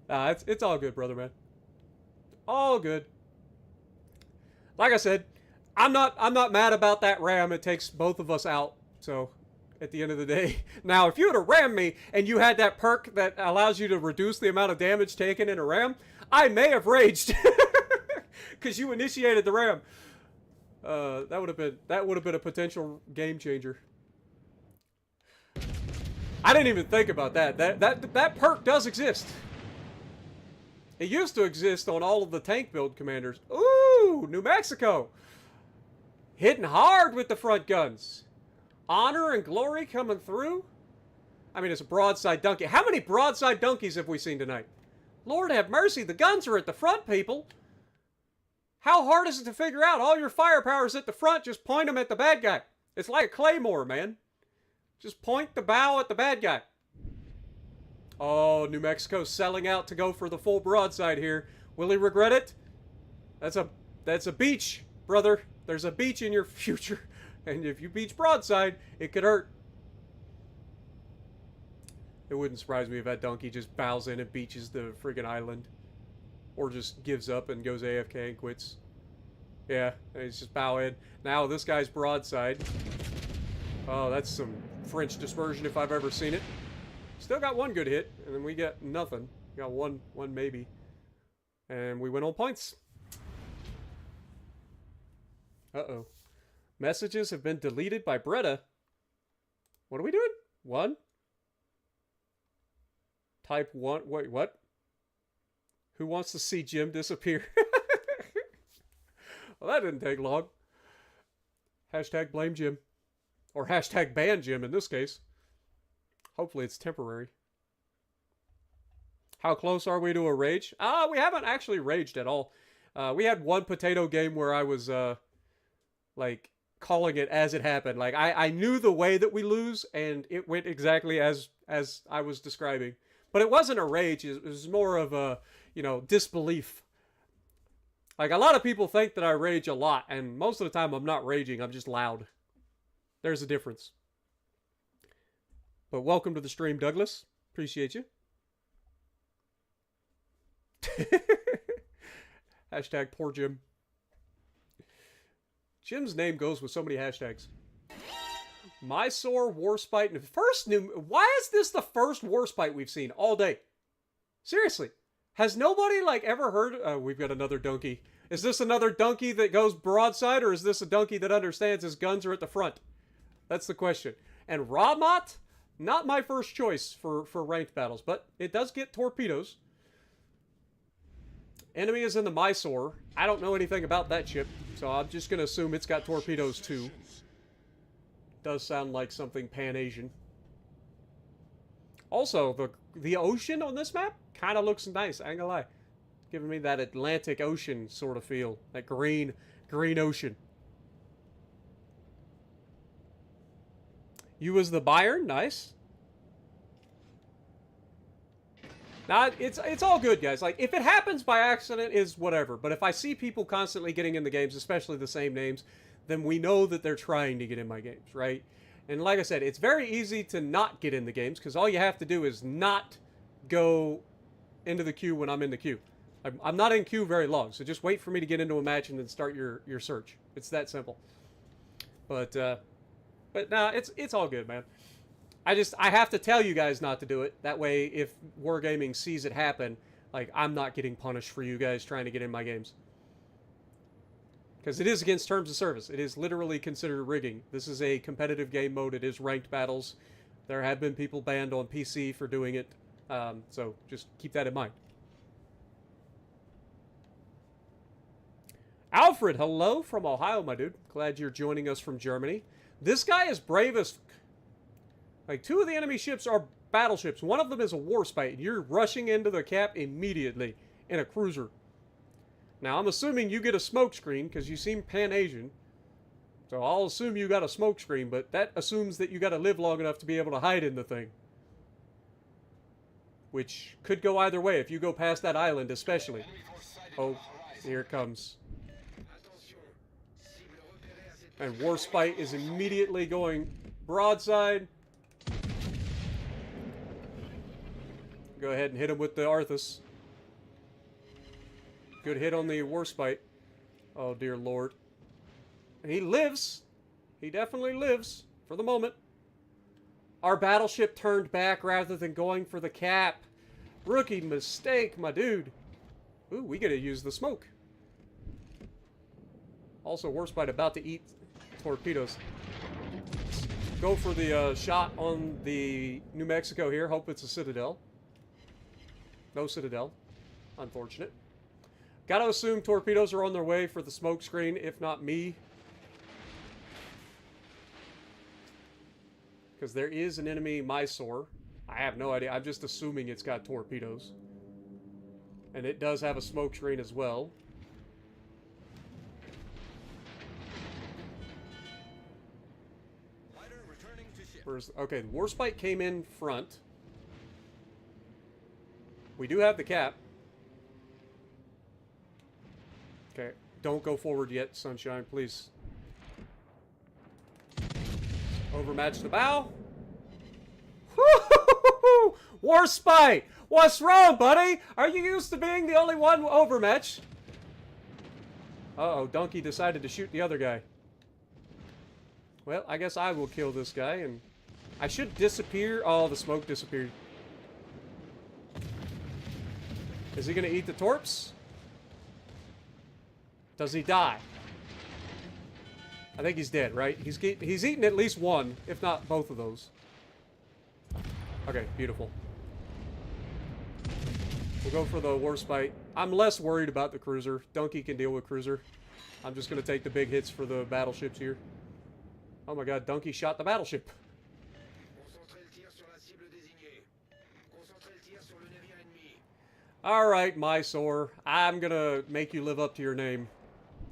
Speaker 1: It's all good, brother, man. All good. Like I said, I'm not mad about that ram. It takes both of us out. So, at the end of the day, now if you would have rammed me and you had that perk that allows you to reduce the amount of damage taken in a ram, I may have raged because you initiated the ram. That would have been a potential game changer. I didn't even think about that. That perk does exist. It used to exist on all of the tank build commanders. Ooh, New Mexico. Hitting hard with the front guns. Honor and glory coming through. I mean, it's a broadside donkey. How many broadside donkeys have we seen tonight? Lord have mercy, the guns are at the front, people. How hard is it to figure out? All your firepower is at the front. Just point them at the bad guy. It's like a claymore, man. Just point the bow at the bad guy. Oh, New Mexico's selling out to go for the full broadside here. Will he regret it? That's a beach, brother. There's a beach in your future. And if you beach broadside, it could hurt. It wouldn't surprise me if that donkey just bows in and beaches the friggin' island. or just gives up and goes AFK and quits. Yeah, he's just bow in. Now this guy's broadside. Oh, that's some French dispersion if I've ever seen it. Still got one good hit, and then we got nothing. We got one maybe. And we win on points. Uh-oh. Messages have been deleted by Bretta. What are we doing? 1? Type 1. Wait, what? Who wants to see Jim disappear? Well, that didn't take long. Hashtag blame Jim. Or hashtag ban Jim in this case. Hopefully it's temporary. How close are we to a rage? We haven't actually raged at all. We had one potato game where I was, like, calling it as it happened. Like, I knew the way that we lose, and it went exactly as I was describing. But it wasn't a rage. It was more of a, you know, disbelief. Like, a lot of people think that I rage a lot, and most of the time I'm not raging, I'm just loud. There's a difference. But welcome to the stream, Douglas. Appreciate you. Hashtag poor Jim. Jim's name goes with so many hashtags. Mysore Warspite. Why is this the first Warspite we've seen all day? Seriously. Has nobody, like, ever heard... we've got another donkey. Is this another donkey that goes broadside, or is this a donkey that understands his guns are at the front? That's the question. And Ramat? Not my first choice for ranked battles, but it does get torpedoes. Enemy is in the Mysore. I don't know anything about that ship, so I'm just going to assume it's got torpedoes too. Does sound like something Pan-Asian. Also, the ocean on this map kind of looks nice, I ain't gonna lie. Giving me that Atlantic Ocean sort of feel. That green ocean. You was the Bayern? Nice. Now, it's all good, guys. Like, if it happens by accident, is whatever. But if I see people constantly getting in the games, especially the same names, then we know that they're trying to get in my games, right? And like I said, it's very easy to not get in the games, because all you have to do is not go into the queue when I'm in the queue. I'm not in queue very long, so just wait for me to get into a match and then start your search. It's that simple. But nah, it's all good, man. I have to tell you guys not to do it. That way, if Wargaming sees it happen, like, I'm not getting punished for you guys trying to get in my games. Because it is against terms of service. It is literally considered rigging. This is a competitive game mode. It is ranked battles. There have been people banned on PC for doing it. So just keep that in mind. Alfred, hello from Ohio, my dude. Glad you're joining us from Germany. This guy is brave as... Like, 2 of the enemy ships are battleships. One of them is a Warspite. You're rushing into the cap immediately in a cruiser. Now, I'm assuming you get a smoke screen because you seem Pan-Asian. So I'll assume you got a smoke screen, but that assumes that you got to live long enough to be able to hide in the thing. Which could go either way if you go past that island, especially. Oh, here it comes. And Warspite is immediately going broadside. Go ahead and hit him with the Arthus. Good hit on the Warspite. Oh, dear Lord. He lives. He definitely lives. For the moment. Our battleship turned back rather than going for the cap. Rookie mistake, my dude. Ooh, we gotta use the smoke. Also, Warspite about to eat torpedoes. Go for the shot on the New Mexico here. Hope it's a Citadel. No Citadel. Unfortunate. Gotta assume torpedoes are on their way for the smoke screen, if not me. Because there is an enemy Mysore. I have no idea. I'm just assuming it's got torpedoes. And it does have a smoke screen as well. Okay, the Warspite came in front. We do have the cap. Okay, don't go forward yet, Sunshine, please. Overmatch the bow. War Spy! What's wrong, buddy? Are you used to being the only one overmatched? Uh-oh, Donkey decided to shoot the other guy. Well, I guess I will kill this guy, and I should disappear. Oh, the smoke disappeared. Is he gonna eat the torps? Does he die? I think he's dead, right? He's eaten at least one, if not both of those. Okay, beautiful. We'll go for the Warspite. I'm less worried about the cruiser. Donkey can deal with cruiser. I'm just going to take the big hits for the battleships here. Oh my god, Donkey shot the battleship. Alright, Mysore. I'm going to make you live up to your name.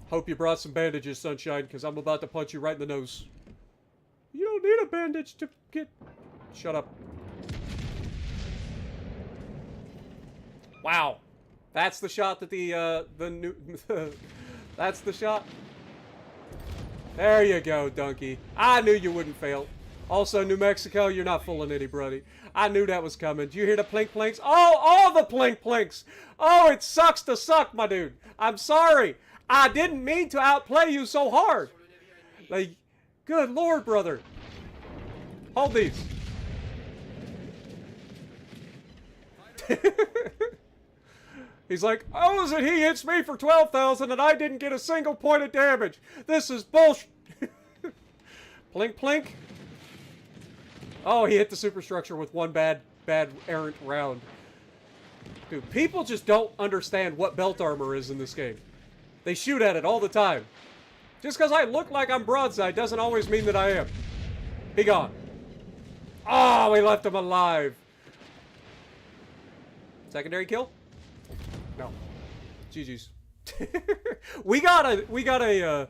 Speaker 1: Hope you brought some bandages, Sunshine, because I'm about to punch you right in the nose. You don't need a bandage to get... Shut up. Wow. That's the shot that that's the shot. There you go, Donkey. I knew you wouldn't fail. Also, New Mexico, you're not fooling anybody. I knew that was coming. Do you hear the plink plinks? Oh, all the plink plinks. Oh, it sucks to suck, my dude. I'm sorry. I didn't mean to outplay you so hard. Like, good lord, brother. Hold these. He's like, oh, is it he hits me for 12,000 and I didn't get a single point of damage. This is bullshit. Plink, plink. Oh, he hit the superstructure with one bad errant round. Dude, people just don't understand what belt armor is in this game. They shoot at it all the time. Just because I look like I'm broadside doesn't always mean that I am. Be gone. Oh, we left him alive. Secondary kill? No. GG's. we got a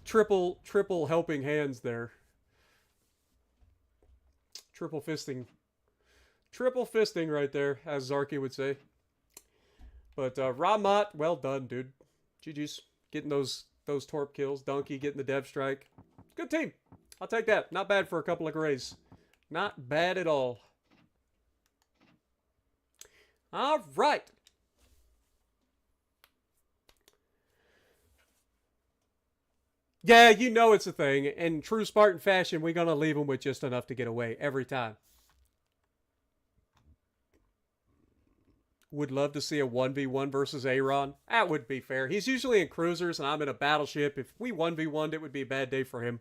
Speaker 1: triple helping hands there. Triple fisting right there, as Zarky would say. But Ramat, well done, dude. GG's. Getting those torp kills. Donkey getting the dev strike. Good team. I'll take that. Not bad for a couple of grays. Not bad at all. All right. Yeah, you know it's a thing. In true Spartan fashion, we're going to leave them with just enough to get away every time. Would love to see a 1v1 versus Aaron. That would be fair. He's usually in cruisers and I'm in a battleship. If we 1v1'd, it would be a bad day for him.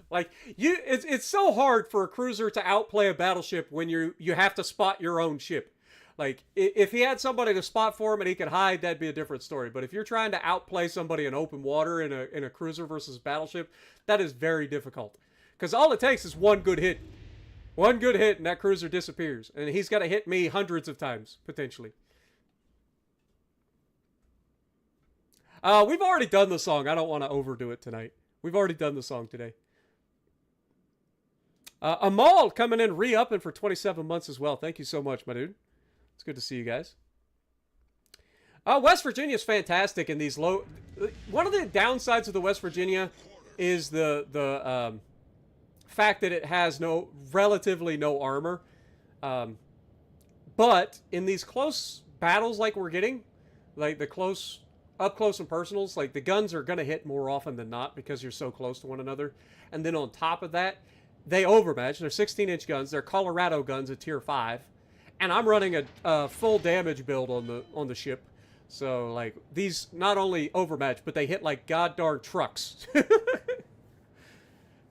Speaker 1: Like, it's so hard for a cruiser to outplay a battleship when you have to spot your own ship. Like, if he had somebody to spot for him and he could hide, that'd be a different story. But if you're trying to outplay somebody in open water in a cruiser versus battleship, that is very difficult. Because all it takes is one good hit. One good hit and that cruiser disappears. And he's got to hit me hundreds of times, potentially. We've already done the song. I don't want to overdo it tonight. We've already done the song today. Amal coming in re-upping for 27 months as well. Thank you so much, my dude. It's good to see you guys. West Virginia's fantastic in these low... One of the downsides of the West Virginia is the fact that it has relatively no armor. But in these close battles like we're getting, like the up close and personals, like the guns are going to hit more often than not because you're so close to one another. And then on top of that, they overmatch. They're 16-inch guns. They're Colorado guns at tier 5. And I'm running a full damage build on the ship. So, like, these not only overmatch, but they hit like goddarn trucks.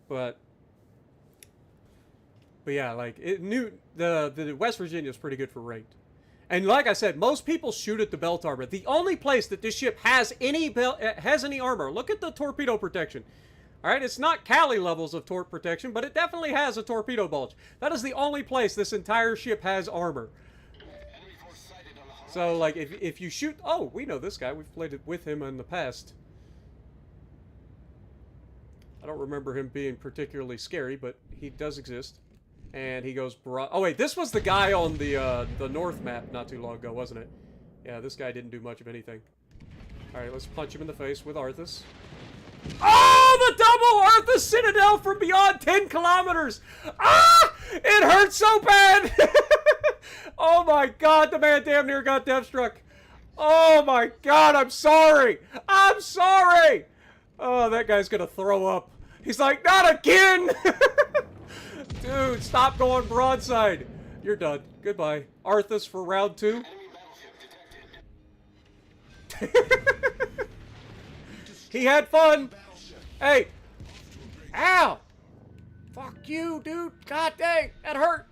Speaker 1: But yeah, like, the West Virginia is pretty good for ranked. And like I said, most people shoot at the belt armor. The only place that this ship has any armor, look at the torpedo protection. All right, it's not Cali levels of torp protection, but it definitely has a torpedo bulge. That is the only place this entire ship has armor. So, like, if you shoot... Oh, we know this guy. We've played it with him in the past. I don't remember him being particularly scary, but he does exist. And he goes... Oh, wait, this was the guy on the North map not too long ago, wasn't it? Yeah, this guy didn't do much of anything. All right, let's punch him in the face with Arthus. Oh! Oh, the double Arthus Citadel from beyond 10 kilometers. Ah! It hurts so bad. Oh my god, the man damn near got death struck. Oh my god, I'm sorry. I'm sorry. Oh, that guy's gonna throw up. He's like, not again. Dude, stop going broadside. You're done. Goodbye. Arthus for round 2.
Speaker 2: Enemy battleship detected.
Speaker 1: He had fun.
Speaker 4: Battleship.
Speaker 1: Hey. Ow. Fuck you, dude. God dang. That hurt.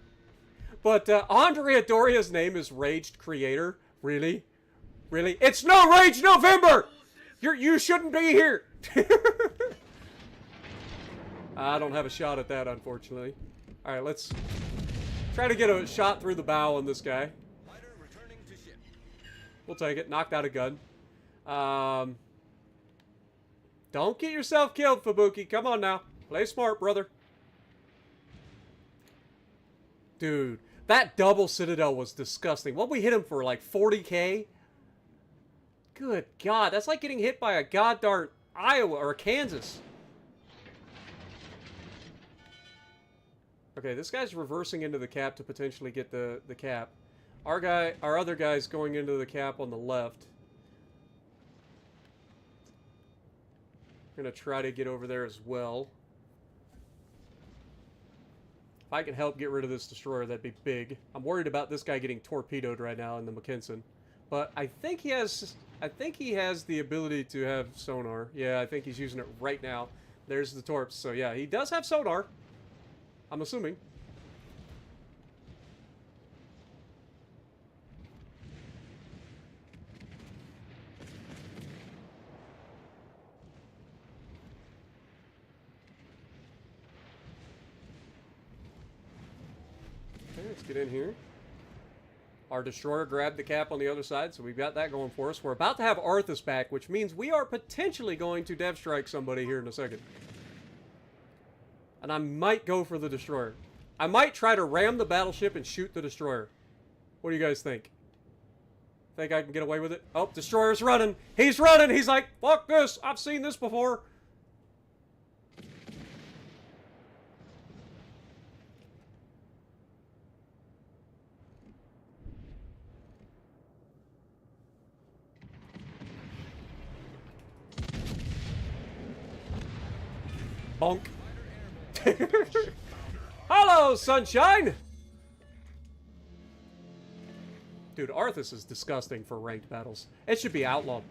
Speaker 1: But Andrea Doria's name is Raged Creator. Really? Really? It's no Rage November. You shouldn't be here. I don't have a shot at that, unfortunately. All right, let's try to get a shot through the bow on this guy.
Speaker 2: Fighter returning to ship.
Speaker 1: We'll take it. Knocked out a gun. Don't get yourself killed, Fubuki. Come on now. Play smart, brother. Dude, that double Citadel was disgusting. What we hit him for, like 40k? Good God, that's like getting hit by a goddamn Iowa or Kansas. Okay, this guy's reversing into the cap to potentially get the cap. Our other guy's going into the cap on the left. I'm gonna try to get over there as well. If I can help get rid of this destroyer, that'd be big. I'm worried about this guy getting torpedoed right now in the Mackinson. But I think he has the ability to have sonar. Yeah, I think he's using it right now. There's the torps. So yeah, he does have sonar. I'm assuming. Okay, let's get in here. Our destroyer grabbed the cap on the other side, so we've got that going for us. We're about to have Arthus back, which means we are potentially going to dev strike somebody here in a second. And I might go for the destroyer. I might try to ram the battleship and shoot the destroyer. What do you guys think? Think I can get away with it? Oh, destroyer's running. He's running. He's like, fuck this. I've seen this before. Bonk. Hello, sunshine! Dude, Arthus is disgusting for ranked battles. It should be outlawed.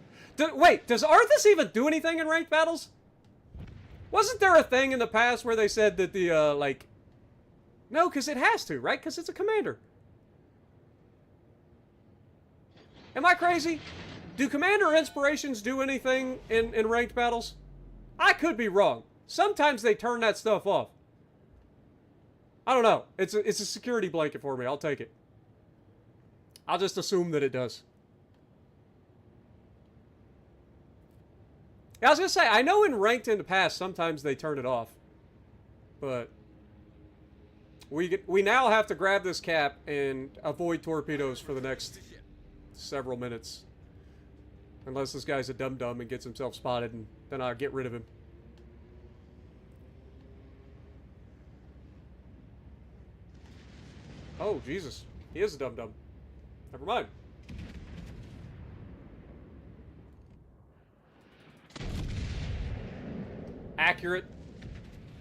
Speaker 1: Wait, does Arthus even do anything in ranked battles? Wasn't there a thing in the past where they said that the, like... No, because it has to, right? Because it's a commander. Am I crazy? Do commander inspirations do anything in ranked battles? I could be wrong. Sometimes they turn that stuff off. I don't know. It's a security blanket for me. I'll take it. I'll just assume that it does. Yeah, I was going to say, I know in ranked in the past, sometimes they turn it off. But we now have to grab this cap and avoid torpedoes for the next several minutes. Unless this guy's a dum-dum and gets himself spotted, and then I'll get rid of him. Oh, Jesus. He is a dum-dum. Never mind. Accurate.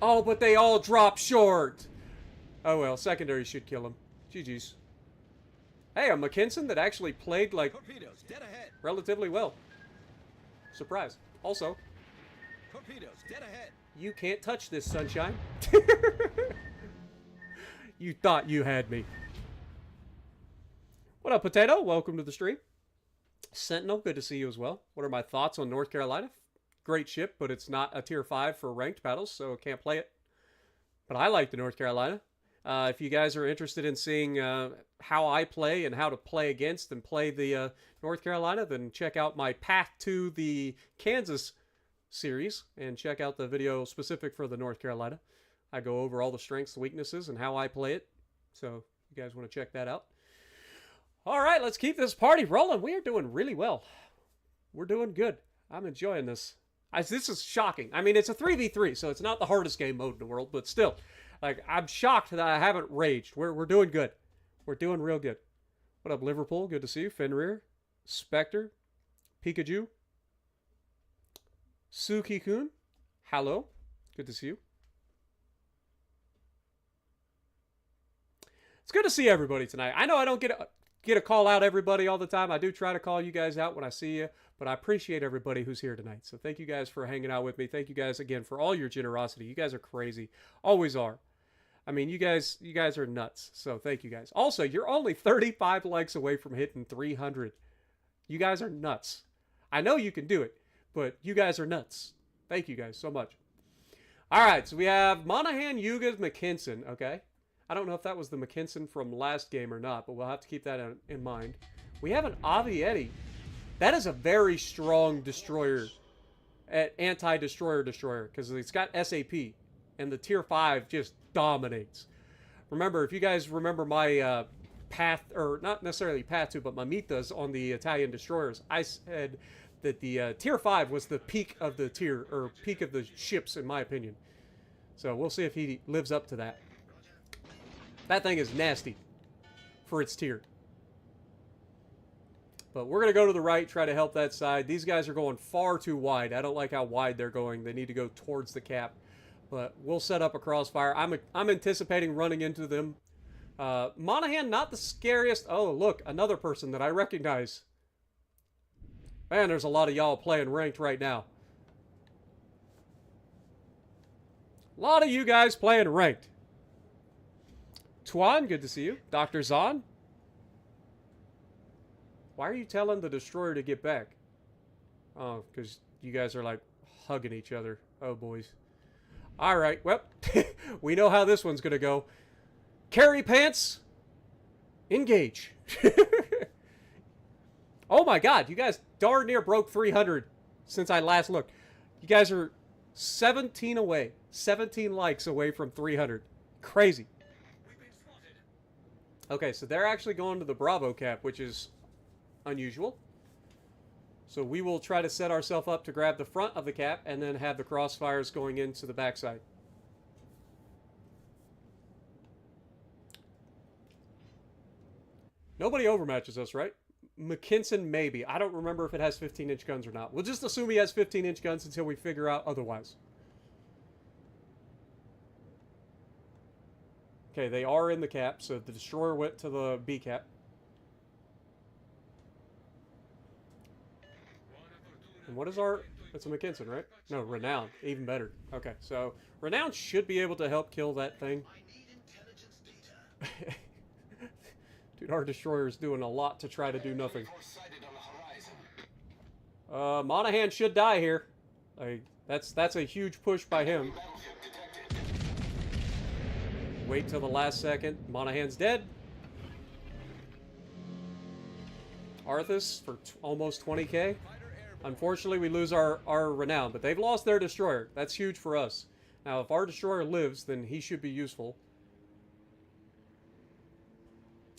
Speaker 1: Oh, but they all drop short. Oh, well. Secondary should kill him. GG's. Hey, a Mackinson that actually played, like,
Speaker 2: Torpedoes dead ahead.
Speaker 1: relatively well. Surprise. Also,
Speaker 2: Torpedoes dead ahead.
Speaker 1: you can't touch this, sunshine. You thought you had me. What up, Potato? Welcome to the stream. Sentinel, good to see you as well. What are my thoughts on North Carolina? Great ship, but it's not a tier 5 for ranked battles, so can't play it. But I like the North Carolina. If you guys are interested in seeing how I play and how to play against and play the North Carolina, then check out my Path to the Kansas series and check out the video specific for the North Carolina. I go over all the strengths, weaknesses, and how I play it. So if you guys want to check that out. All right, let's keep this party rolling. We are doing really well. We're doing good. I'm enjoying this. This is shocking. I mean, it's a 3v3, so it's not the hardest game mode in the world, but still, like, I'm shocked that I haven't raged. We're doing good. We're doing real good. What up, Liverpool? Good to see you. Fenrir, Spectre, Pikachu, Suki-kun. Hello. Good to see you. It's good to see everybody tonight. I know I don't get a call out everybody all the time. I do try to call you guys out when I see you, but I appreciate everybody who's here tonight. So thank you guys for hanging out with me. Thank you guys again for all your generosity. You guys are crazy. Always are. I mean, you guys are nuts. So thank you guys. Also, you're only 35 likes away from hitting 300. You guys are nuts. I know you can do it, but you guys are nuts. Thank you guys so much. All right, so we have Monahan, Yuga, McKinson, okay? I don't know if that was the McKinson from last game or not, but we'll have to keep that in mind. We have an Avietti. That is a very strong destroyer, anti-destroyer destroyer, because it's got SAP, and the tier 5 just dominates. Remember, if you guys remember my path, or not necessarily path to, but my mitas on the Italian destroyers, I said that the tier 5 was the peak of the tier, or peak of the ships, in my opinion. So we'll see if he lives up to that. That thing is nasty for its tier. But we're going to go to the right, try to help that side. These guys are going far too wide. I don't like how wide they're going. They need to go towards the cap. But we'll set up a crossfire. I'm anticipating running into them. Monahan, not the scariest. Oh, look, another person that I recognize. Man, there's a lot of y'all playing ranked right now. A lot of you guys playing ranked. Tuan, good to see you. Dr. Zahn. Why are you telling the destroyer to get back? Oh, because you guys are like hugging each other. Oh, boys. All right, well, we know how this one's going to go. Carry pants. Engage. Oh my god, you guys darn near broke 300 since I last looked. You guys are 17 away. 17 likes away from 300. Crazy. Okay, so they're actually going to the Bravo cap, which is unusual. So we will try to set ourselves up to grab the front of the cap and then have the crossfires going into the backside. Nobody overmatches us, right? McKinson, maybe. I don't remember if it has 15-inch guns or not. We'll just assume he has 15-inch guns until we figure out otherwise. Okay, they are in the cap, so the destroyer went to the B cap. And what is our... It's a McKinson, right? No, Renown. Even better. Okay, so Renown should be able to help kill that thing. Dude, our destroyer is doing a lot to try to do nothing. Monahan should die here. That's a huge push by him. Wait till the last second. Monahan's dead. Arthus for almost 20k. Unfortunately, we lose our Renown, but they've lost their destroyer. That's huge for us. Now, if our destroyer lives, then he should be useful.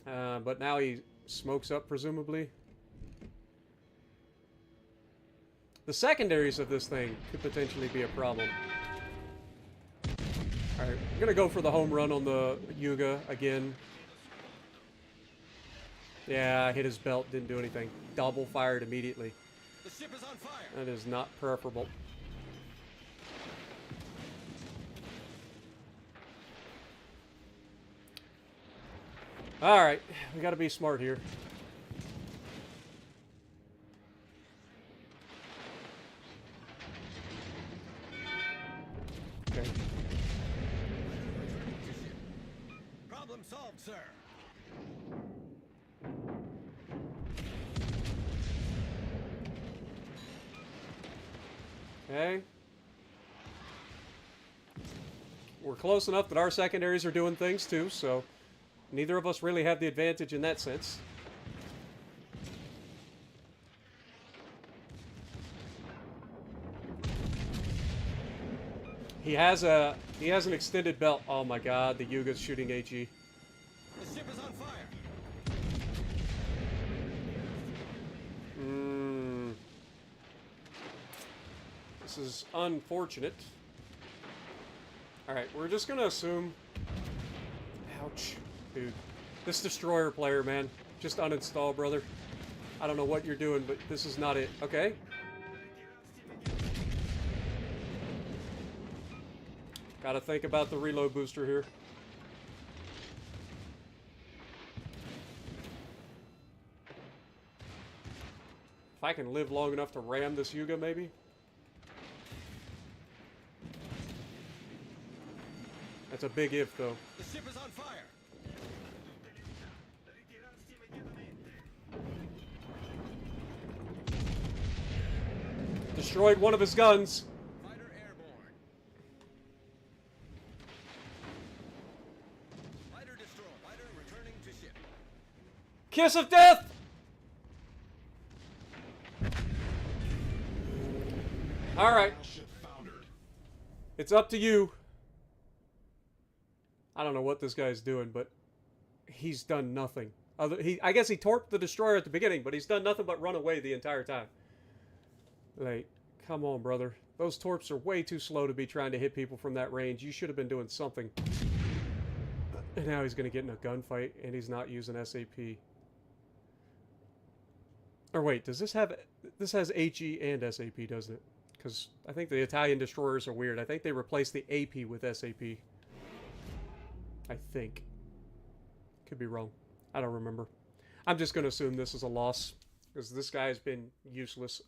Speaker 1: But now he smokes up, presumably. The secondaries of this thing could potentially be a problem. Alright, I'm going to go for the home run on the Yuga again. Yeah, I hit his belt, didn't do anything. Double fired immediately.
Speaker 2: The ship is on fire.
Speaker 1: That is not preferable. Alright, we got to be smart here. Okay.
Speaker 2: Problem solved, sir.
Speaker 1: Okay. We're close enough that our secondaries are doing things too, so neither of us really have the advantage in that sense. He has an extended belt. Oh my god, the Yuga's shooting AG.
Speaker 2: The ship is on fire.
Speaker 1: This is unfortunate. Alright, we're just gonna assume... Ouch. Dude. This destroyer player, man. Just uninstall, brother. I don't know what you're doing, but this is not it. Okay? Gotta think about the reload booster here. If I can live long enough to ram this Yuga, maybe? That's a big if, though.
Speaker 2: The ship is on fire.
Speaker 1: Destroyed one of his guns.
Speaker 2: Fighter airborne. Fighter destroyed. Fighter returning to ship.
Speaker 1: Kiss of death! Alright.
Speaker 4: Battleship foundered.
Speaker 1: It's up to you. I don't know what this guy's doing, but he's done nothing. I guess he torped the destroyer at the beginning, but he's done nothing but run away the entire time. Like, come on, brother. Those torps are way too slow to be trying to hit people from that range. You should have been doing something. And now he's going to get in a gunfight, and he's not using SAP. Or wait, does this have... This has HE and SAP, doesn't it? Because I think the Italian destroyers are weird. I think they replaced the AP with SAP. I think. Could be wrong. I don't remember. I'm just going to assume this is a loss. Because this guy's been useless.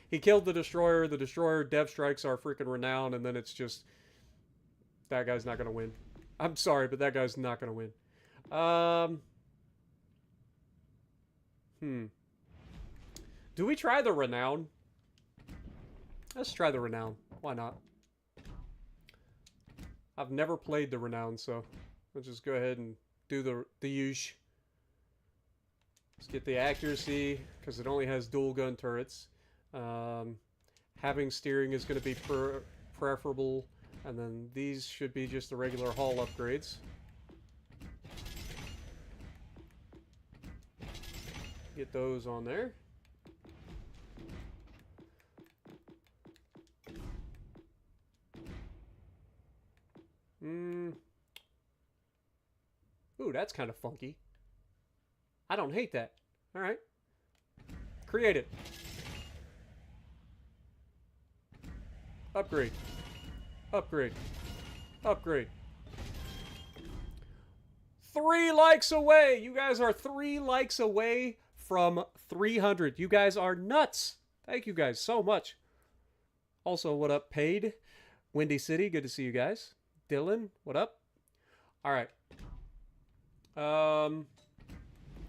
Speaker 1: He killed the destroyer. The destroyer dev strikes our freaking renown. And then it's just... That guy's not going to win. I'm sorry, but that guy's not going to win. Do we try the renown? Let's try the renown. Why not? I've never played the renown, so let's just go ahead and do the usual. Let's get the accuracy, because it only has dual gun turrets. Having steering is going to be preferable, and then these should be just the regular hull upgrades. Get those on there. Ooh, that's kind of funky. I don't hate that. Alright. Create it. Upgrade. Upgrade. Upgrade. 3 likes away! You guys are 3 likes away from 300. You guys are nuts! Thank you guys so much. Also, what up, Paid? Windy City, good to see you guys. Dylan, what up? Alright.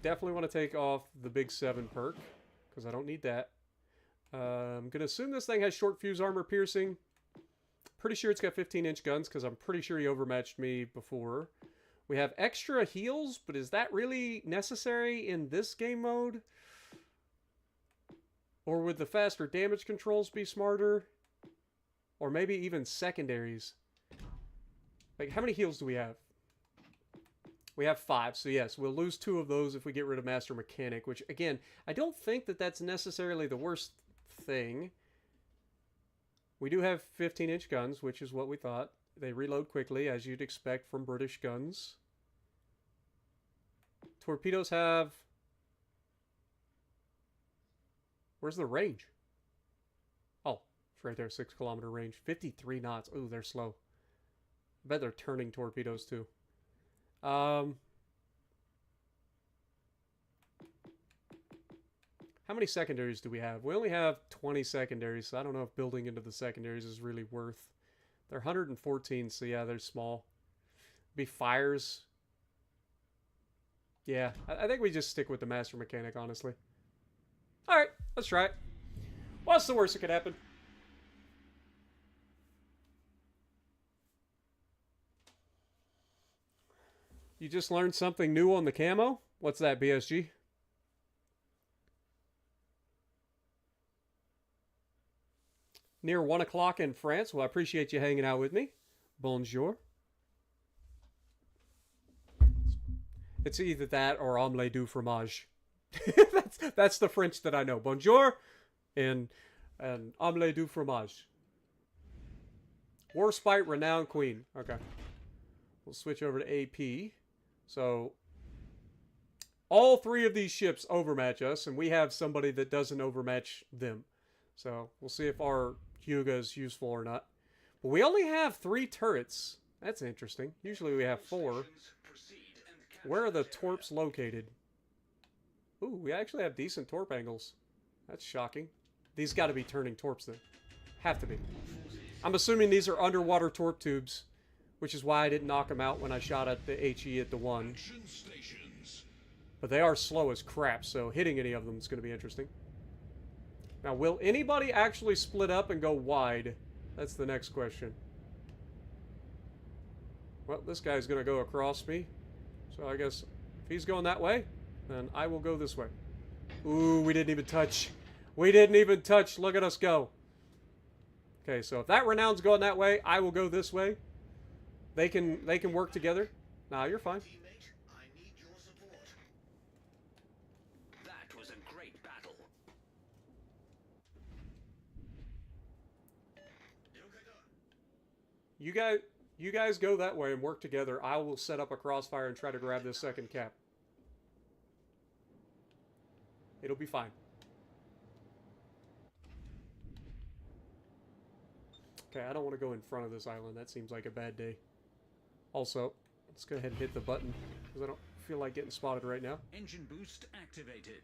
Speaker 1: Definitely want to take off the big 7 perk, because I don't need that. I'm going to assume this thing has short fuse armor piercing. Pretty sure it's got 15-inch guns, because I'm pretty sure he overmatched me before. We have extra heals, but is that really necessary in this game mode? Or would the faster damage controls be smarter? Or maybe even secondaries? Like, how many heals do we have? We have 5, so yes, we'll lose 2 of those if we get rid of Master Mechanic, which, again, I don't think that that's necessarily the worst thing. We do have 15-inch guns, which is what we thought. They reload quickly, as you'd expect from British guns. Torpedoes have... Where's the range? Oh, it's right there, 6-kilometer range. 53 knots. Ooh, they're slow. I bet they're turning torpedoes, too. How many secondaries do we have? We only have 20 secondaries, so I don't know if building into the secondaries is really worth. They're 114, so yeah, they're small. Be fires. Yeah, I think we just stick with the Master Mechanic, honestly. Alright, let's try it. What's the worst that could happen? You just learned something new on the camo? What's that, BSG? Near 1 o'clock in France. Well, I appreciate you hanging out with me. Bonjour. It's either that or omelette du fromage. that's the French that I know. Bonjour and omelette du fromage. Warspite, Renowned Queen. Okay. We'll switch over to AP. So, all three of these ships overmatch us, and we have somebody that doesn't overmatch them. So, we'll see if our Hyuga is useful or not. But we only have 3 turrets. That's interesting. Usually we have 4. Where are the torps located? Ooh, we actually have decent torp angles. That's shocking. These got to be turning torps then. Have to be. I'm assuming these are underwater torp tubes, which is why I didn't knock them out when I shot at the HE at the 1. But they are slow as crap, so hitting any of them is going to be interesting. Now, will anybody actually split up and go wide? That's the next question. Well, this guy's going to go across me. So I guess if he's going that way, then I will go this way. Ooh, we didn't even touch. We didn't even touch. Look at us go. Okay, so if that Renown's going that way, I will go this way. They can work together. Nah, you're fine.
Speaker 2: Teammate, I need your support. That was a great battle.
Speaker 1: You guys go that way and work together. I will set up a crossfire and try to grab this second cap. It'll be fine. Okay, I don't want to go in front of this island. That seems like a bad day. Also, let's go ahead and hit the button, because I don't feel like getting spotted right now.
Speaker 5: Engine boost activated.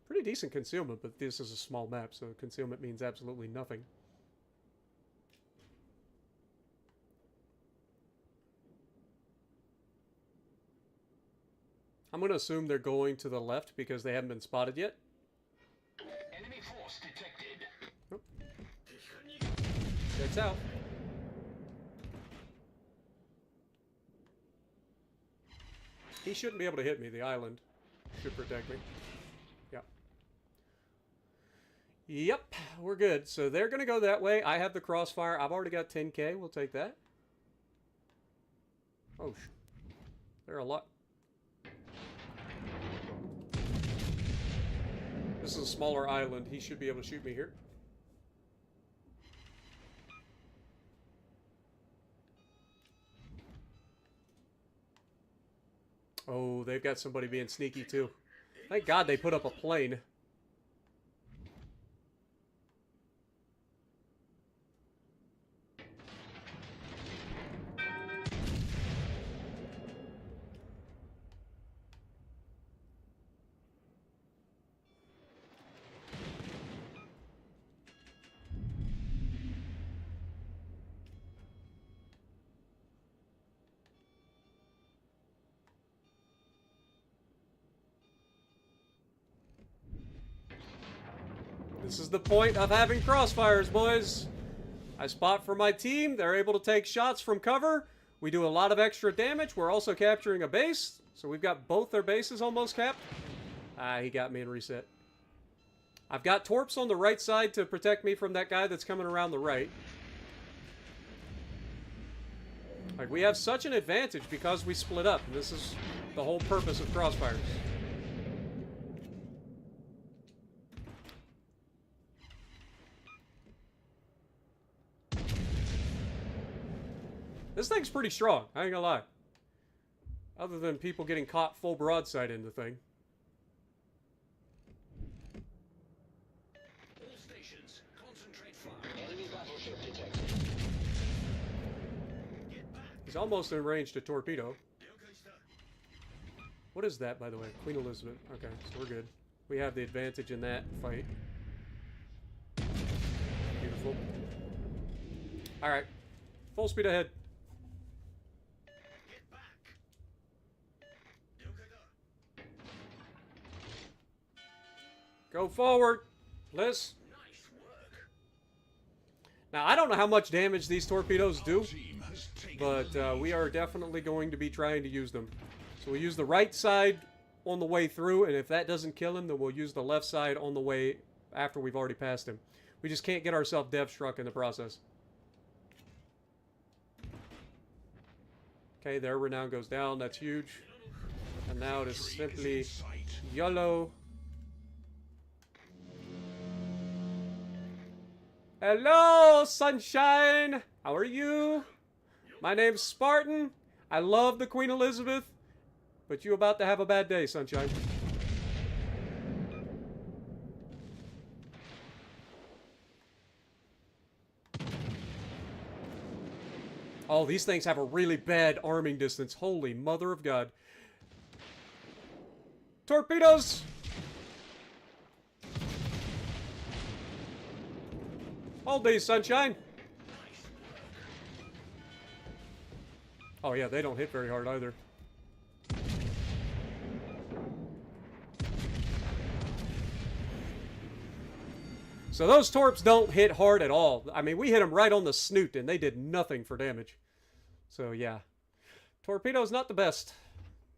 Speaker 1: Pretty decent concealment, but this is a small map, so concealment means absolutely nothing. I'm going to assume they're going to the left because they haven't been spotted yet.
Speaker 2: Enemy force detected.
Speaker 1: Oh. Gets out. He shouldn't be able to hit me. The island should protect me. Yeah. Yep, we're good. So they're going to go that way. I have the crossfire. I've already got 10k. We'll take that. Oh, there are a lot. This is a smaller island. He should be able to shoot me here. Oh, they've got somebody being sneaky too. Thank God they put up a plane. This is the point of having crossfires, boys. I spot for my team. They're able to take shots from cover. We do a lot of extra damage. We're also capturing a base. So we've got both their bases almost capped. Ah, he got me in reset. I've got torps on the right side to protect me from that guy that's coming around the right. Like, we have such an advantage because we split up. And this is the whole purpose of crossfires. This thing's pretty strong, I ain't gonna lie. Other than people getting caught full broadside in the thing.
Speaker 2: All stations, concentrate fire. Enemy battleship detected. Get back.
Speaker 1: He's almost in range to torpedo.
Speaker 2: Okay, sir.
Speaker 1: What is that, by the way? Queen Elizabeth. Okay, so we're good. We have the advantage in that fight. Beautiful. Alright. Full speed ahead.
Speaker 2: Get back. Okay, sir.
Speaker 1: Go forward. Liz.
Speaker 2: Nice work.
Speaker 1: Now, I don't know how much damage these torpedoes do, but we are definitely going to be trying to use them. So we'll use the right side on the way through, and if that doesn't kill him, then we'll use the left side on the way after we've already passed him. We just can't get ourselves dev struck in the process. Okay, their renown goes down. That's huge. And now it is simply YOLO. Hello, sunshine. How are you? My name's Spartan. I love the Queen Elizabeth. But you about to have a bad day, sunshine. Oh, these things have a really bad arming distance. Holy mother of God. Torpedoes! All day, sunshine. Oh yeah, they don't hit very hard either. So those torps don't hit hard at all. I mean, we hit them right on the snoot and they did nothing for damage. So yeah. Torpedo's not the best.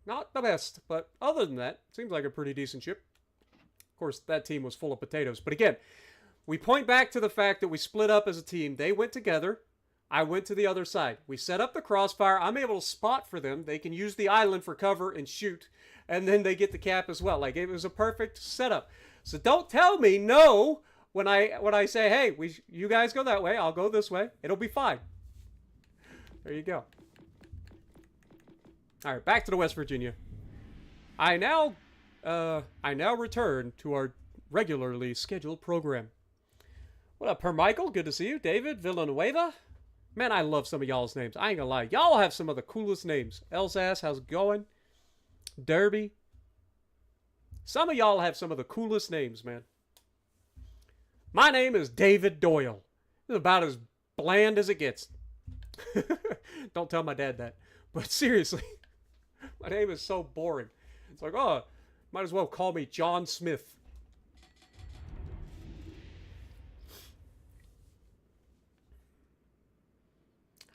Speaker 1: Not the best, but other than that, seems like a pretty decent ship. Of course, that team was full of potatoes. But again, we point back to the fact that we split up as a team. They went together. I went to the other side. We set up the crossfire. I'm able to spot for them. They can use the island for cover and shoot. And then they get the cap as well. Like, it was a perfect setup. So don't tell me no when I say, hey, you guys go that way. I'll go this way. It'll be fine. There you go. All right, back to the West Virginia. I now return to our regularly scheduled program. What up, Michael? Good to see you. David Villanueva. Man, I love some of y'all's names. I ain't gonna lie. Y'all have some of the coolest names. Elsass, how's it going? Derby. Some of y'all have some of the coolest names, man. My name is David Doyle. It's about as bland as it gets. Don't tell my dad that. But seriously, my name is so boring. It's like, oh, might as well call me John Smith.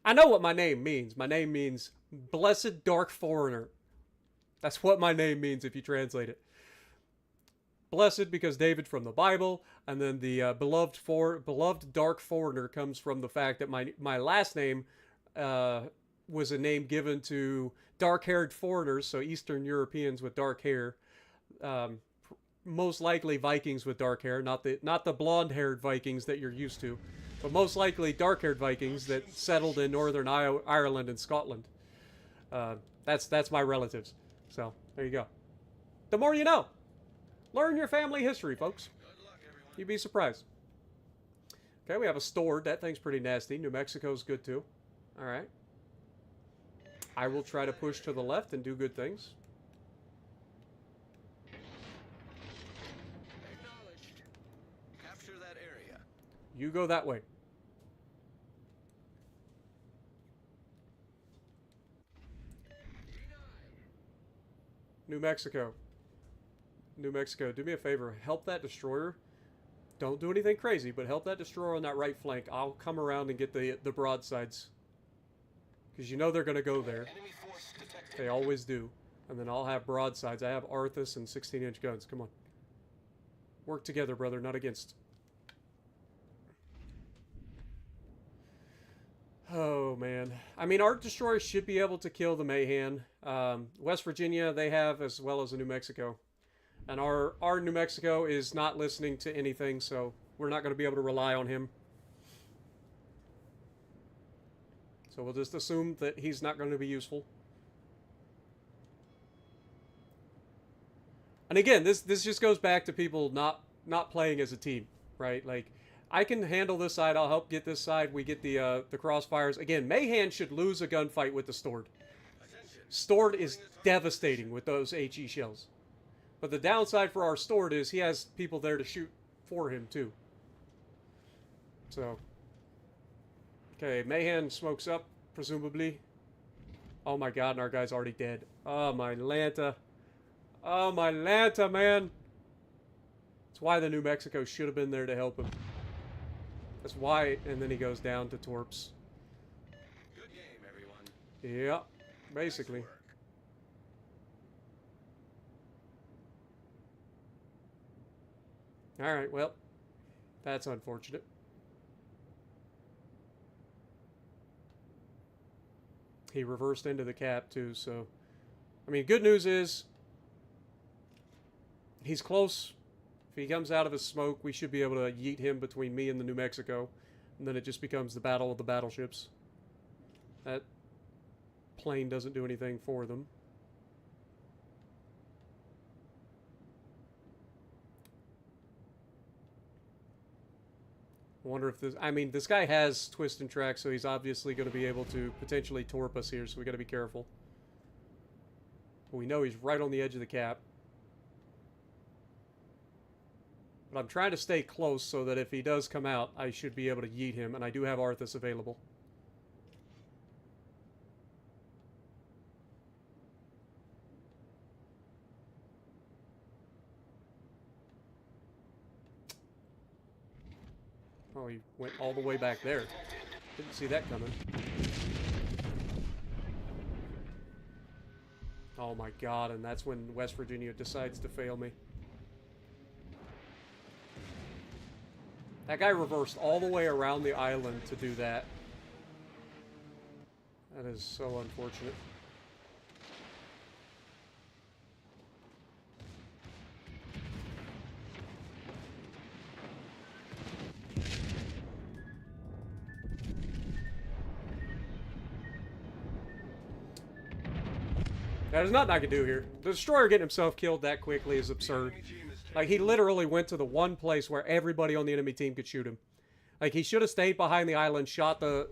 Speaker 1: I know what my name means. My name means Blessed Dark Foreigner. That's what my name means if you translate it. Blessed because David from the Bible, and then the beloved Dark Foreigner comes from the fact that my last name was a name given to dark-haired foreigners, so Eastern Europeans with dark hair. Most likely Vikings with dark hair, not the blonde-haired Vikings that you're used to. But most likely dark-haired Vikings that settled in Northern Ireland and Scotland. That's my relatives. So, there you go. The more you know. Learn your family history, folks. You'd be surprised. Okay, we have a Stored. That thing's pretty nasty. New Mexico's good, too. Alright. I will try to push to the left and do good things.
Speaker 2: Acknowledged. Capture that area.
Speaker 1: You go that way. New Mexico. New Mexico, do me a favor. Help that destroyer. Don't do anything crazy, but help that destroyer on that right flank. I'll come around and get the broadsides. Because you know they're going to go there.
Speaker 2: Enemy force detected.
Speaker 1: They always do. And then I'll have broadsides. I have Arthus and 16-inch guns. Come on. Work together, brother, not against. Oh, man. I mean, our destroyers should be able to kill the Mahan. West Virginia, they have, as well as the New Mexico. And our New Mexico is not listening to anything, so we're not going to be able to rely on him. So we'll just assume that he's not going to be useful. And again, this just goes back to people not playing as a team, right? Like, I can handle this side. I'll help get this side. We get the crossfires. Again, Mahan should lose a gunfight with the Stored. Stored is devastating with those HE shells. But the downside for our Stored is he has people there to shoot for him, too. So. Okay, Mahan smokes up, presumably. Oh my god, and our guy's already dead. Oh my Lanta. Oh my Lanta, man. That's why the New Mexico should have been there to help him. That's why, and then he goes down to Torps.
Speaker 2: Good game, everyone.
Speaker 1: Yeah, basically.
Speaker 2: Nice work.
Speaker 1: Alright, well, that's unfortunate. He reversed into the cap, too, so... I mean, good news is... he's close. If he comes out of his smoke, we should be able to yeet him between me and the New Mexico. And then it just becomes the battle of the battleships. That plane doesn't do anything for them. I wonder if this... I mean, this guy has twist and track, so he's obviously going to be able to potentially torp us here, so we got to be careful. But we know he's right on the edge of the cap. But I'm trying to stay close so that if he does come out, I should be able to yeet him, and I do have Arthus available. Oh, he went all the way back there. Didn't see that coming. Oh my god, and that's when West Virginia decides to fail me. That guy reversed all the way around the island to do that. That is so unfortunate. There's nothing I can do here. The destroyer getting himself killed that quickly is absurd. Like, he literally went to the one place where everybody on the enemy team could shoot him. Like, he should have stayed behind the island, shot the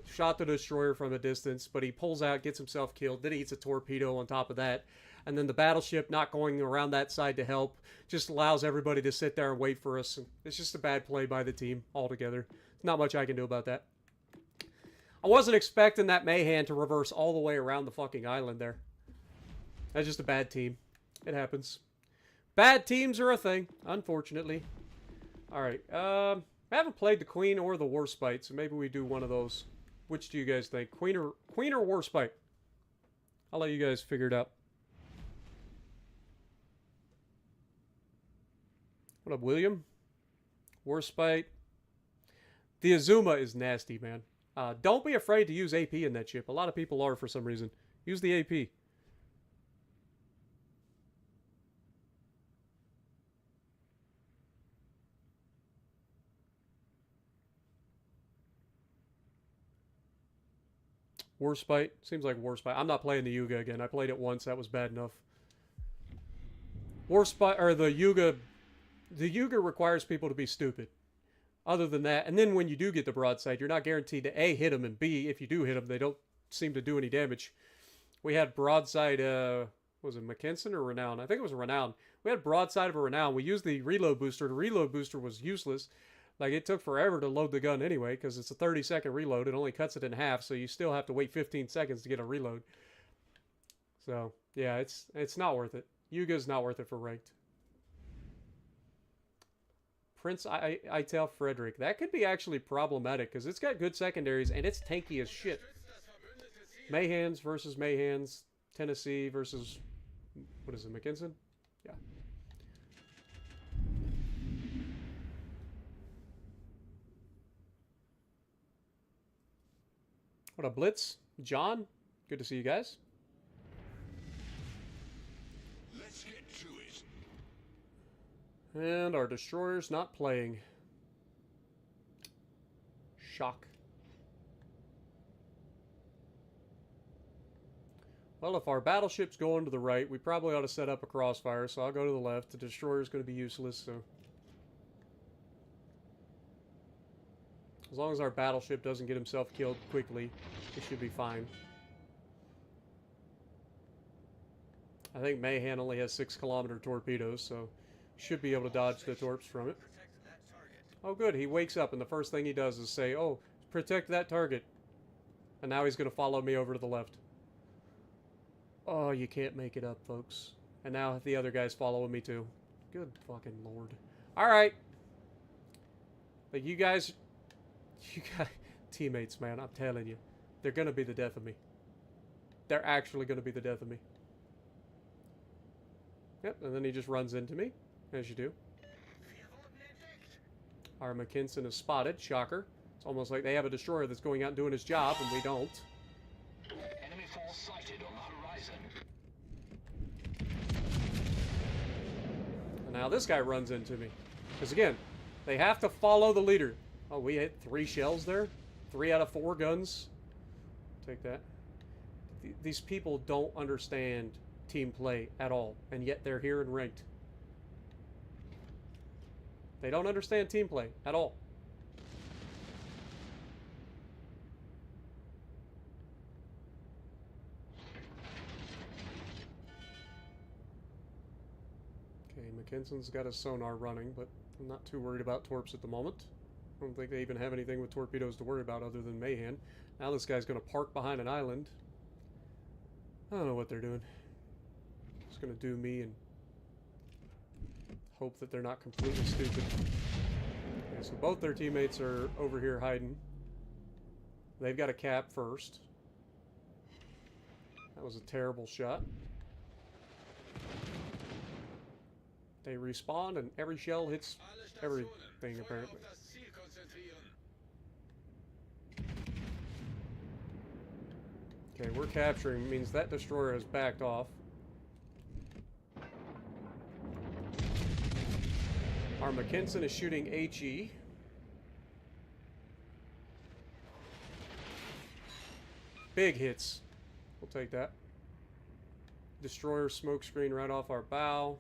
Speaker 1: destroyer from a distance, but he pulls out, gets himself killed, then he eats a torpedo on top of that. And then the battleship not going around that side to help just allows everybody to sit there and wait for us. It's just a bad play by the team altogether. Not much I can do about that. I wasn't expecting that Mayhan to reverse all the way around the fucking island there. That's just a bad team. It happens. Bad teams are a thing, unfortunately. Alright, I haven't played the Queen or the Warspite, so maybe we do one of those. Which do you guys think? Queen or Warspite? I'll let you guys figure it out. What up, William? Warspite. The Azuma is nasty, man. Don't be afraid to use AP in that ship. A lot of people are for some reason. Use the AP. Warspite. Seems like Warspite. I'm not playing the Yuga again. I played it once. That was bad enough. Warspite, or the Yuga requires people to be stupid. Other than that, and then when you do get the broadside, you're not guaranteed to A, hit them, and B, if you do hit them, they don't seem to do any damage. We had broadside, was it Mackinson or Renown? I think it was Renown. We had broadside of a Renown. We used the reload booster. The reload booster was useless. Like, it took forever to load the gun anyway, because it's a 30-second reload. It only cuts it in half, so you still have to wait 15 seconds to get a reload. So, yeah, it's not worth it. Yuga's not worth it for ranked. Prince Itel Frederick. That could be actually problematic, because it's got good secondaries, and it's tanky as shit. Mayhans versus Mayhans. Tennessee versus... What is it, Mackinson? Yeah. What up, Blitz? John? Good to see you guys.
Speaker 4: Let's get to it.
Speaker 1: And our destroyer's not playing. Shock. Well, if our battleship's going to the right, we probably ought to set up a crossfire, so I'll go to the left. The destroyer's going to be useless, so... As long as our battleship doesn't get himself killed quickly, it should be fine. I think Mayhan only has 6-kilometer torpedoes, so should be able to dodge the torps from it. Oh good, he wakes up and the first thing he does is say, oh, protect that target. And now he's going to follow me over to the left. Oh, you can't make it up, folks. And now the other guy's following me too. Good fucking lord. Alright. But you guys, teammates, man, I'm telling you, they're going to be the death of me. They're actually going to be the death of me. Yep, and then he just runs into me, as you do. Our Mackinson is spotted, shocker. It's almost like they have a destroyer that's going out and doing his job, and we don't.
Speaker 2: Enemy force sighted on the horizon.
Speaker 1: And now this guy runs into me. Because again, they have to follow the leader. Oh, we hit 3 shells there? 3 out of 4 guns. Take that. These people don't understand team play at all, and yet they're here and ranked. They don't understand team play at all. Okay, McKinson's got his sonar running, but I'm not too worried about torps at the moment. I don't think they even have anything with torpedoes to worry about other than Mayhem. Now this guy's going to park behind an island. I don't know what they're doing. Just going to do me and hope that they're not completely stupid. Okay, so both their teammates are over here hiding. They've got a cap first. That was a terrible shot. They respawn and every shell hits everything apparently. Okay, we're capturing, means that destroyer has backed off. Our McKinson is shooting HE. Big hits. We'll take that. Destroyer smoke screen right off our bow.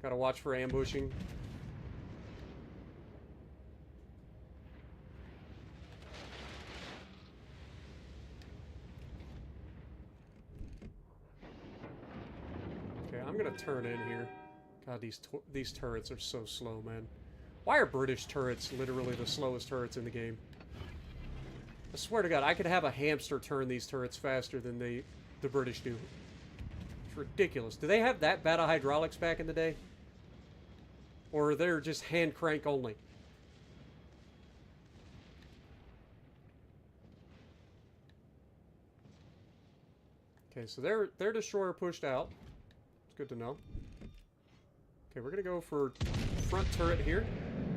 Speaker 1: Gotta watch for ambushing. Okay, I'm gonna turn in here. God, these turrets are so slow, man. Why are British turrets literally the slowest turrets in the game? I swear to God, I could have a hamster turn these turrets faster than the British do. It's ridiculous. Do they have that bad of hydraulics back in the day? Or they're just hand crank only? Okay, so their destroyer pushed out. It's good to know. Okay, we're going to go for front turret here.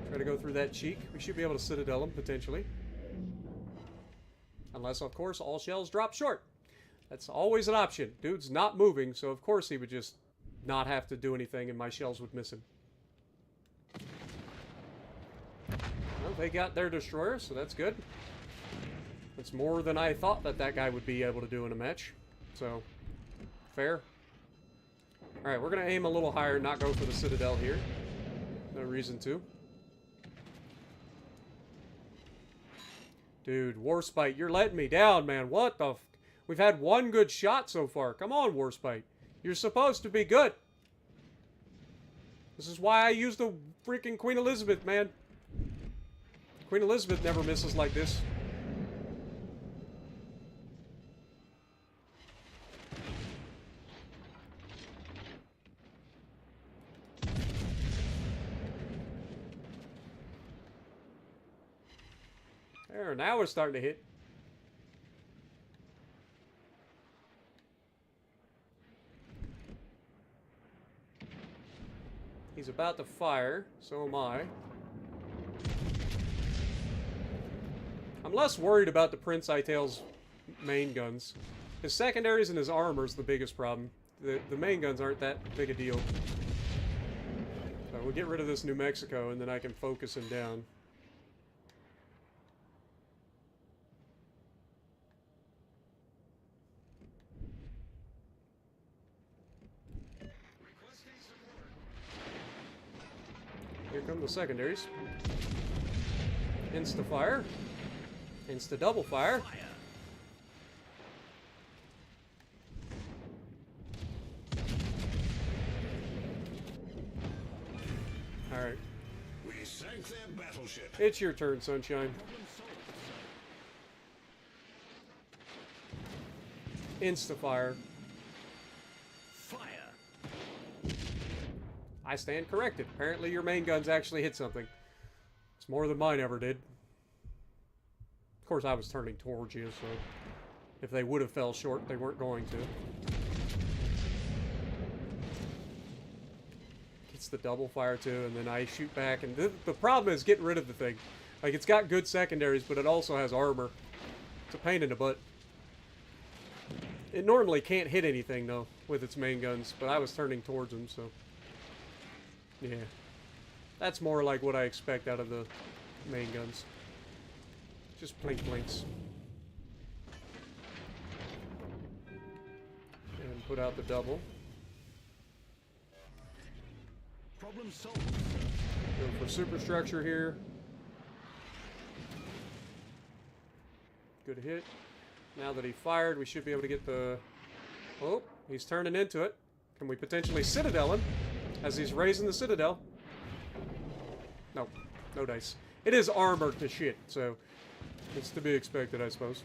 Speaker 1: Try to go through that cheek. We should be able to citadel them, potentially. Unless, of course, all shells drop short. That's always an option. Dude's not moving, so of course he would just not have to do anything and my shells would miss him. Well, they got their destroyer, so that's good. That's more than I thought that guy would be able to do in a match. So, fair. Alright, we're going to aim a little higher, not go for the citadel here. No reason to. Dude, Warspite, you're letting me down, man. What the f... We've had one good shot so far. Come on, Warspite. You're supposed to be good. This is why I use the freaking Queen Elizabeth, man. Queen Elizabeth never misses like this. There, now we're starting to hit. He's about to fire, so am I. I'm less worried about the Prince Ital's main guns. His secondaries and his armor is the biggest problem. The main guns aren't that big a deal. So we'll get rid of this New Mexico and then I can focus him down. Here come the secondaries. Insta-fire. Insta-double fire. Alright.
Speaker 4: We sank their battleship.
Speaker 1: It's your turn, Sunshine. Insta-fire.
Speaker 5: Fire.
Speaker 1: I stand corrected. Apparently your main guns actually hit something. It's more than mine ever did. Of course, I was turning towards you, so if they would have fell short, they weren't going to. It's the double fire too, and then I shoot back, and the problem is getting rid of the thing. Like, it's got good secondaries, but it also has armor. It's a pain in the butt. It normally can't hit anything, though, with its main guns, but I was turning towards them, so... Yeah. That's more like what I expect out of the main guns. Just plink blinks. And put out the double.
Speaker 5: Problem solved.
Speaker 1: Go for superstructure here. Good hit. Now that he fired, we should be able to get the... Oh, he's turning into it. Can we potentially Citadel him as he's raising the Citadel? No. No dice. It is armored to shit, so it's to be expected, I suppose.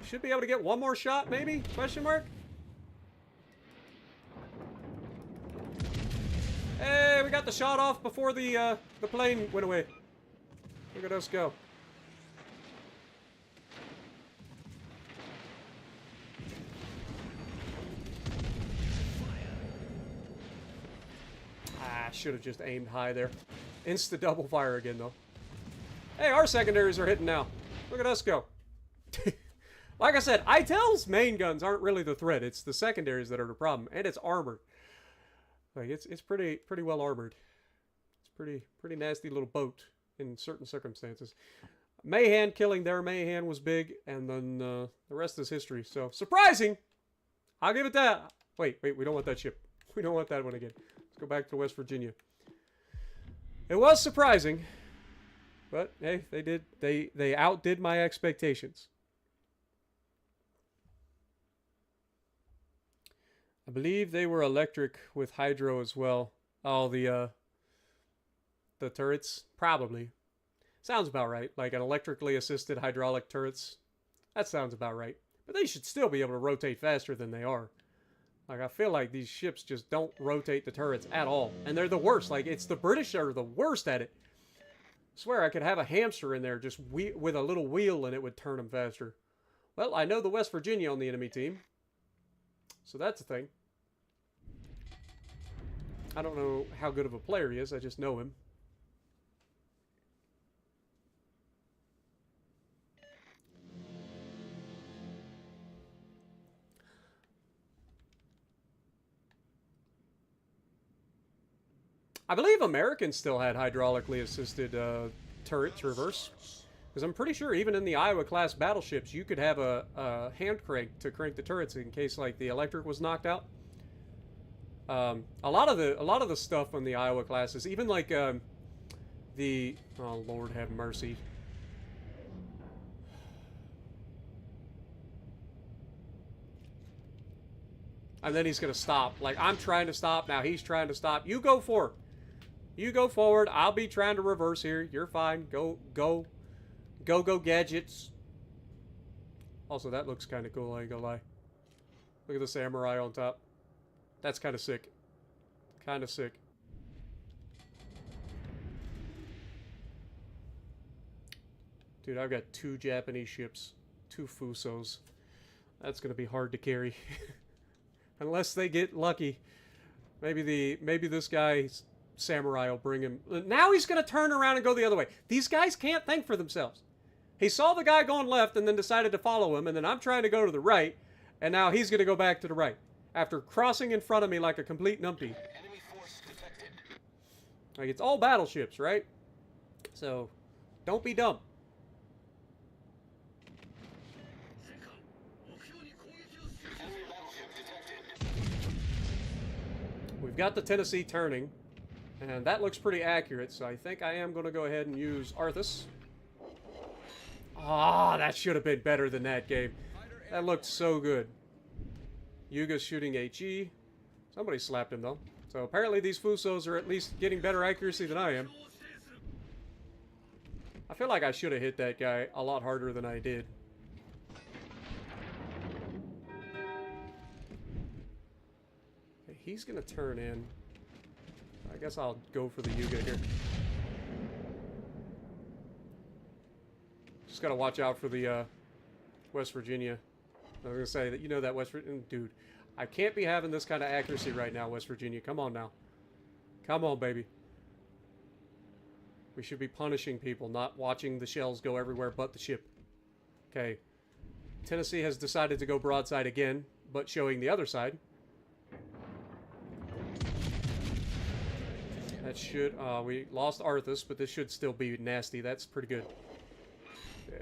Speaker 1: Should be able to get one more shot, maybe? Question mark? Hey, we got the shot off before the plane went away. Look at us go. I should have just aimed high there. Insta double fire again, though. Hey, our secondaries are hitting now. Look at us go. Like I said, ITEL's main guns aren't really the threat. It's the secondaries that are the problem, and it's armored. Like it's pretty well armored. It's pretty nasty little boat in certain circumstances. Mayhan killing their Mayhan was big, and then the rest is history. So surprising. I'll give it that. Wait, we don't want that ship. We don't want that one again. Let's go back to West Virginia. It was surprising, but hey, they outdid my expectations. I believe they were electric with hydro as well. Oh, the turrets? Probably. Sounds about right. Like an electrically assisted hydraulic turrets. That sounds about right. But they should still be able to rotate faster than they are. Like, I feel like these ships just don't rotate the turrets at all. And they're the worst. Like, it's the British that are the worst at it. I swear I could have a hamster in there just with a little wheel and it would turn them faster. Well, I know the West Virginia on the enemy team. So that's a thing. I don't know how good of a player he is. I just know him. I believe Americans still had hydraulically assisted turret traverse. Because I'm pretty sure even in the Iowa-class battleships, you could have a hand crank to crank the turrets in case like the electric was knocked out. A lot of the stuff on the Iowa classes, even like oh Lord have mercy. And then he's gonna stop. Like I'm trying to stop now. He's trying to stop. You go forward. You go forward. I'll be trying to reverse here. You're fine. Go gadgets. Also, that looks kind of cool. I ain't gonna lie. Look at the samurai on top. That's kind of sick. Kind of sick. Dude, I've got 2 Japanese ships. 2 Fusos. That's gonna be hard to carry. Unless they get lucky. Maybe this guy's samurai will bring him. Now he's gonna turn around and go the other way. These guys can't think for themselves. He saw the guy going left and then decided to follow him, and then I'm trying to go to the right, and now he's gonna go back to the right. After crossing in front of me like a complete numpty.
Speaker 2: Enemy force detected.
Speaker 1: Like, it's all battleships, right? So, don't be dumb.
Speaker 2: Enemy battleship detected.
Speaker 1: We've got the Tennessee turning, and that looks pretty accurate, so I think I am going to go ahead and use Arthus. Ah, that should have been better than that game. That looked so good. Yuga's shooting HE. Somebody slapped him, though. So apparently these Fusos are at least getting better accuracy than I am. I feel like I should have hit that guy a lot harder than I did. Okay, he's going to turn in. I guess I'll go for the Yuga here. Just got to watch out for the West Virginia. I was going to say that, you know, that West Virginia... Dude, I can't be having this kind of accuracy right now, West Virginia. Come on now. Come on, baby. We should be punishing people, not watching the shells go everywhere but the ship. Okay. Tennessee has decided to go broadside again, but showing the other side. That should... we lost Arthus, but this should still be nasty. That's pretty good. Yeah.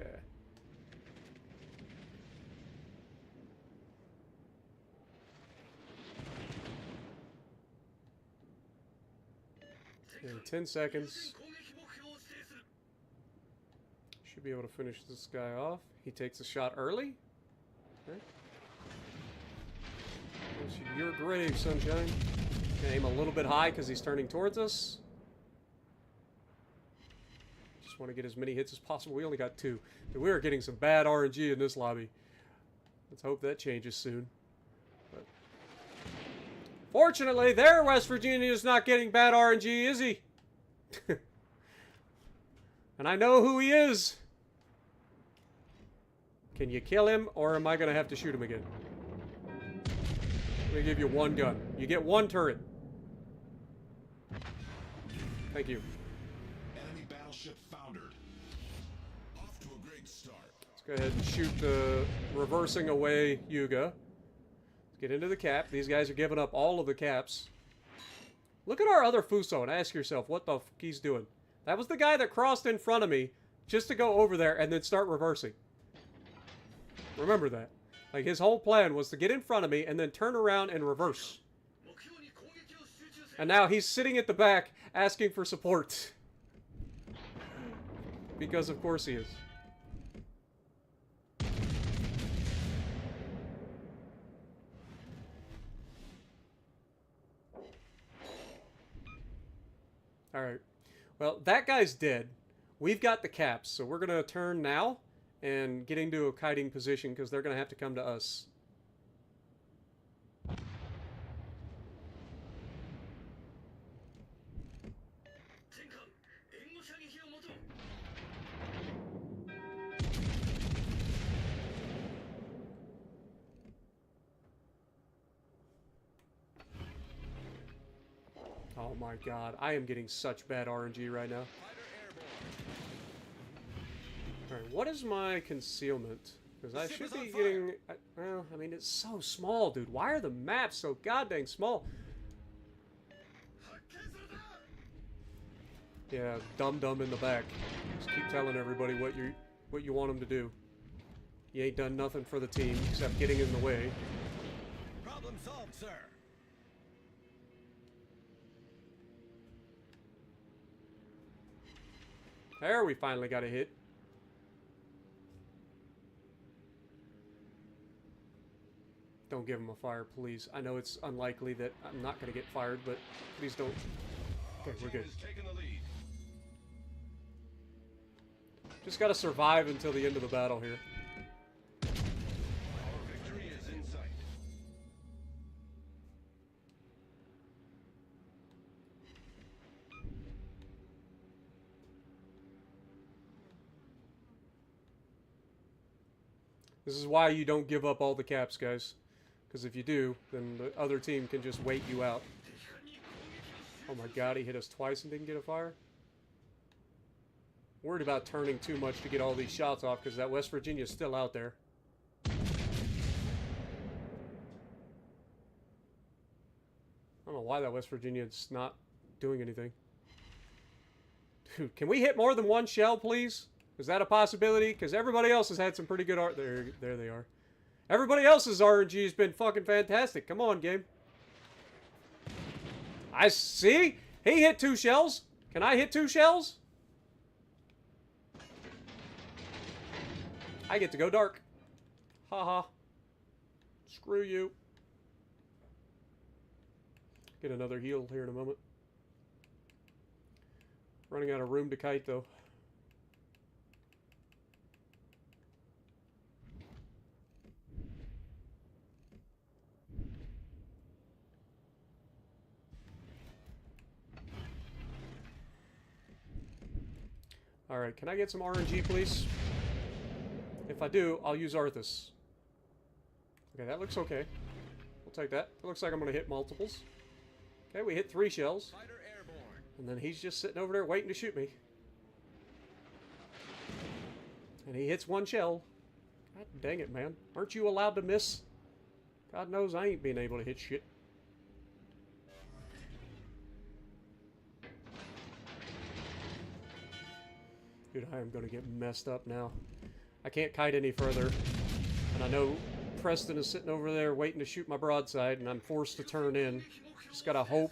Speaker 1: Okay, 10 seconds. Should be able to finish this guy off. He takes a shot early. Okay. Your grave, sunshine. Gonna aim a little bit high because he's turning towards us. Just want to get as many hits as possible. We only got 2. But we are getting some bad RNG in this lobby. Let's hope that changes soon. But fortunately, their West Virginia is not getting bad RNG, is he? And I know who he is. Can you kill him, or am I going to have to shoot him again? I'm going to give you 1 gun. You get 1 turret. Thank you.
Speaker 4: Enemy battleship foundered. Off to a great start.
Speaker 1: Let's go ahead and shoot the reversing away Yuga. Let's get into the cap. These guys are giving up all of the caps. Look at our other Fuso and ask yourself what the f he's doing. That was the guy that crossed in front of me just to go over there and then start reversing. Remember that. Like, his whole plan was to get in front of me and then turn around and reverse. And now he's sitting at the back asking for support. Because of course he is. Alright. Well, that guy's dead. We've got the caps, so we're going to turn now and get into a kiting position because they're going to have to come to us. Oh my god, I am getting such bad RNG right now. Alright, what is my concealment? Because I should be getting... well, I mean, it's so small, dude. Why are the maps so goddamn small? Yeah, dum-dum in the back. Just keep telling everybody what you want them to do. You ain't done nothing for the team except getting in the way.
Speaker 5: Problem solved, sir.
Speaker 1: There, we finally got a hit. Don't give him a fire, please. I know it's unlikely that I'm not going to get fired, but please don't. Okay, we're good. Just got to survive until the end of the battle here.
Speaker 4: Our victory is in sight.
Speaker 1: This is why you don't give up all the caps, guys. Because if you do, then the other team can just wait you out. Oh my god, he hit us twice and didn't get a fire? Worried about turning too much to get all these shots off because that West Virginia is still out there. I don't know why that West Virginia is not doing anything. Dude, can we hit more than 1 shell, please? Is that a possibility? Because everybody else has had some pretty good art. There they are. Everybody else's RNG has been fucking fantastic. Come on, game. I see. He hit 2 shells. Can I hit 2 shells? I get to go dark. Haha. Screw you. Get another heal here in a moment. Running out of room to kite, though. Alright, can I get some RNG, please? If I do, I'll use Arthus. Okay, that looks okay. We'll take that. It looks like I'm going to hit multiples. Okay, we hit 3 shells. And then he's just sitting over there waiting to shoot me. And he hits 1 shell. God dang it, man. Aren't you allowed to miss? God knows I ain't being able to hit shit. Dude, I am going to get messed up now. I can't kite any further. And I know Preston is sitting over there waiting to shoot my broadside, and I'm forced to turn in. Just gotta hope.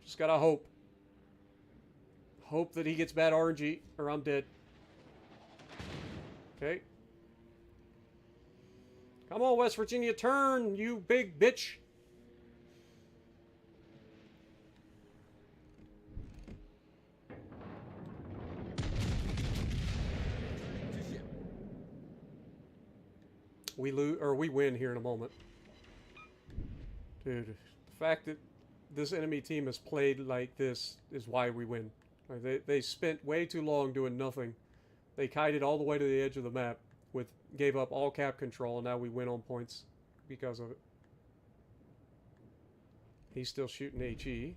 Speaker 1: Just gotta hope. Hope that he gets bad RNG, or I'm dead. Okay. Come on, West Virginia, turn, you big bitch. We lose, or we win here in a moment. Dude, the fact that this enemy team has played like this is why we win. Like they spent way too long doing nothing. They kited all the way to the edge of the map, gave up all cap control, and now we win on points because of it. He's still shooting HE.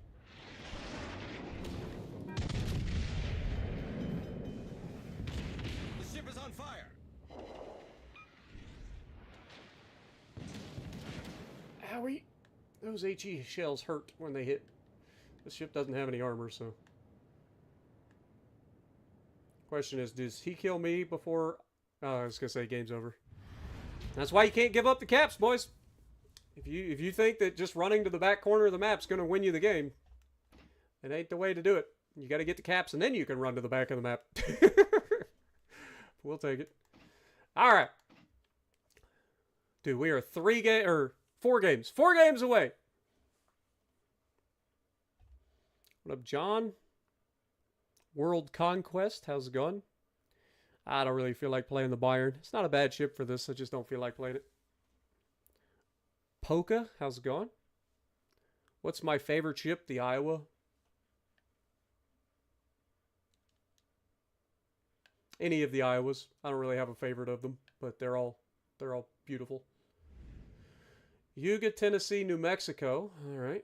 Speaker 5: The ship is on fire.
Speaker 1: Owie! Those HE shells hurt when they hit. The ship doesn't have any armor, so. Question is, does he kill me before... Oh, I was gonna say game's over. That's why you can't give up the caps, boys. If you think that just running to the back corner of the map's gonna win you the game, it ain't the way to do it. You gotta get the caps and then you can run to the back of the map. We'll take it. Alright. Dude, we are 4 games away. What up, John? World Conquest, how's it going? I don't really feel like playing the Bayern. It's not a bad ship for this, I just don't feel like playing it. Polka, how's it going? What's my favorite ship? The Iowa. Any of the Iowas. I don't really have a favorite of them, but they're all beautiful. Yuga, Tennessee, New Mexico. All right.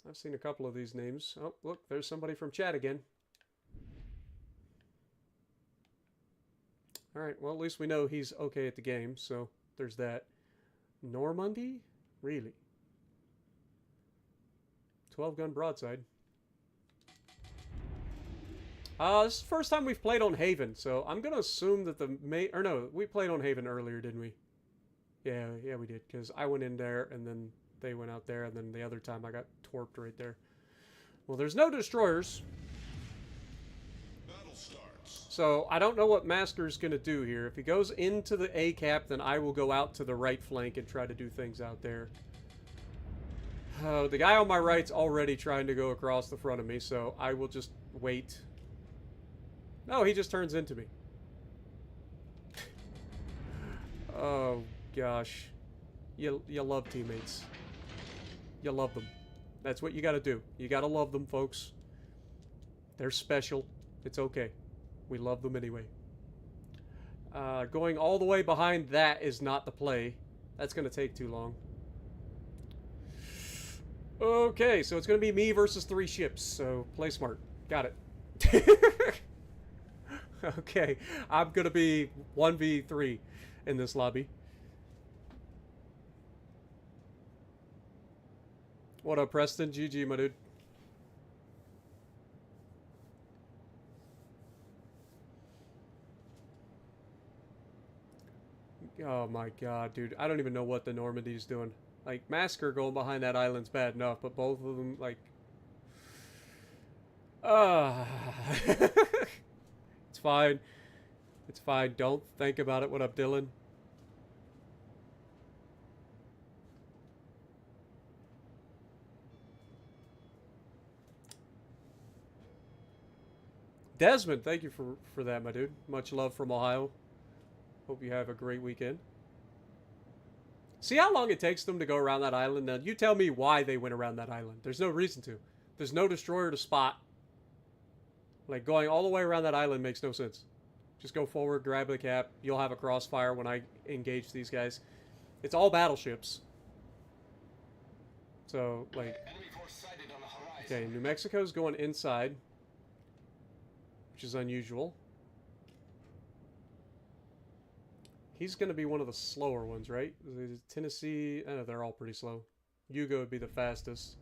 Speaker 1: I've seen a couple of these names. Oh, look, there's somebody from chat again. All right, well, at least we know he's okay at the game, so there's that. Normandy? Really? 12-gun broadside. This is the first time we've played on Haven, so I'm going to assume that we played on Haven earlier, didn't we? Yeah, we did, because I went in there, and then they went out there, and then the other time I got torped right there. Well, there's no destroyers.
Speaker 4: Battle starts.
Speaker 1: So, I don't know what Masker's going to do here. If he goes into the A cap, then I will go out to the right flank and try to do things out there. The guy on my right's already trying to go across the front of me, so I will just wait. No, he just turns into me. Oh, gosh. You love teammates. You love them. That's what you gotta do. You gotta love them, folks. They're special. It's okay. We love them anyway. Going all the way behind that is not the play. That's gonna take too long. Okay, so it's gonna be me versus 3 ships, so play smart. Got it. Okay, I'm gonna be 1v3 in this lobby. What up, Preston? GG, my dude. Oh my god, dude. I don't even know what the Normandy's doing. Like, Massacre going behind that island's bad enough, but both of them, like... It's fine. It's fine. Don't think about it. What up, Dylan? Desmond, thank you for that, my dude. Much love from Ohio. Hope you have a great weekend. See how long it takes them to go around that island? Now, you tell me why they went around that island. There's no reason to. There's no destroyer to spot. Like, going all the way around that island makes no sense. Just go forward, grab the cap. You'll have a crossfire when I engage these guys. It's all battleships. So, like... Okay, New Mexico's going inside, which is unusual. He's going to be one of the slower ones, right? Tennessee... I know they're all pretty slow. Yugo would be the fastest.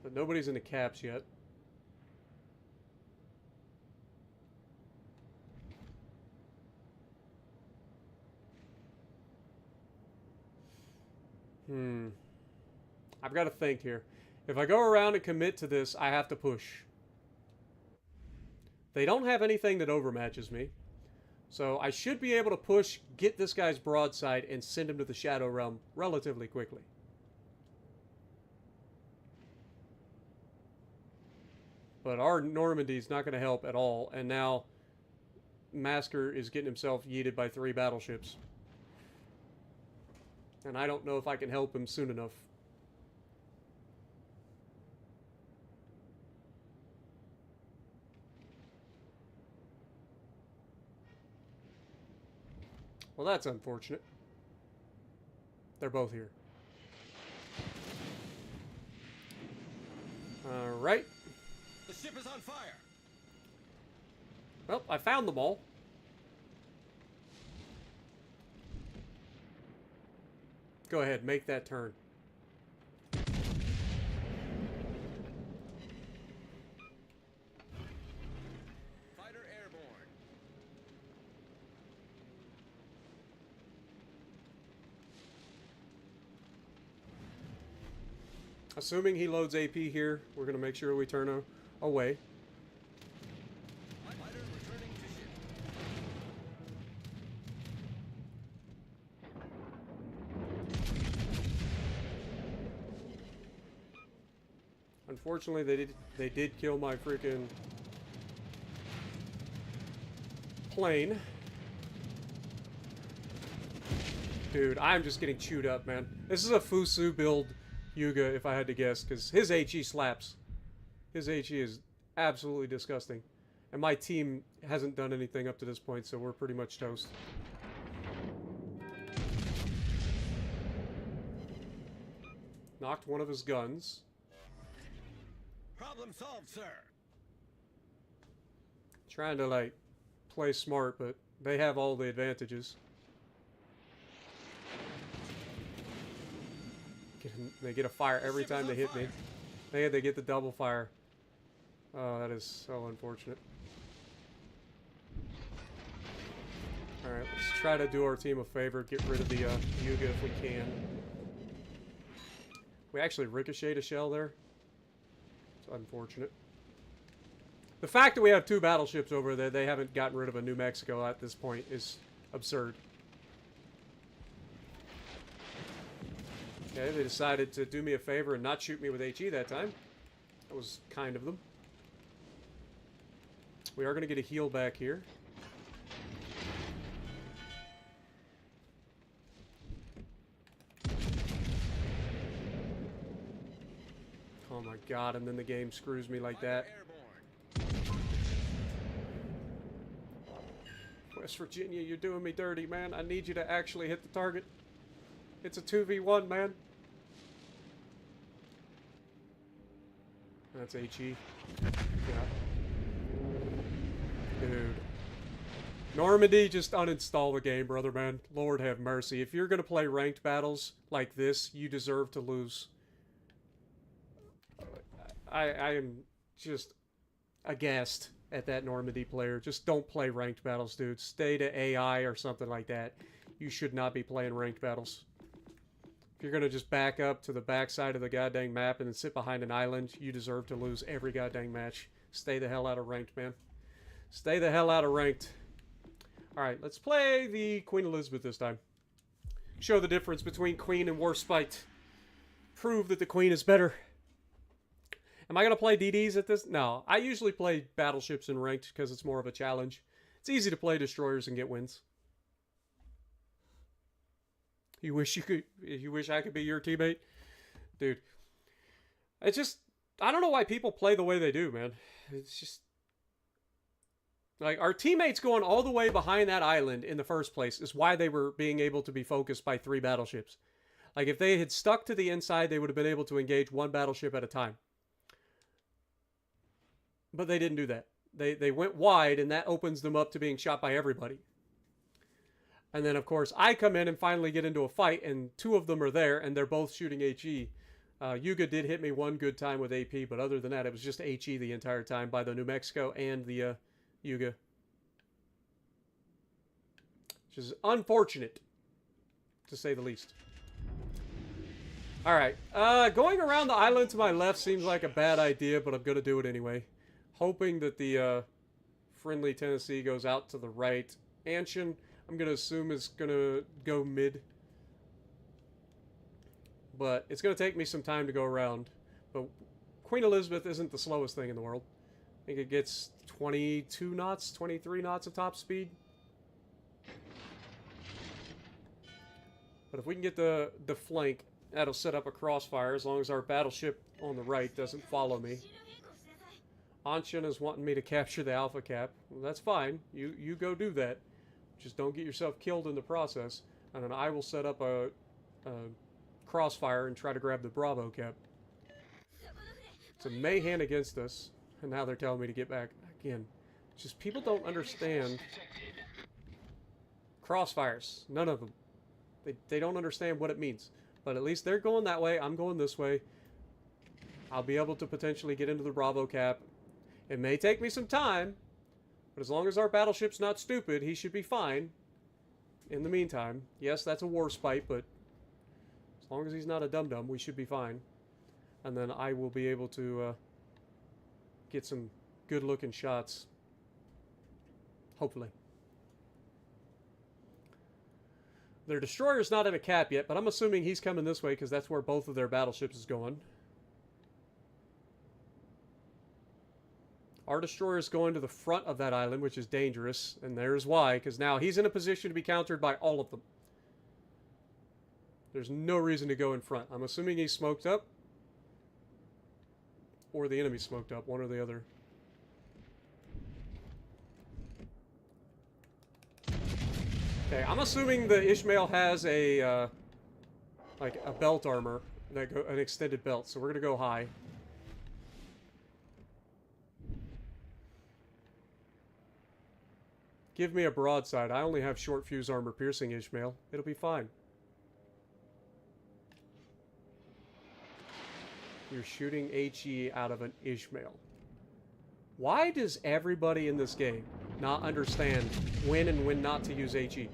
Speaker 1: But nobody's in the caps yet. I've got to think here. If I go around and commit to this, I have to push. They don't have anything that overmatches me. So I should be able to push, get this guy's broadside, and send him to the Shadow Realm relatively quickly. But our Normandy's not going to help at all. And now Masker is getting himself yeeted by 3 battleships. And I don't know if I can help him soon enough. Well, that's unfortunate. They're both here. Alright.
Speaker 5: The ship is on fire.
Speaker 1: Well, I found them all. Go ahead, make that turn.
Speaker 5: Fighter airborne.
Speaker 1: Assuming he loads AP here, we're going to make sure we turn away.
Speaker 5: Fighter returning to ship.
Speaker 1: Unfortunately, they did kill my freaking plane. Dude, I'm just getting chewed up, man. This is a Fusu build Yuga, if I had to guess, because his HE slaps. His HE is absolutely disgusting. And my team hasn't done anything up to this point, so we're pretty much toast. Knocked one of his guns.
Speaker 5: Problem solved, sir.
Speaker 1: Trying to, like, play smart, but they have all the advantages. They get a fire every time they hit me. They get the double fire. Oh, that is so unfortunate. Alright, let's try to do our team a favor. Get rid of the Yuga if we can. We actually ricocheted a shell there. It's unfortunate. The fact that we have 2 battleships over there, they haven't gotten rid of a New Mexico at this point, is absurd. Okay, they decided to do me a favor and not shoot me with HE that time. That was kind of them. We are going to get a heal back here. Oh my god, and then the game screws me like that. West Virginia, you're doing me dirty, man. I need you to actually hit the target. It's a 2v1, man. That's HE. Yeah. Dude. Normandy, just uninstall the game, brother, man. Lord have mercy. If you're going to play ranked battles like this, you deserve to lose. I am just aghast at that Normandy player. Just don't play ranked battles, dude. Stay to AI or something like that. You should not be playing ranked battles. If you're going to just back up to the backside of the goddamn map and then sit behind an island, you deserve to lose every goddamn match. Stay the hell out of ranked, man. Stay the hell out of ranked. Alright, let's play the Queen Elizabeth this time. Show the difference between Queen and Warspite. Prove that the Queen is better. Am I going to play DDs at this? No. I usually play battleships in ranked because it's more of a challenge. It's easy to play destroyers and get wins. You wish I could be your teammate? Dude. It's just, I don't know why people play the way they do, man. It's just, like, our teammates going all the way behind that island in the first place is why they were being able to be focused by 3 battleships. Like, if they had stuck to the inside, they would have been able to engage 1 battleship at a time. But they didn't do that. They went wide, and that opens them up to being shot by everybody. And then, of course, I come in and finally get into a fight, and 2 of them are there, and they're both shooting HE. Yuga did hit me one good time with AP, but other than that, it was just HE the entire time by the New Mexico and the Yuga. Which is unfortunate, to say the least. Alright, going around the island to my left seems like a bad idea, but I'm going to do it anyway. Hoping that the friendly Tennessee goes out to the right. Anshin, I'm going to assume, is going to go mid. But it's going to take me some time to go around. But Queen Elizabeth isn't the slowest thing in the world. I think it gets 22 knots, 23 knots of top speed. But if we can get the flank, that'll set up a crossfire as long as our battleship on the right doesn't follow me. Anshin is wanting me to capture the Alpha Cap. Well, that's fine. You go do that. Just don't get yourself killed in the process. And then I will set up a crossfire and try to grab the Bravo Cap. It's a Mayhan against us. And now they're telling me to get back. Again, just people don't understand crossfires. None of them. They don't understand what it means. But at least they're going that way. I'm going this way. I'll be able to potentially get into the Bravo Cap. It may take me some time, but as long as our battleship's not stupid, he should be fine. In the meantime, yes, that's a war spite, but as long as he's not a dum-dum, we should be fine. And then I will be able to get some good-looking shots. Hopefully. Their destroyer's not in a cap yet, but I'm assuming he's coming this way because that's where both of their battleships is going. Our destroyer is going to the front of that island, which is dangerous, and there's why, because now he's in a position to be countered by all of them. There's no reason to go in front. I'm assuming he's smoked up, or the enemy smoked up, one or the other. Okay, I'm assuming the Ishmael has a, like a belt armor, an extended belt, so we're going to go high. Give me a broadside. I only have short fuse armor piercing Ishmael. It'll be fine. You're shooting HE out of an Ishmael. Why does everybody in this game not understand when and when not to use HE?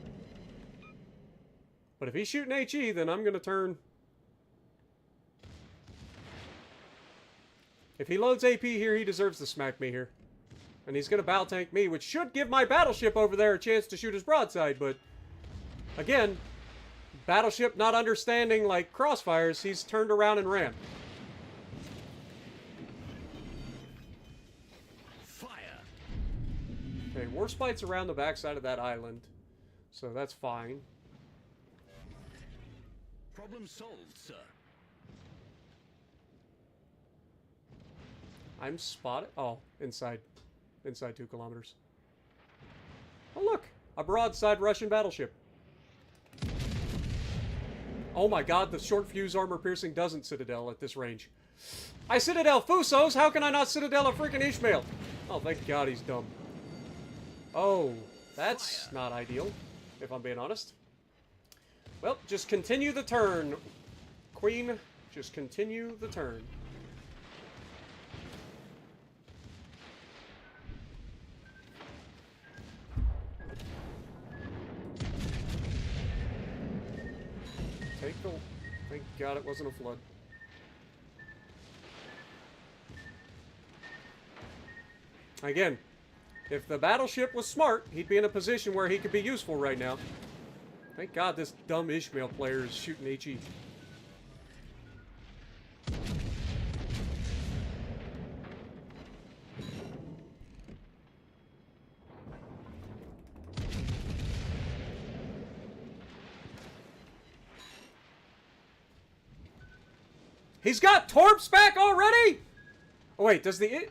Speaker 1: But if he's shooting HE, then I'm going to turn. If he loads AP here, he deserves to smack me here. And he's going to battle tank me, which should give my battleship over there a chance to shoot his broadside. But, again, battleship not understanding, like, crossfires, he's turned around and ran.
Speaker 5: Fire.
Speaker 1: Okay, Warspite's around the backside of that island. So that's fine.
Speaker 5: Problem solved, sir.
Speaker 1: I'm spotted. Oh, inside 2 kilometers. Oh, look! A broadside Russian battleship. Oh my god, the short fuse armor piercing doesn't Citadel at this range. I Citadel Fusos! How can I not Citadel a freaking Ishmael? Oh, thank god he's dumb. Oh, that's not ideal, if I'm being honest. Well, just continue the turn, Queen. Just continue the turn. Thank God it wasn't a flood. Again, if the battleship was smart, he'd be in a position where he could be useful right now. Thank God this dumb Ishmael player is shooting HE. He's got torps back already? Oh wait, does the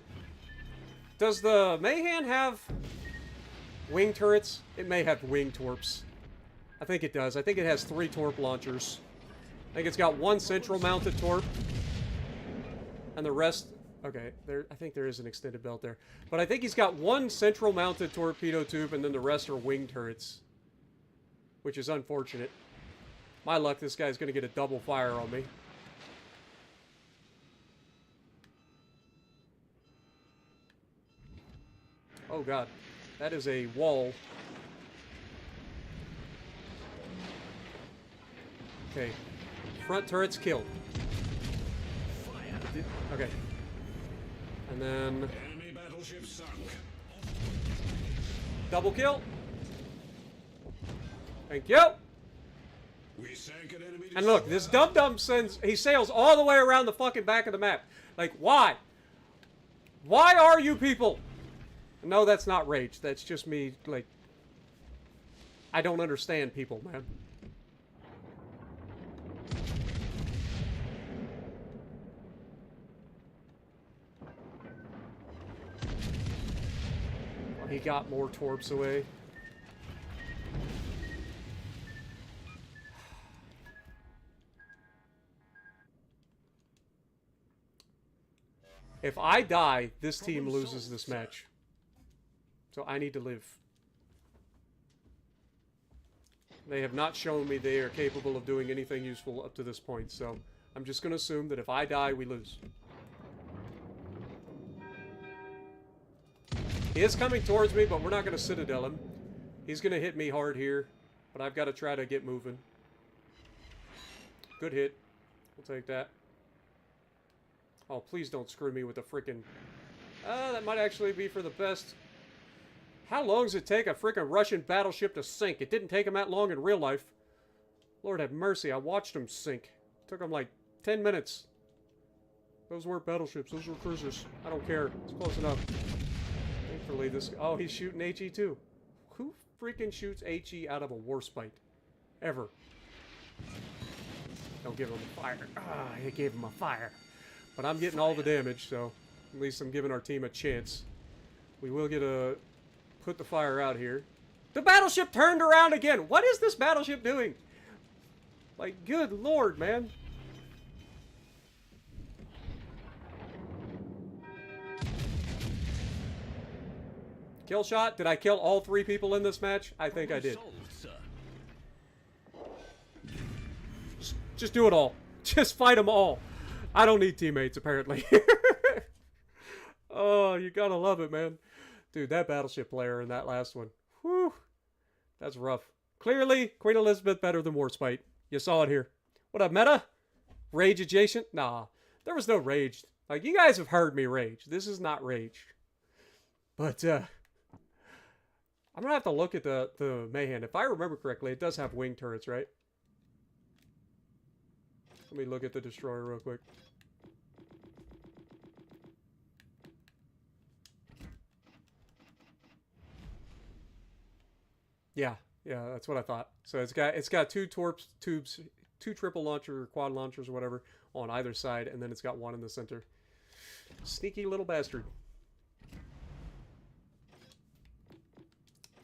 Speaker 1: Mayhan have wing turrets? It may have wing torps. I think it does. I think it has 3 torp launchers. I think it's got 1 central mounted torp. And the rest... Okay, I think there is an extended belt there. But I think he's got 1 central mounted torpedo tube and then the rest are wing turrets. Which is unfortunate. My luck, this guy's going to get a double fire on me. Oh god. That is a wall. Okay. Front turret's killed. Okay. And then...
Speaker 4: Enemy battleship sunk.
Speaker 1: double kill. Thank you.
Speaker 4: We sank an enemy.
Speaker 1: And look, this dum-dum he sails all the way around the fucking back of the map. Like, why? Why are you people? No, that's not rage. That's just me, like... I don't understand people, man. Well, he got more torps away. If I die, this team loses this match. So I need to live. They have not shown me they are capable of doing anything useful up to this point, so I'm just going to assume that if I die, we lose. He is coming towards me, but we're not going to Citadel him. He's going to hit me hard here, but I've got to try to get moving. Good hit. We'll take that. Oh, please don't screw me with the frickin'... that might actually be for the best. How long does it take a frickin' Russian battleship to sink? It didn't take them that long in real life. Lord have mercy, I watched them sink. It took them like 10 minutes. Those weren't battleships, those were cruisers. I don't care, it's close enough. Thankfully this... Oh, he's shooting HE too. Who freaking shoots HE out of a Warspite? Ever. Don't give him a fire. Ah, he gave him a fire. But I'm getting all the damage, so at least I'm giving our team a chance. We will get a... put the fire out here. The battleship turned around again! What is this battleship doing? Like, good lord, man. Kill shot? Did I kill all 3 people in this match? I think I did. Just do it all. Just fight them all. I don't need teammates, apparently. Oh, you gotta love it, man. Dude, that battleship player in that last one. Whew. That's rough. Clearly, Queen Elizabeth better than Warspite. You saw it here. What up, meta? Rage adjacent? Nah. There was no rage. Like, you guys have heard me rage. This is not rage. But, I'm gonna have to look at the Mayhem. If I remember correctly, it does have wing turrets, right? Let me look at the destroyer real quick. Yeah, that's what I thought. So it's got 2 tubes, 2 triple launcher or quad launchers or whatever on either side, and then it's got 1 in the center. Sneaky little bastard.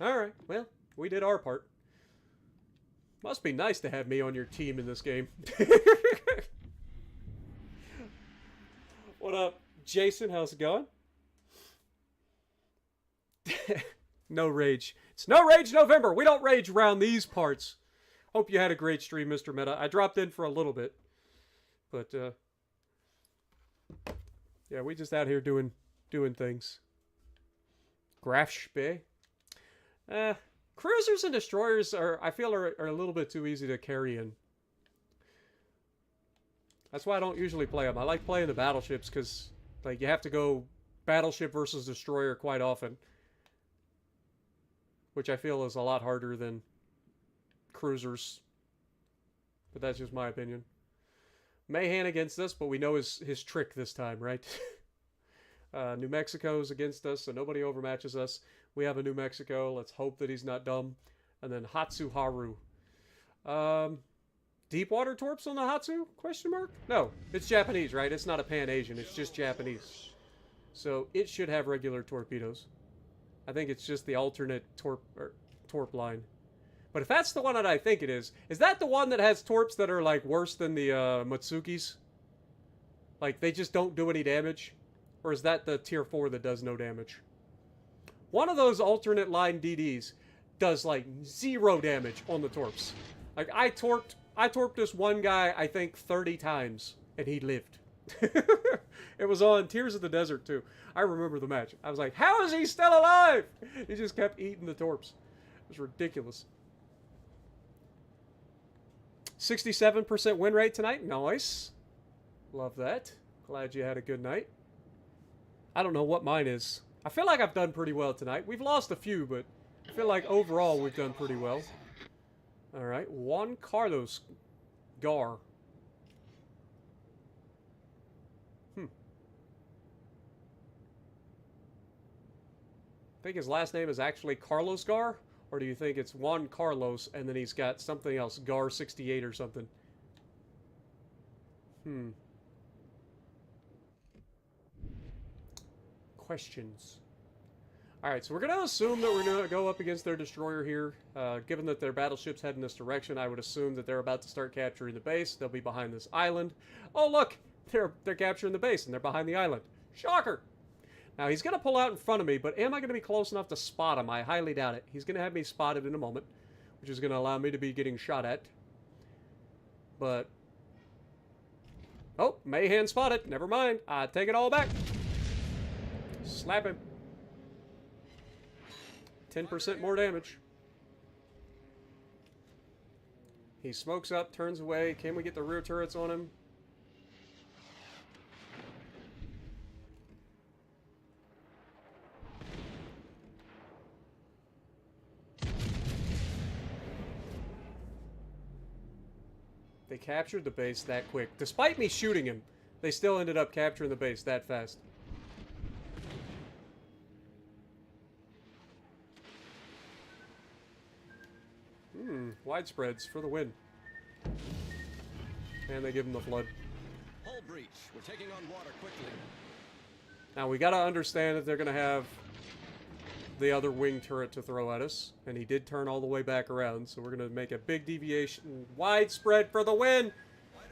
Speaker 1: Alright, well, we did our part. Must be nice to have me on your team in this game. What up, Jason? How's it going? No rage. It's no rage November. We don't rage around these parts. Hope you had a great stream, Mr. Meta. I dropped in for a little bit. But, yeah, we just out here doing things. Grafspe. Cruisers and destroyers I feel are a little bit too easy to carry in. That's why I don't usually play them. I like playing the battleships because, like, you have to go battleship versus destroyer quite often. Which I feel is a lot harder than cruisers. But that's just my opinion. Mayhem against us, but we know his trick this time, right? New Mexico's against us, so nobody overmatches us. We have a New Mexico. Let's hope that he's not dumb. And then Hatsuharu. Deepwater torps on the Hatsu? Question mark? No, it's Japanese, right? It's not a Pan-Asian. It's just Japanese. So it should have regular torpedoes. I think it's just the alternate torp line. But if that's the one that I think it is that the one that has torps that are like worse than the Matsukis? Like they just don't do any damage? Or is that the tier 4 that does no damage? One of those alternate line DDs does like 0 damage on the torps. Like I torped this one guy I think 30 times and he lived. It was on Tears of the Desert, too. I remember the match. I was like, how is he still alive? He just kept eating the torps. It was ridiculous. 67% win rate tonight. Nice. Love that. Glad you had a good night. I don't know what mine is. I feel like I've done pretty well tonight. We've lost a few, but I feel like overall we've done pretty well. Alright, Juan Carlos Gar. Think his last name is actually Carlos Gar? Or do you think it's Juan Carlos and then he's got something else, Gar 68 or something? Questions. Alright, so we're going to assume that we're going to go up against their destroyer here. Given that their battleship's heading this direction, I would assume that they're about to start capturing the base. They'll be behind this island. Oh, look! They're capturing the base and they're behind the island. Shocker! Now, he's going to pull out in front of me, but am I going to be close enough to spot him? I highly doubt it. He's going to have me spotted in a moment, which is going to allow me to be getting shot at. But... oh, Mayhan spotted. Never mind. I take it all back. Slap him. 10% more damage. He smokes up, turns away. Can we get the rear turrets on him? They captured the base that quick. Despite me shooting him, they still ended up capturing the base that fast. Widespreads for the win. And they give him the flood.
Speaker 5: Hull breach. We're taking on water quickly.
Speaker 1: Now we gotta understand that they're gonna have the other wing turret to throw at us. And he did turn all the way back around, so we're gonna make a big deviation. Widespread for the win!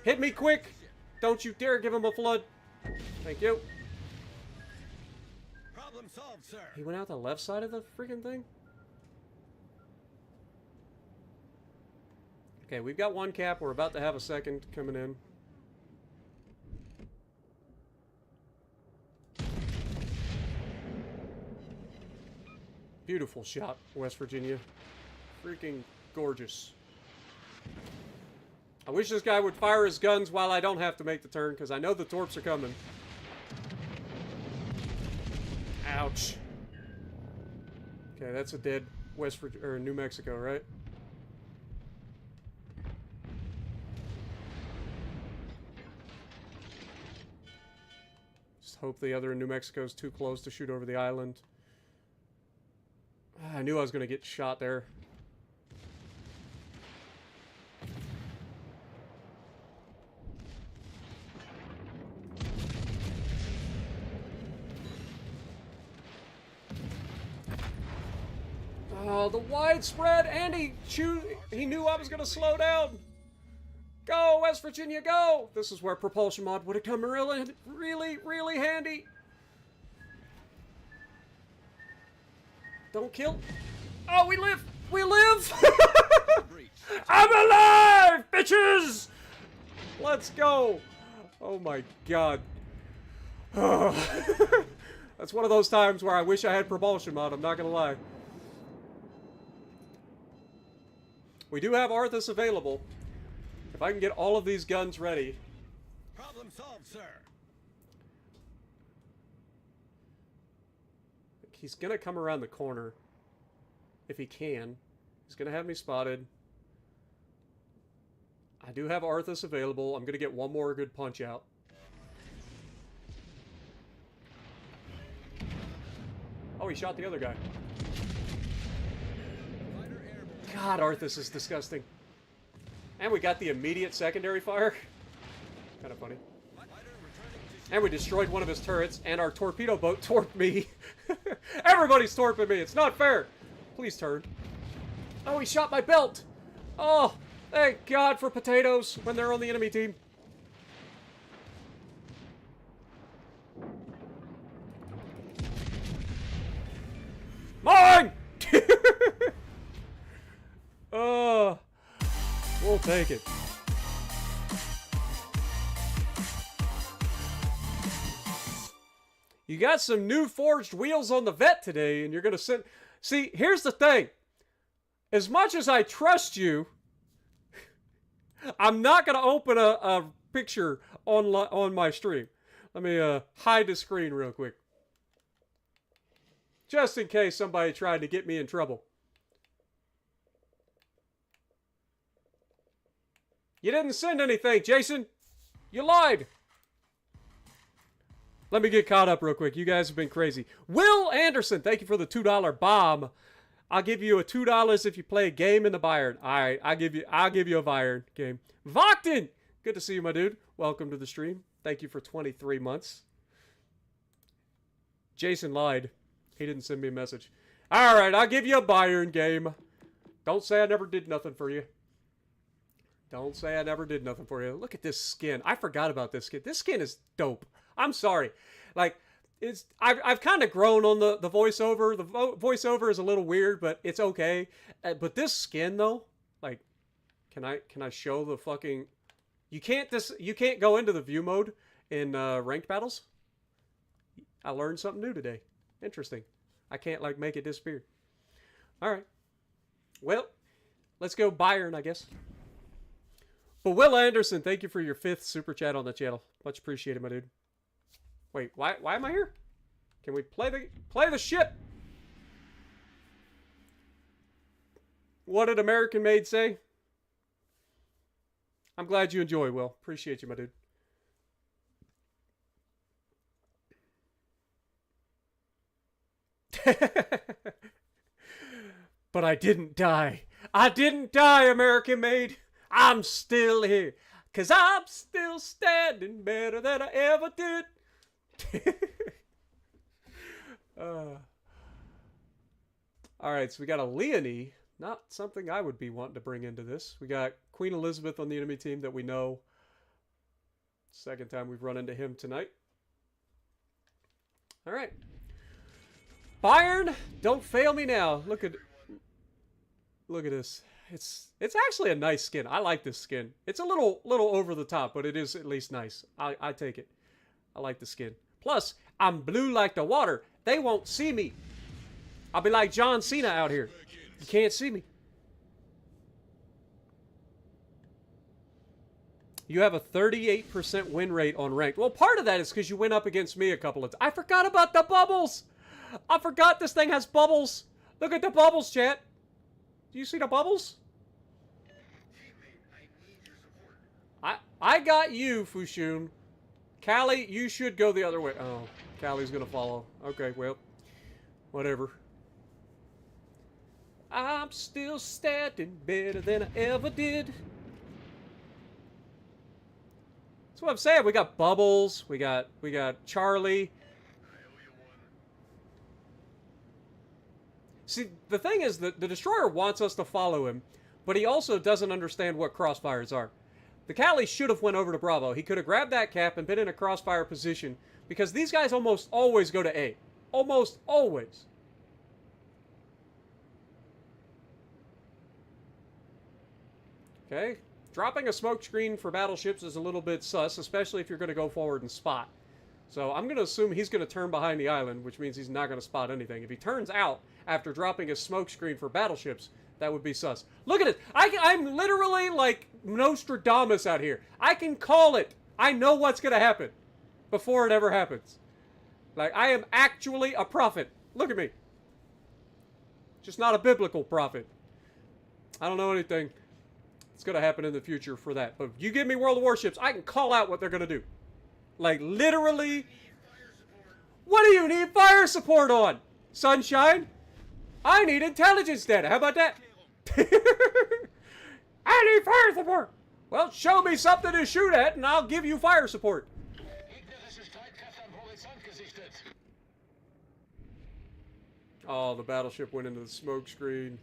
Speaker 1: Hit me quick! Don't you dare give him a flood! Thank you.
Speaker 5: Problem solved, sir.
Speaker 1: He went out the left side of the freaking thing? Okay, we've got one cap. We're about to have a second coming in. Beautiful shot, West Virginia. Freaking gorgeous. I wish this guy would fire his guns while I don't have to make the turn, because I know the torps are coming. Ouch. Okay, that's a dead West Virginia, or New Mexico, right? Just hope the other in New Mexico is too close to shoot over the island. I knew I was going to get shot there. Oh, the widespread, and he knew I was going to slow down. Go, West Virginia, go! This is where propulsion mod would have come really handy. Don't kill. Oh, we live! We live! I'm alive, bitches! Let's go. Oh my god. That's one of those times where I wish I had propulsion mod, I'm not gonna lie. We do have Arthus available. If I can get all of these guns ready.
Speaker 5: Problem solved, sir.
Speaker 1: He's gonna come around the corner. If he can. He's gonna have me spotted. I do have Arthus available. I'm gonna get one more good punch out. Oh, he shot the other guy. God, Arthus is disgusting. And we got the immediate secondary fire. Kind of funny. And we destroyed one of his turrets, and our torpedo boat torped me. Everybody's torping me. It's not fair. Please turn. Oh, he shot my belt. Oh, thank God for potatoes when they're on the enemy team. Mine! Oh, we'll take it. You got some new forged wheels on the vet today, and you're going to send... See, here's the thing. As much as I trust you, I'm not going to open a picture on my stream. Let me hide the screen real quick. Just in case somebody tried to get me in trouble. You didn't send anything, Jason. You lied. Let me get caught up real quick. You guys have been crazy. Will Anderson, thank you for the $2 bomb. I'll give you a $2 if you play a game in the Bayern. All right, I'll give you a Bayern game. Vokton, good to see you, my dude. Welcome to the stream. Thank you for 23 months. Jason lied. He didn't send me a message. All right, I'll give you a Bayern game. Don't say I never did nothing for you. Don't say I never did nothing for you. Look at this skin. I forgot about this skin. This skin is dope. I'm sorry. Like, I've kind of grown on the voiceover. The voiceover is a little weird, but it's okay. But this skin though, like, can I show the fucking? You can't go into the view mode in ranked battles. I learned something new today. Interesting. I can't like make it disappear. All right. Well, let's go Bayern, I guess. But Will Anderson, thank you for your 5th super chat on the channel. Much appreciated, my dude. Wait, why am I here? Can we play the ship? What did American Made say? I'm glad you enjoy, Will. Appreciate you, my dude. But I didn't die. I didn't die, American Made. I'm still here. 'Cause I'm still standing better than I ever did. Alright, so we got a Leonie. Not something I would be wanting to bring into this. We got Queen Elizabeth on the enemy team that we know. Second time we've run into him tonight. Alright. Bayern, don't fail me now. Look at this. It's actually a nice skin. I like this skin. It's a little over the top, but it is at least nice. I take it. I like the skin. Plus, I'm blue like the water. They won't see me. I'll be like John Cena out here. You can't see me. You have a 38% win rate on ranked. Well, part of that is because you went up against me a couple of times. I forgot about the bubbles. I forgot this thing has bubbles. Look at the bubbles, chat. Do you see the bubbles? I got you, Fushun. Callie, you should go the other way. Oh, Callie's gonna follow. Okay, well, whatever. I'm still standing better than I ever did. That's what I'm saying. We got Bubbles. We got Charlie. See, the thing is that the Destroyer wants us to follow him, but he also doesn't understand what crossfires are. The Callie should have went over to Bravo. He could have grabbed that cap and been in a crossfire position, because these guys almost always go to A. Almost always. Okay. Dropping a smoke screen for battleships is a little bit sus, especially if you're going to go forward and spot. So I'm going to assume he's going to turn behind the island, which means he's not going to spot anything. If he turns out after dropping a smoke screen for battleships, that would be sus. Look at it. I'm literally like Nostradamus out here. I can call it. I know what's going to happen before it ever happens. Like, I am actually a prophet. Look at me. Just not a biblical prophet. I don't know anything. It's going to happen in the future for that. But if you give me World of Warships, I can call out what they're going to do. Like, literally. What do you need fire support on? Sunshine? I need intelligence data. How about that? I need fire support. Well, show me something to shoot at, and I'll give you fire support. Oh, the battleship went into the smoke screen.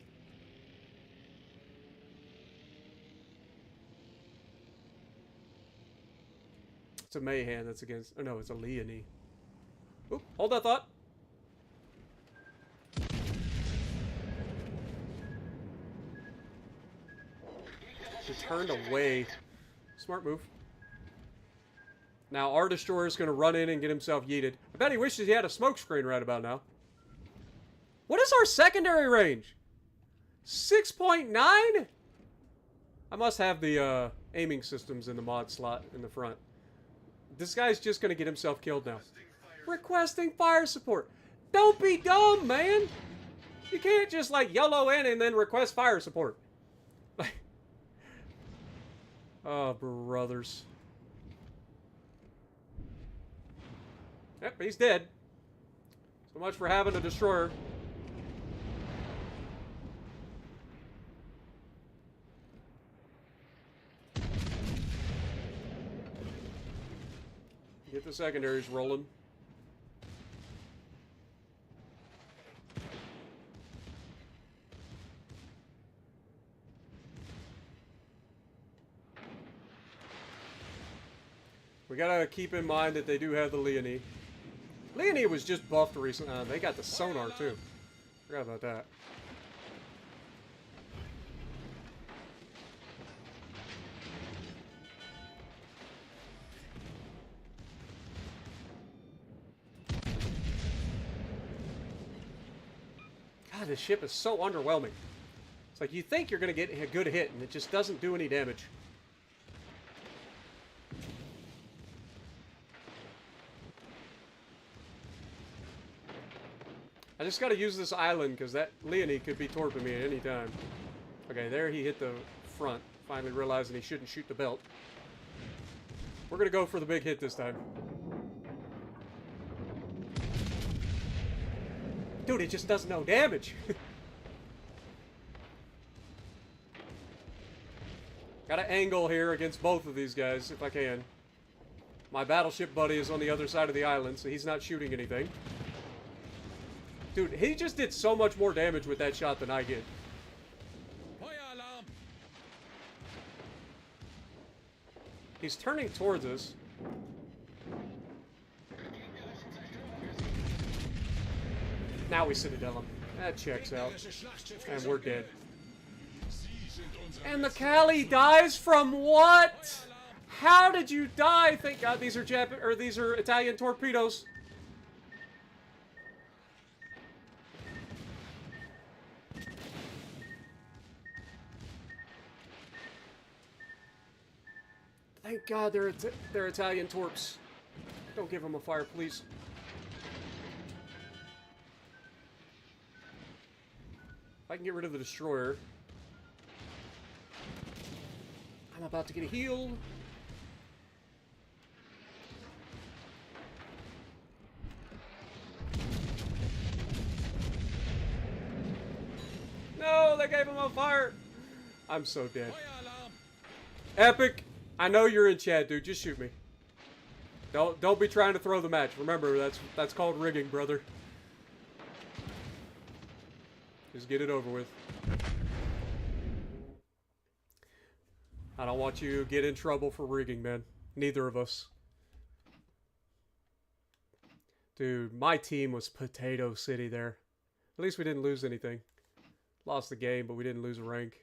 Speaker 1: It's a Mayhan that's against... Oh, no, it's a Leonie. Oop, hold that thought. He turned away. Smart move. Now, our destroyer is going to run in and get himself yeeted. bet he wishes he had a smoke screen right about now. What is our secondary range? 6.9? I must have the aiming systems in the mod slot in the front. This guy's just going to get himself killed now. Requesting fire support. Don't be dumb, man. You can't just like YOLO in and then request fire support. Oh, brothers. Yep, he's dead. So much for having a destroyer. Get the secondaries rolling. We gotta keep in mind that they do have the Leonie. Leonie was just buffed recently. They got the sonar too. Forgot about that. God, this ship is so underwhelming. It's like you think you're gonna get a good hit and it just doesn't do any damage. I just gotta use this island because that Leonie could be torping me at any time. Okay, there he hit the front, finally realizing he shouldn't shoot the belt. We're gonna go for the big hit this time. Dude, it just does no damage. Gotta angle here against both of these guys if I can. My battleship buddy is on the other side of the island, so he's not shooting anything. Dude, he just did so much more damage with that shot than I did.
Speaker 5: Fire alarm!
Speaker 1: He's turning towards us. Now we citadel him. That checks out. And we're dead. And the Cali dies from what? How did you die? Thank God these are these are Italian torpedoes. Thank God they're Italian torps. Don't give them a fire, please. If I can get rid of the destroyer. I'm about to get a heal. No, they gave him a fire. I'm so dead.
Speaker 5: Fire alarm!
Speaker 1: Epic. I know you're in chat, dude. Just shoot me. Don't be trying to throw the match. Remember, that's called rigging, brother. Just get it over with. I don't want you to get in trouble for rigging, man. Neither of us. Dude, my team was Potato City there. At least we didn't lose anything. Lost the game, but we didn't lose a rank.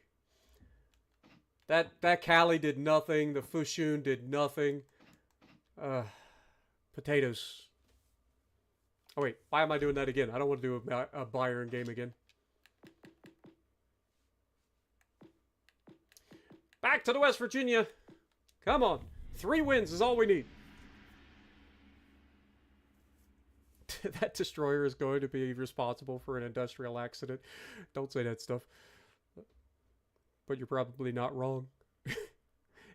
Speaker 1: That Cali did nothing. The Fushun did nothing. Potatoes. Oh wait, why am I doing that again? I don't want to do a Bayern game again. Back to the West Virginia. Come on. 3 wins is all we need. That destroyer is going to be responsible for an industrial accident. Don't say that stuff. But you're probably not wrong.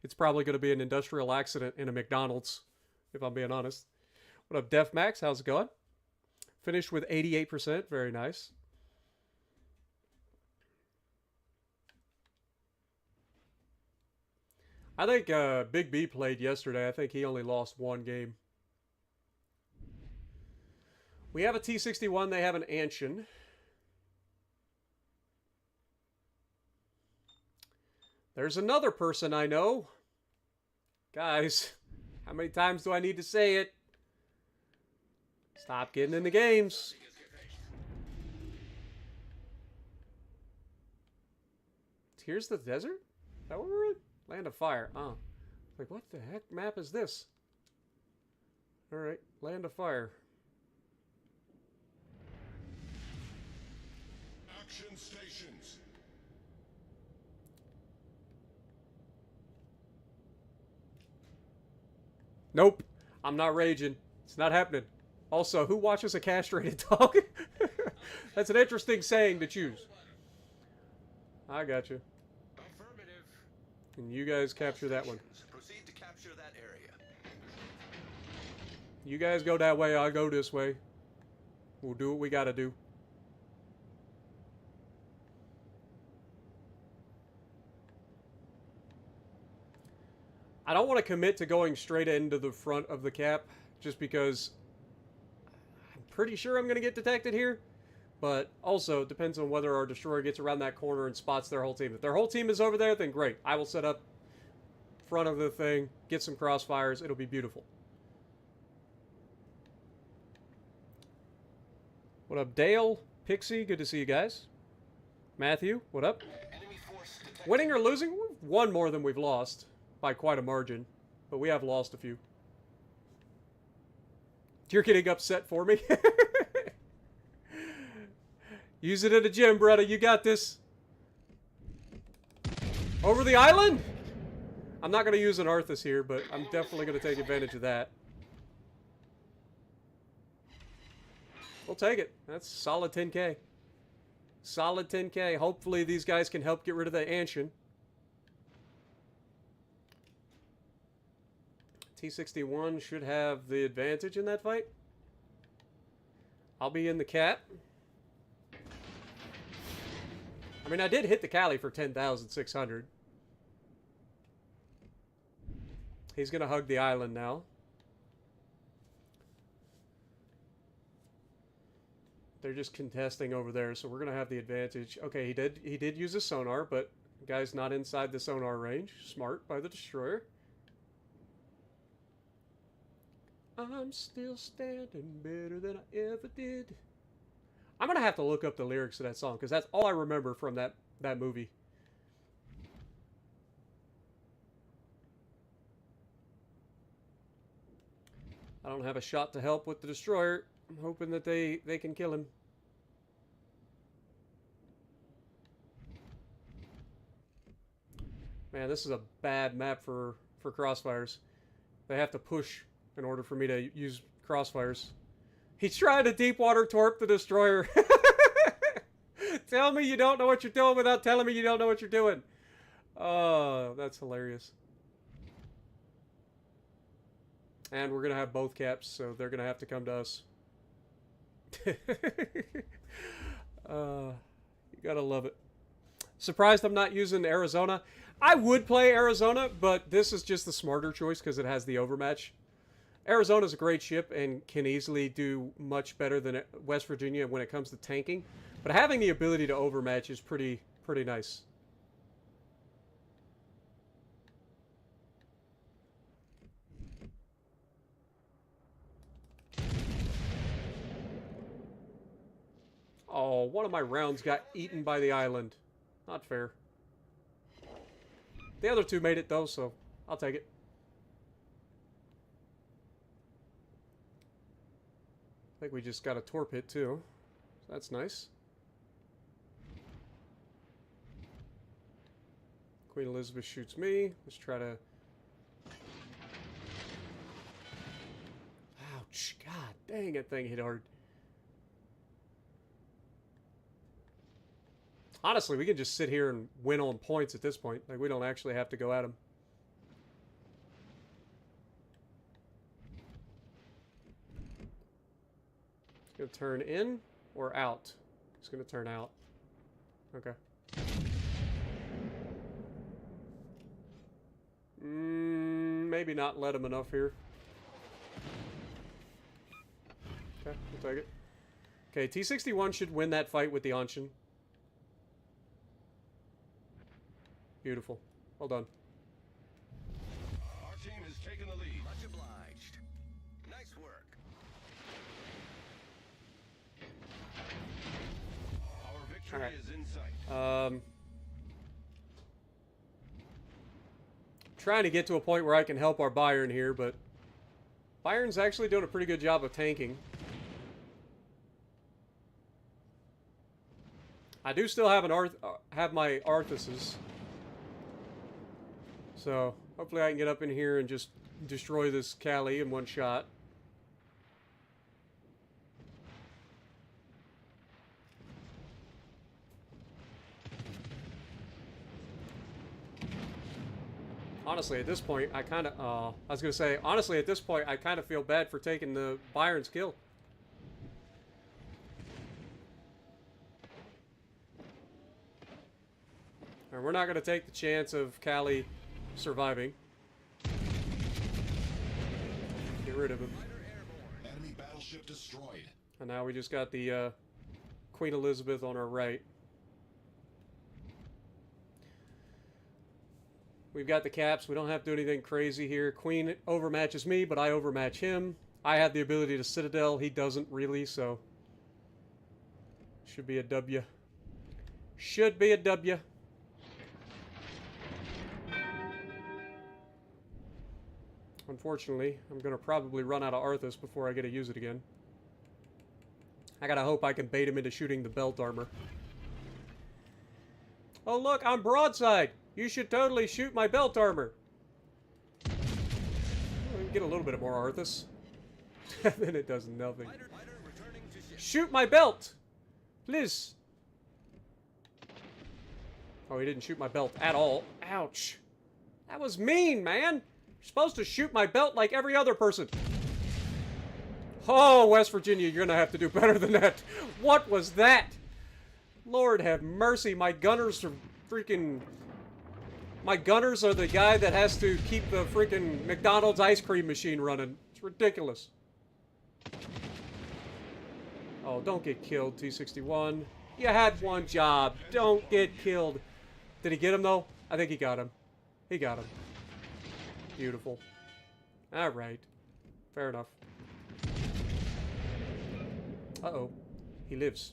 Speaker 1: It's probably going to be an industrial accident in a McDonald's, if I'm being honest. What up, Def Max? How's it going? Finished with 88%. Very nice. I think Big B played yesterday. I think he only lost 1 game. We have a T-61. They have an Anshin. There's another person I know. Guys, how many times do I need to say it? Stop getting in the games. Here's the desert? Is that where we're in? Land of Fire. Oh. Like, what the heck map is this? Alright, Land of Fire.
Speaker 4: Construction stations.
Speaker 1: Nope. I'm not raging. It's not happening. Also, who watches a castrated dog? That's an interesting saying to choose. I got you.
Speaker 2: Affirmative.
Speaker 1: And you guys capture that one.
Speaker 2: Proceed to capture that area.
Speaker 1: You guys go that way, I'll go this way. We'll do what we gotta do. I don't want to commit to going straight into the front of the cap, just because I'm pretty sure I'm going to get detected here. But also, it depends on whether our destroyer gets around that corner and spots their whole team. If their whole team is over there, then great. I will set up front of the thing, get some crossfires. It'll be beautiful. What up, Dale? Pixie, good to see you guys. Matthew, what up?
Speaker 2: Enemy force detected.
Speaker 1: Winning or losing? We've won more than we've lost. By quite a margin. But we have lost a few. You're getting upset for me? Use it at a gym, brother. You got this. Over the island? I'm not going to use an Arthus here, but I'm definitely going to take advantage of that. We'll take it. That's solid 10k. Solid 10k. Hopefully these guys can help get rid of the Anshin. T-61 should have the advantage in that fight. I'll be in the cat. I mean, I did hit the Cali for 10,600. He's going to hug the island now. They're just contesting over there, so we're going to have the advantage. Okay, he did use a sonar, but the guy's not inside the sonar range. Smart by the destroyer. I'm still standing better than I ever did. I'm going to have to look up the lyrics to that song, because that's all I remember from that movie. I don't have a shot to help with the destroyer. I'm hoping that they can kill him. Man, this is a bad map for crossfires. They have to push in order for me to use crossfires. He's trying to deep water torp the destroyer. Tell me you don't know what you're doing without telling me you don't know what you're doing. Oh, that's hilarious. And we're going to have both caps, so they're going to have to come to us. You gotta love it. Surprised I'm not using Arizona. I would play Arizona, but this is just the smarter choice because it has the overmatch. Arizona's a great ship and can easily do much better than West Virginia when it comes to tanking. But having the ability to overmatch is pretty nice. Oh, one of my rounds got eaten by the island. Not fair. The other two made it though, so I'll take it. I think we just got a torp hit too. So that's nice. Queen Elizabeth shoots me. Let's try to... Ouch. God dang, that thing hit hard. Honestly, we can just sit here and win on points at this point. Like, we don't actually have to go at them. It's going to turn in or out? It's going to turn out. Okay. Maybe not let him enough here. Okay, we'll take it. Okay, T-61 should win that fight with the Anshin. Beautiful. Well done.
Speaker 2: Our team has taken the lead. Much obliged. Nice work. Our victory
Speaker 1: All right.
Speaker 2: is in sight.
Speaker 1: Trying to get to a point where I can help our Bayern here, but Bayern's actually doing a pretty good job of tanking. I do still have have my Arthuses. So hopefully I can get up in here and just destroy this Cali in one shot. Honestly, at this point, I kind of, I was going to say, honestly, at this point, I kind of feel bad for taking the Byron's kill. And we're not going to take the chance of Cali surviving. Get rid of him.
Speaker 4: Enemy battleship destroyed.
Speaker 1: And now we just got the Queen Elizabeth on our right. We've got the caps. We don't have to do anything crazy here. Queen overmatches me, but I overmatch him. I have the ability to Citadel. He doesn't really, so... should be a W. Should be a W. Unfortunately, I'm going to probably run out of Arthus before I get to use it again. I gotta hope I can bait him into shooting the belt armor. Oh look, I'm broadside! You should totally shoot my belt armor! Well, we can get a little bit more Arthus. Then it does nothing. Shoot my belt! Please! Oh, he didn't shoot my belt at all. Ouch. That was mean, man! You're supposed to shoot my belt like every other person. Oh, West Virginia, you're gonna have to do better than that. What was that? Lord have mercy, my gunners are freaking... My gunners are the guy that has to keep the freaking McDonald's ice cream machine running. It's ridiculous. Oh, don't get killed, T-61. You had one job. Don't get killed. Did he get him, though? I think he got him. He got him. Beautiful. Alright. Fair enough. Uh-oh. He lives.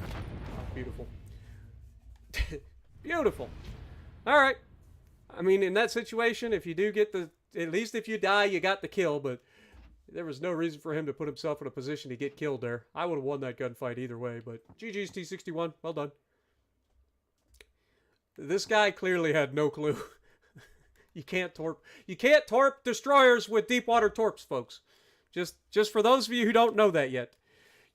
Speaker 1: Oh, beautiful. Beautiful. Alright. I mean, in that situation, if you do get the... At least if you die, you got the kill, but... There was no reason for him to put himself in a position to get killed there. I would have won that gunfight either way, but... GG's T-61. Well done. This guy clearly had no clue. You can't torp destroyers with deep water torps, folks. Just for those of you who don't know that yet.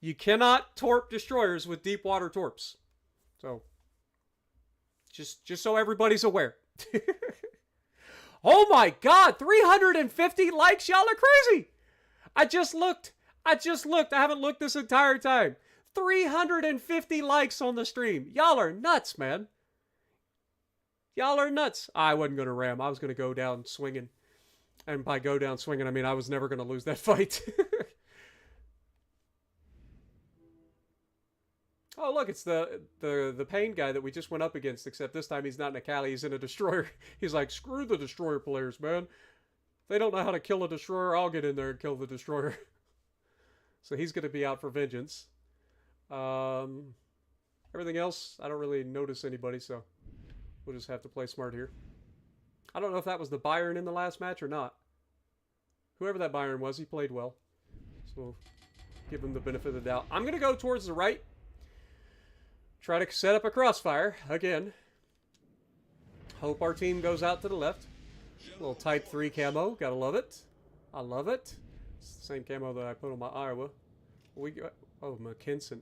Speaker 1: You cannot torp destroyers with deep water torps. So, just so everybody's aware. Oh my god, 350 likes? Y'all are crazy. I just looked. I haven't looked this entire time. 350 likes on the stream. Y'all are nuts, man. Y'all are nuts. I wasn't going to ram. I was going to go down swinging. And by go down swinging, I mean I was never going to lose that fight. Oh, look, it's the pain guy that we just went up against, except this time he's not in a Cali, he's in a destroyer. He's like, screw the destroyer players, man. If they don't know how to kill a destroyer, I'll get in there and kill the destroyer. So he's going to be out for vengeance. Everything else, I don't really notice anybody, so we'll just have to play smart here. I don't know if that was the Byron in the last match or not. Whoever that Byron was, he played well. So we'll give him the benefit of the doubt. I'm going to go towards the right. Try to set up a crossfire again. Hope our team goes out to the left. A little Type 3 camo. Gotta love it. I love it. It's the same camo that I put on my Iowa. We got... Oh, McKinson.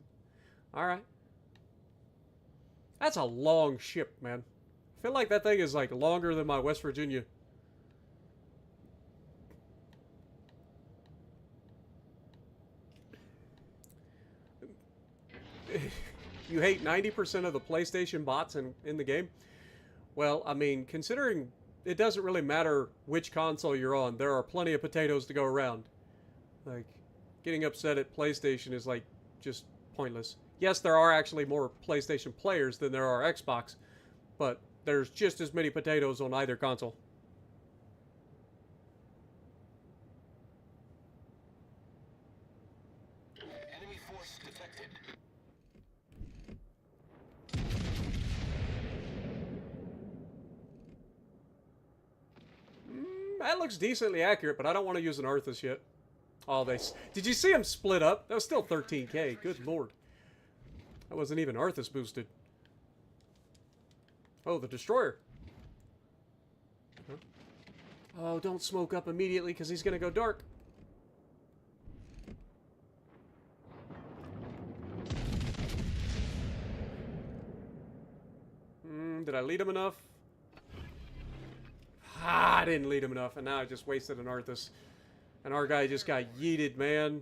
Speaker 1: Alright. That's a long ship, man. I feel like that thing is like longer than my West Virginia. You hate 90% of the PlayStation bots in the game? Well, I mean, considering it doesn't really matter which console you're on, there are plenty of potatoes to go around. Like, getting upset at PlayStation is like just pointless. Yes, there are actually more PlayStation players than there are Xbox, but there's just as many potatoes on either console.
Speaker 2: Enemy force detected.
Speaker 1: That looks decently accurate, but I don't want to use an Arthus yet. Oh, did you see him split up? That was still 13k. Good lord. That wasn't even Arthus boosted. Oh, the destroyer. Huh? Oh, don't smoke up immediately because he's going to go dark. Did I lead him enough? I didn't lead him enough, and now I just wasted an Arthus. And our guy just got yeeted, man.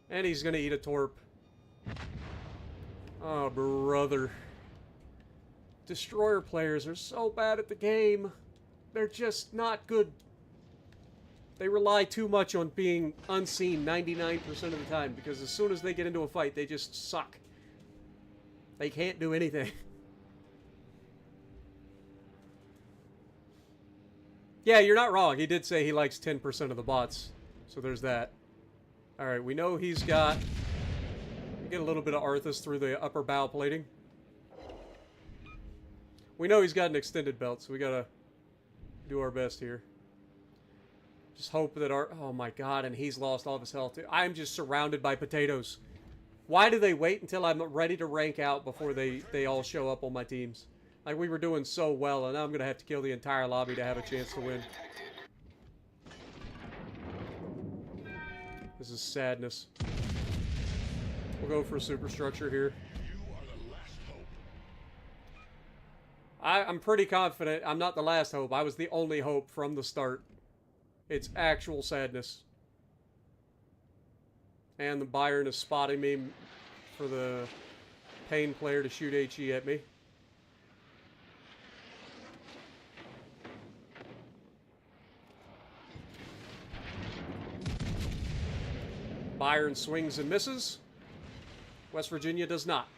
Speaker 1: And he's going to eat a torp. Oh, brother. Destroyer players are so bad at the game. They're just not good. They rely too much on being unseen 99% of the time, because as soon as they get into a fight, they just suck. They can't do anything. Yeah, you're not wrong. He did say he likes 10% of the bots. So there's that. Alright, we know he's got... Get a little bit of Arthus through the upper bow plating. We know he's got an extended belt, so we gotta do our best here. Just hope that our... Oh my god, and he's lost all of his health too. I'm just surrounded by potatoes. Why do they wait until I'm ready to rank out before they all show up on my teams? Like, we were doing so well, and now I'm gonna have to kill the entire lobby to have a chance to win. This is sadness. We'll go for a superstructure here. I'm pretty confident I'm not the last hope. I was the only hope from the start. It's actual sadness. And the Byron is spotting me for the Pain player to shoot HE at me. Byron swings and misses. West Virginia does not.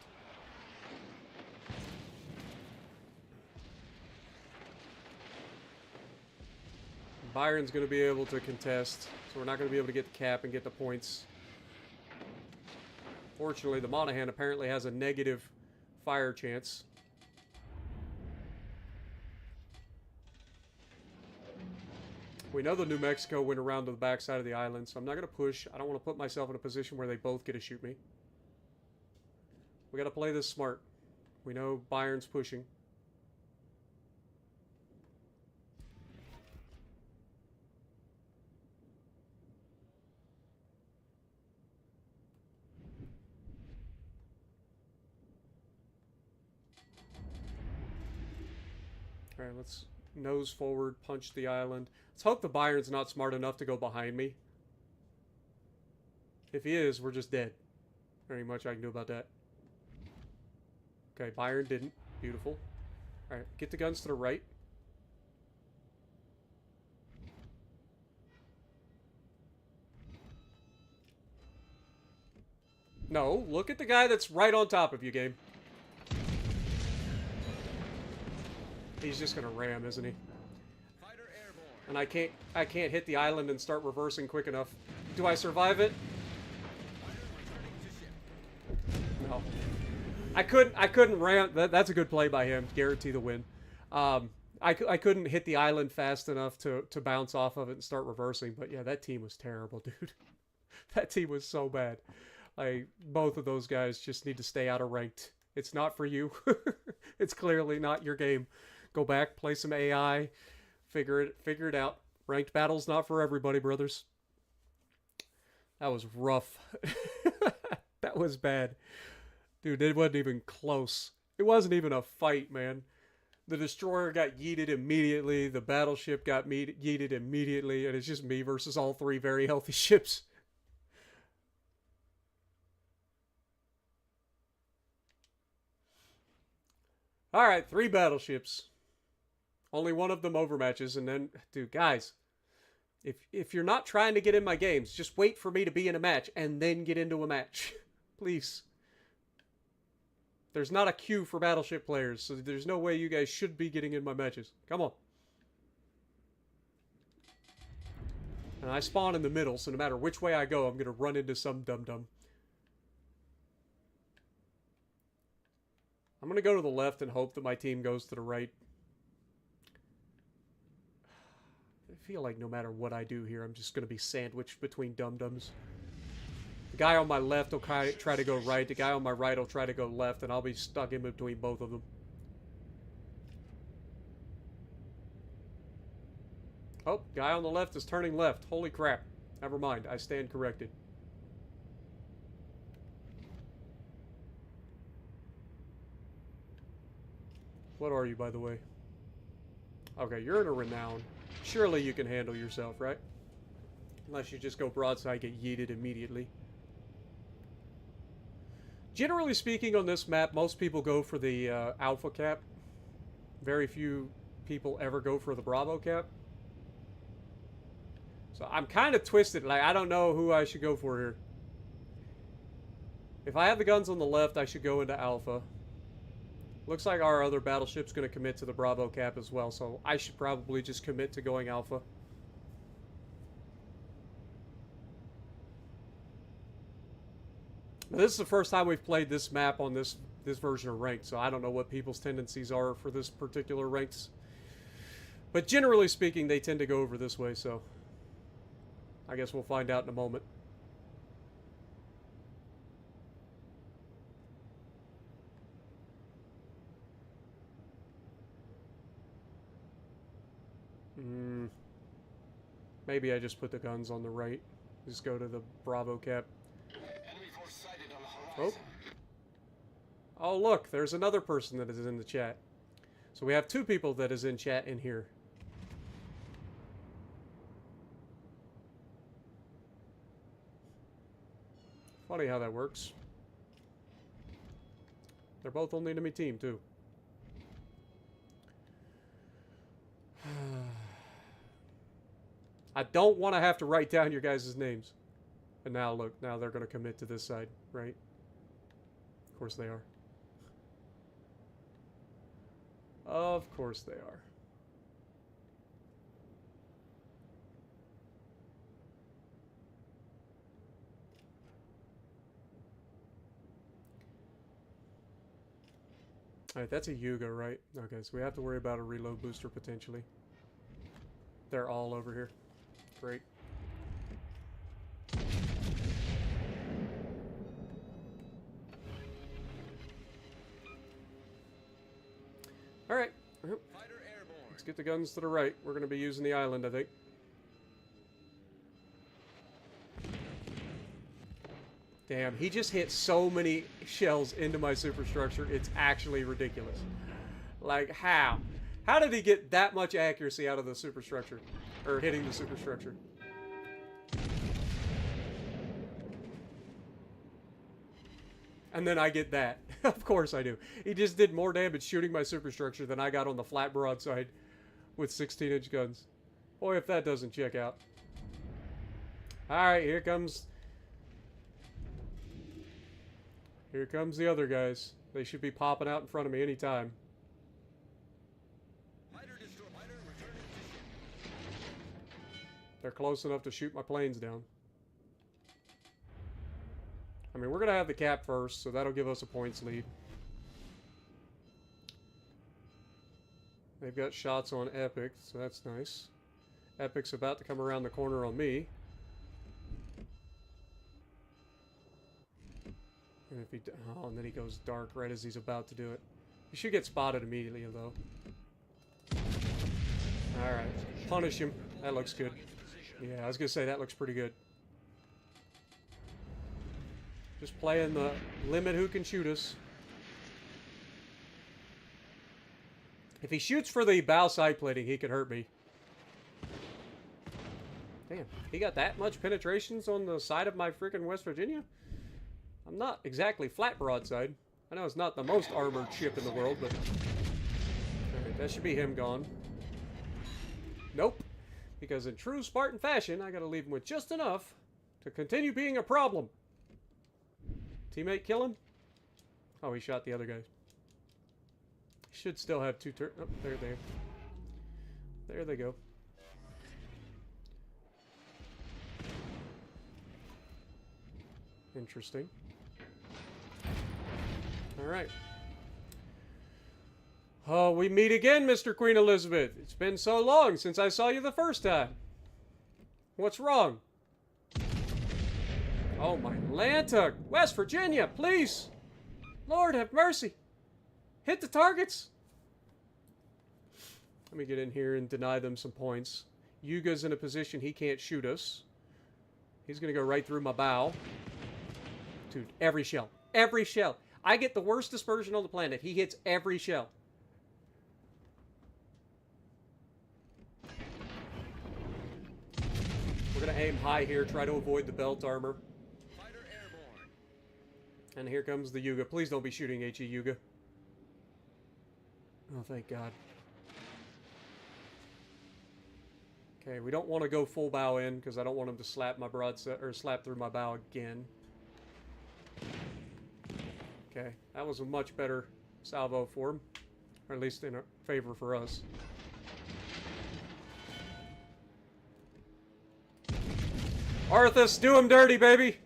Speaker 1: Byron's going to be able to contest, so we're not going to be able to get the cap and get the points. Fortunately, the Monahan apparently has a negative fire chance. We know the New Mexico went around to the backside of the island, so I'm not going to push. I don't want to put myself in a position where they both get to shoot me. We got to play this smart. We know Byron's pushing. Alright, let's nose forward, punch the island. Let's hope the Byron's not smart enough to go behind me. If he is, we're just dead. Very much I can do about that. Okay, Byron didn't. Beautiful. Alright, get the guns to the right. No, look at the guy that's right on top of you, game. He's just gonna ram, isn't he?
Speaker 5: Fighter airborne.
Speaker 1: And I can't hit the island and start reversing quick enough. Do I survive it?
Speaker 5: Fighter returning to ship.
Speaker 1: No. I couldn't ram. That's a good play by him. Guarantee the win. I couldn't hit the island fast enough to bounce off of it and start reversing. But yeah, that team was terrible, dude. That team was so bad. Like, both of those guys just need to stay out of ranked. It's not for you. It's clearly not your game. Go back, play some AI, figure it out. Ranked battle's not for everybody, brothers. That was rough. That was bad. Dude, it wasn't even close. It wasn't even a fight, man. The destroyer got yeeted immediately. The battleship got yeeted immediately. And it's just me versus all three very healthy ships. Alright, 3 battleships. Only one of them overmatches, and then... Dude, guys, if you're not trying to get in my games, just wait for me to be in a match, and then get into a match. Please. There's not a queue for battleship players, so there's no way you guys should be getting in my matches. Come on. And I spawn in the middle, so no matter which way I go, I'm going to run into some dum-dum. I'm going to go to the left and hope that my team goes to the right. feel like no matter what I do here, I'm just going to be sandwiched between dum-dums. The guy on my left will try to go right. The guy on my right will try to go left, and I'll be stuck in between both of them. Oh, guy on the left is turning left. Holy crap. Never mind. I stand corrected. What are you, by the way? Okay, you're in a renown. Surely you can handle yourself, right? Unless you just go broadside, get yeeted immediately. Generally speaking, on this map, most people go for the Alpha cap. Very few people ever go for the Bravo cap. So I'm kind of twisted. Like, I don't know who I should go for here. If I have the guns on the left, I should go into Alpha. Looks like our other battleship's going to commit to the Bravo cap as well, so I should probably just commit to going Alpha. Now, this is the first time we've played this map on this version of Ranked, so I don't know what people's tendencies are for this particular Ranked. But generally speaking, they tend to go over this way, so I guess we'll find out in a moment. Maybe I just put the guns on the right. Just go to the Bravo cap.
Speaker 2: Enemy force sighted on the horizon.
Speaker 1: Oh, look, there's another person that is in the chat. So we have two people that is in chat in here. Funny how that works. They're both on the enemy team, too. I don't want to have to write down your guys' names. And now, look, now they're going to commit to this side, right? Of course they are. Of course they are. Alright, that's a Yuga, right? Okay, so we have to worry about a reload booster potentially. They're all over here. Great. Alright.
Speaker 5: Fighter airborne.
Speaker 1: Let's get the guns to the right. We're going to be using the island, I think. Damn, he just hit so many shells into my superstructure. It's actually ridiculous. Like, how? How did he get that much accuracy out of the superstructure? Or hitting the superstructure? And then I get that. Of course I do. He just did more damage shooting my superstructure than I got on the flat broadside with 16-inch guns. Boy, if that doesn't check out. Alright, here comes the other guys. They should be popping out in front of me anytime.
Speaker 5: Fighter destroyer. Fighter returning to ship.
Speaker 1: They're close enough to shoot my planes down. I mean, we're going to have the cap first, so that'll give us a points lead. They've got shots on Epic, so that's nice. Epic's about to come around the corner on me. And if he... Oh, and then he goes dark right as he's about to do it. He should get spotted immediately, though. Alright. Punish him. That looks good. Yeah, I was going to say, that looks pretty good. Just playing the limit who can shoot us. If he shoots for the bow side plating, he could hurt me. Damn, he got that much penetrations on the side of my freaking West Virginia? I'm not exactly flat broadside. I know it's not the most armored ship in the world, but... Alright, that should be him gone. Nope. Because in true Spartan fashion, I gotta leave him with just enough to continue being a problem. Teammate kill him? Oh, he shot the other guy. Should still have two turrets. Oh, there they go. Interesting. Alright. Oh, we meet again, Mr. Queen Elizabeth. It's been so long since I saw you the first time. What's wrong? Oh, my Atlanta! West Virginia, please! Lord have mercy! Hit the targets! Let me get in here and deny them some points. Yuga's in a position he can't shoot us. He's gonna go right through my bow. Dude, every shell. Every shell. I get the worst dispersion on the planet. He hits every shell. We're gonna aim high here, try to avoid the belt armor.
Speaker 5: Fighter airborne.
Speaker 1: And here comes the Yuga. Please don't be shooting HE Yuga. Oh, thank God. Okay, we don't want to go full bow in because I don't want him to slap my broadside or slap through my bow again. Okay, that was a much better salvo for him, or at least in favor for us. Arthus, do him dirty, baby!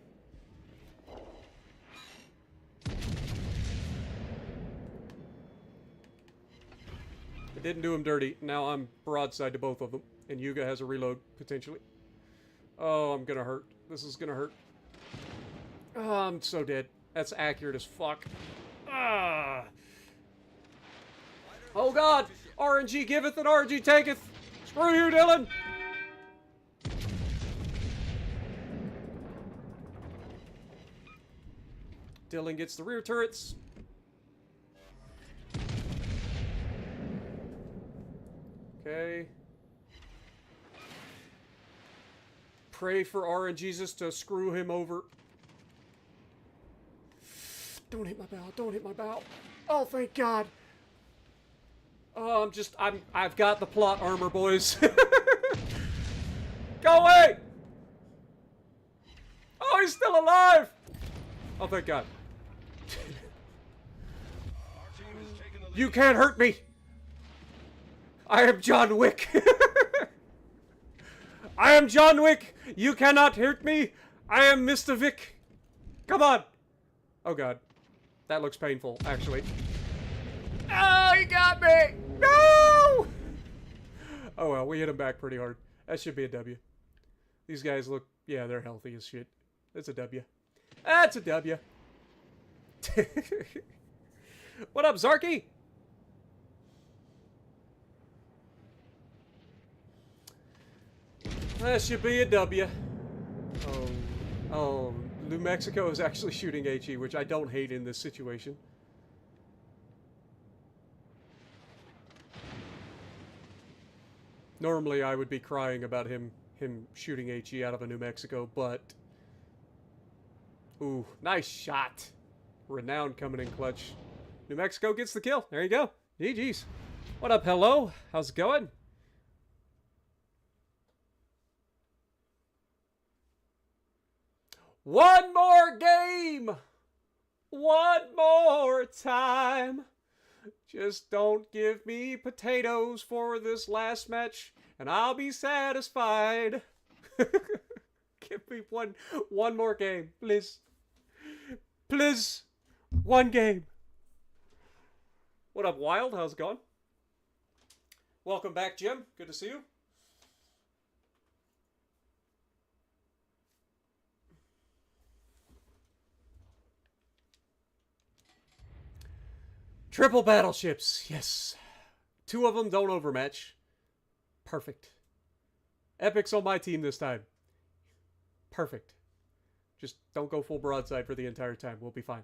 Speaker 1: It didn't do him dirty. Now I'm broadside to both of them. And Yuga has a reload, potentially. Oh, I'm gonna hurt. This is gonna hurt. Oh, I'm so dead. That's accurate as fuck. Ah! Oh God! RNG giveth and RNG taketh! Screw you, Dylan! Dylan gets the rear turrets. Okay. Pray for RNGesus to screw him over. Don't hit my bow. Don't hit my bow. Oh, thank God. Oh, I've got the plot armor, boys. Go away! Oh, he's still alive! Oh, thank God.
Speaker 5: Our team has taken the lead.
Speaker 1: You can't hurt me! I am John Wick! I am John Wick! You cannot hurt me! I am Mr. Vic! Come on! Oh God. That looks painful, actually. Oh, he got me! No! Oh well, we hit him back pretty hard. That should be a W. These guys look... yeah, they're healthy as shit. It's a W. That's a W. What up, Zarky? That should be a W. Oh, New Mexico is actually shooting HE, which I don't hate in this situation. Normally, I would be crying about him shooting HE out of a New Mexico, but... ooh, nice shot. Renown coming in clutch. New Mexico gets the kill. There you go. GG's. What up, hello? How's it going? One more game! One more time! Just don't give me potatoes for this last match, and I'll be satisfied. Give me one more game, please. Please. One game. What up, Wild? How's it going? Welcome back, Jim. Good to see you. Triple battleships, yes. 2 of them don't overmatch. Perfect. Epic's on my team this time. Perfect. Just don't go full broadside for the entire time. We'll be fine.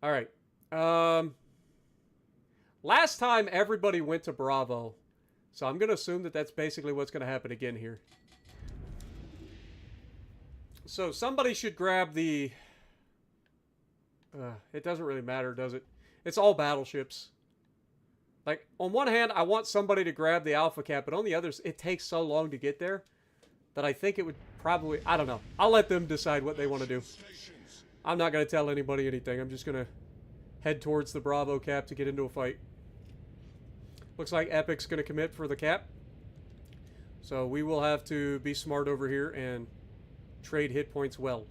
Speaker 1: Alright. Last time everybody went to Bravo. So I'm going to assume that that's basically what's going to happen again here. So somebody should grab the... it doesn't really matter, does it? It's all battleships. Like, on one hand, I want somebody to grab the Alpha Cap, but on the others, it takes so long to get there that I think it would probably... I don't know. I'll let them decide what they want to do. I'm not going to tell anybody anything. I'm just going to head towards the Bravo Cap to get into a fight. Looks like Epic's going to commit for the Cap. So we will have to be smart over here and trade hit points well.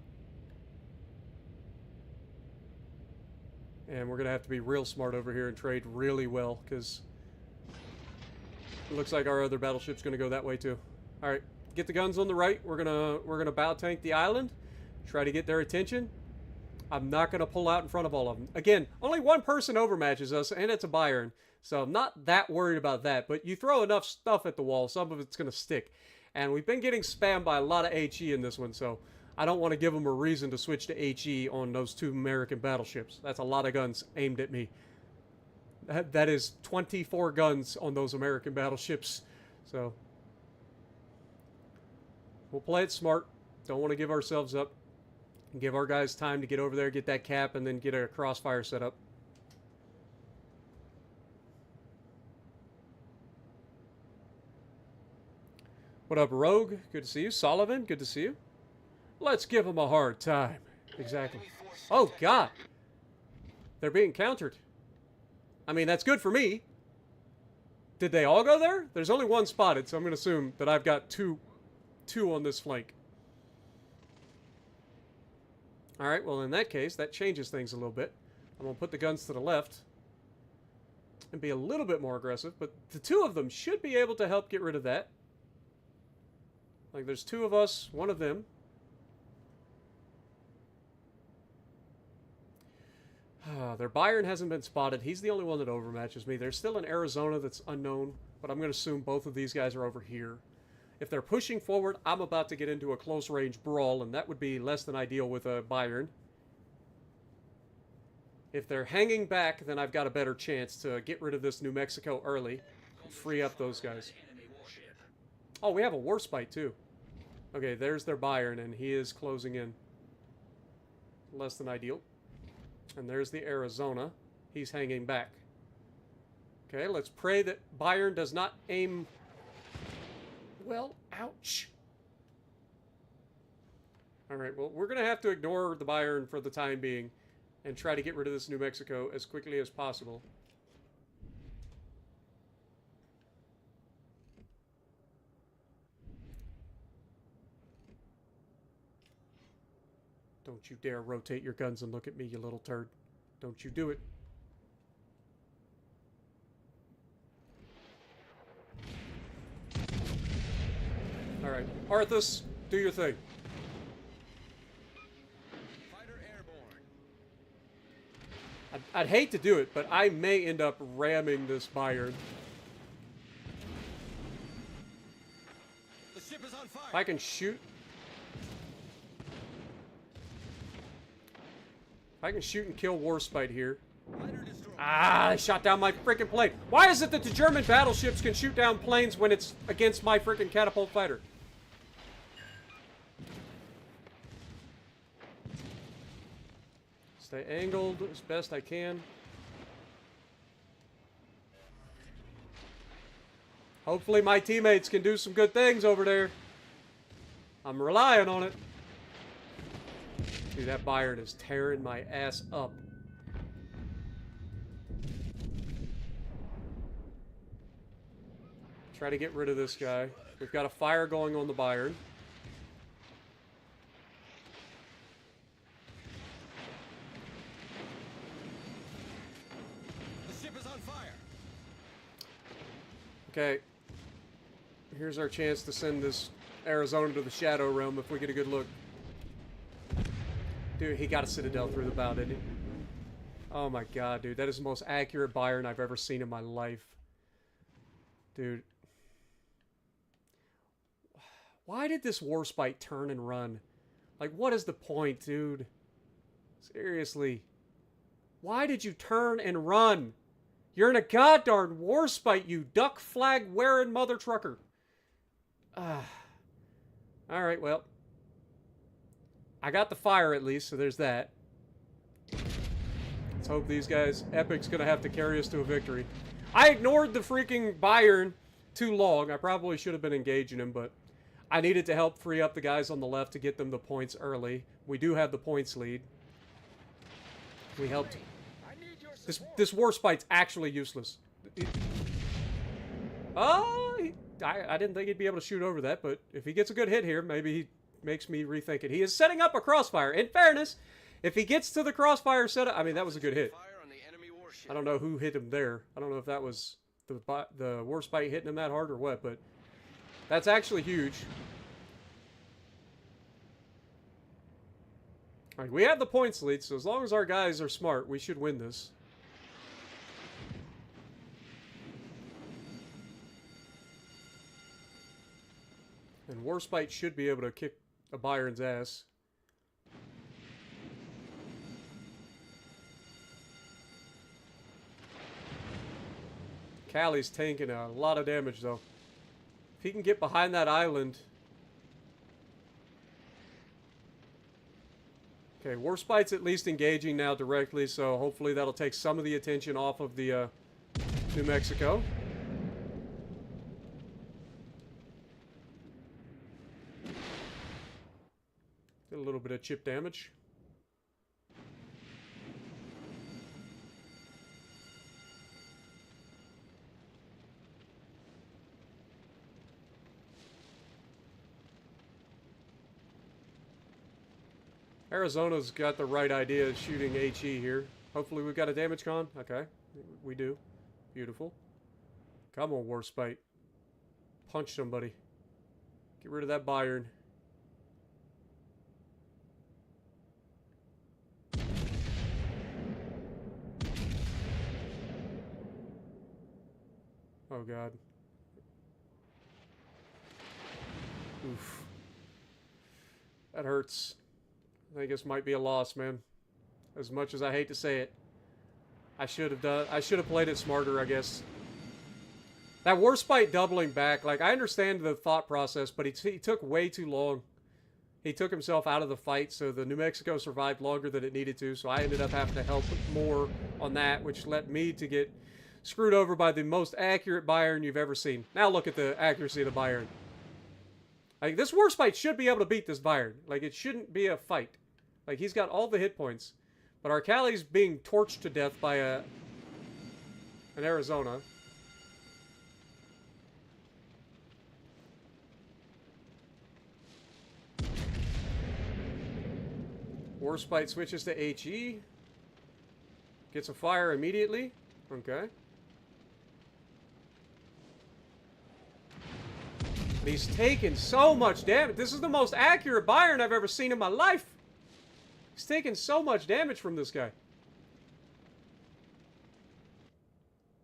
Speaker 1: And we're going to have to be real smart over here and trade really well, because it looks like our other battleship's going to go that way too. Alright, get the guns on the right. We're gonna bow tank the island. Try to get their attention. I'm not going to pull out in front of all of them. Again, only one person overmatches us, and it's a Bayern. So I'm not that worried about that. But you throw enough stuff at the wall, some of it's going to stick. And we've been getting spammed by a lot of HE in this one, so I don't want to give them a reason to switch to HE on those 2 American battleships. That's a lot of guns aimed at me. That is 24 guns on those American battleships. So we'll play it smart. Don't want to give ourselves up. Give our guys time to get over there, get that cap, and then get a crossfire set up. What up, Rogue? Good to see you. Sullivan, good to see you. Let's give them a hard time. Exactly. Oh, God. They're being countered. I mean, that's good for me. Did they all go there? There's only one spotted, so I'm going to assume that I've got two on this flank. Alright, well in that case, that changes things a little bit. I'm going to put the guns to the left and be a little bit more aggressive, but the 2 of them should be able to help get rid of that. Like, there's 2 of us, 1 of them. Their Bayern hasn't been spotted. He's the only one that overmatches me. There's still an Arizona that's unknown, but I'm going to assume both of these guys are over here. If they're pushing forward, I'm about to get into a close-range brawl, and that would be less than ideal with a Bayern. If they're hanging back, then I've got a better chance to get rid of this New Mexico early and free up those guys. Oh, we have a Warspite, too. Okay, there's their Bayern, and he is closing in. Less than ideal. And there's the Arizona. He's hanging back. Okay, let's pray that Bayern does not aim... Well, ouch. Alright, well, we're going to have to ignore the Bayern for the time being and try to get rid of this New Mexico as quickly as possible. Don't you dare rotate your guns and look at me, you little turd. Don't you do it. Alright, Arthus, do your thing.
Speaker 5: Fighter airborne.
Speaker 1: I'd hate to do it, but I may end up ramming this Bayern.
Speaker 5: The ship is on fire.
Speaker 1: If I can shoot... If I can shoot and kill Warspite here.
Speaker 5: Fighter destroyed.
Speaker 1: Ah, I shot down my freaking plane. Why is it that the German battleships can shoot down planes when it's against my freaking catapult fighter? Stay angled as best I can. Hopefully my teammates can do some good things over there. I'm relying on it. Dude, that Bayern is tearing my ass up. Try to get rid of this guy. We've got a fire going on the Bayern.
Speaker 5: The ship is on fire.
Speaker 1: Okay. Here's our chance to send this Arizona to the Shadow Realm if we get a good look. Dude, he got a Citadel through the bow, didn't he? Oh my god, dude. That is the most accurate Bayern I've ever seen in my life. Dude. Why did this Warspite turn and run? Like, what is the point, dude? Seriously. Why did you turn and run? You're in a goddamn Warspite, you duck flag wearing mother trucker. Alright, well. I got the fire at least, so there's that. Let's hope these guys... Epic's gonna have to carry us to a victory. I ignored the freaking Bayern too long. I probably should have been engaging him, but I needed to help free up the guys on the left to get them the points early. We do have the points lead. We helped...
Speaker 5: I need your
Speaker 1: This Warspite's actually useless. I didn't think he'd be able to shoot over that, but if he gets a good hit here, maybe he makes me rethink it. He is setting up a crossfire. In fairness, if he gets to the crossfire setup... I mean, that was a good hit.
Speaker 5: fire
Speaker 2: warship.
Speaker 1: I don't know who hit him there. I don't know if that was the Warspite hitting him that hard or what, but that's actually huge. All right, we have the points lead, so as long as our guys are smart, we should win this. And Warspite should be able to kick a Byron's ass. Callie's tanking a lot of damage, though. If he can get behind that island... Okay, Warspite's at least engaging now directly, so hopefully that'll take some of the attention off of the New Mexico. Get a little bit of chip damage. Arizona's got the right idea of shooting HE here. Hopefully we've got a damage con. Okay, we do. Beautiful. Come on, Warspite. Punch somebody. Get rid of that Byron. Oh, God. Oof. That hurts. I think this might be a loss, man. As much as I hate to say it. I should have played it smarter, I guess. That Warspite doubling back, like, I understand the thought process, but he took way too long. He took himself out of the fight, so the New Mexico survived longer than it needed to, so I ended up having to help more on that, which led me to get screwed over by the most accurate Byron you've ever seen. Now look at the accuracy of the Byron. Like, this Warspite should be able to beat this Byron. Like, it shouldn't be a fight. Like, he's got all the hit points. But our Callie's being torched to death by an Arizona. Warspite switches to HE. Gets a fire immediately. Okay. But he's taking so much damage. This is the most accurate Byron I've ever seen in my life. He's taking so much damage from this guy.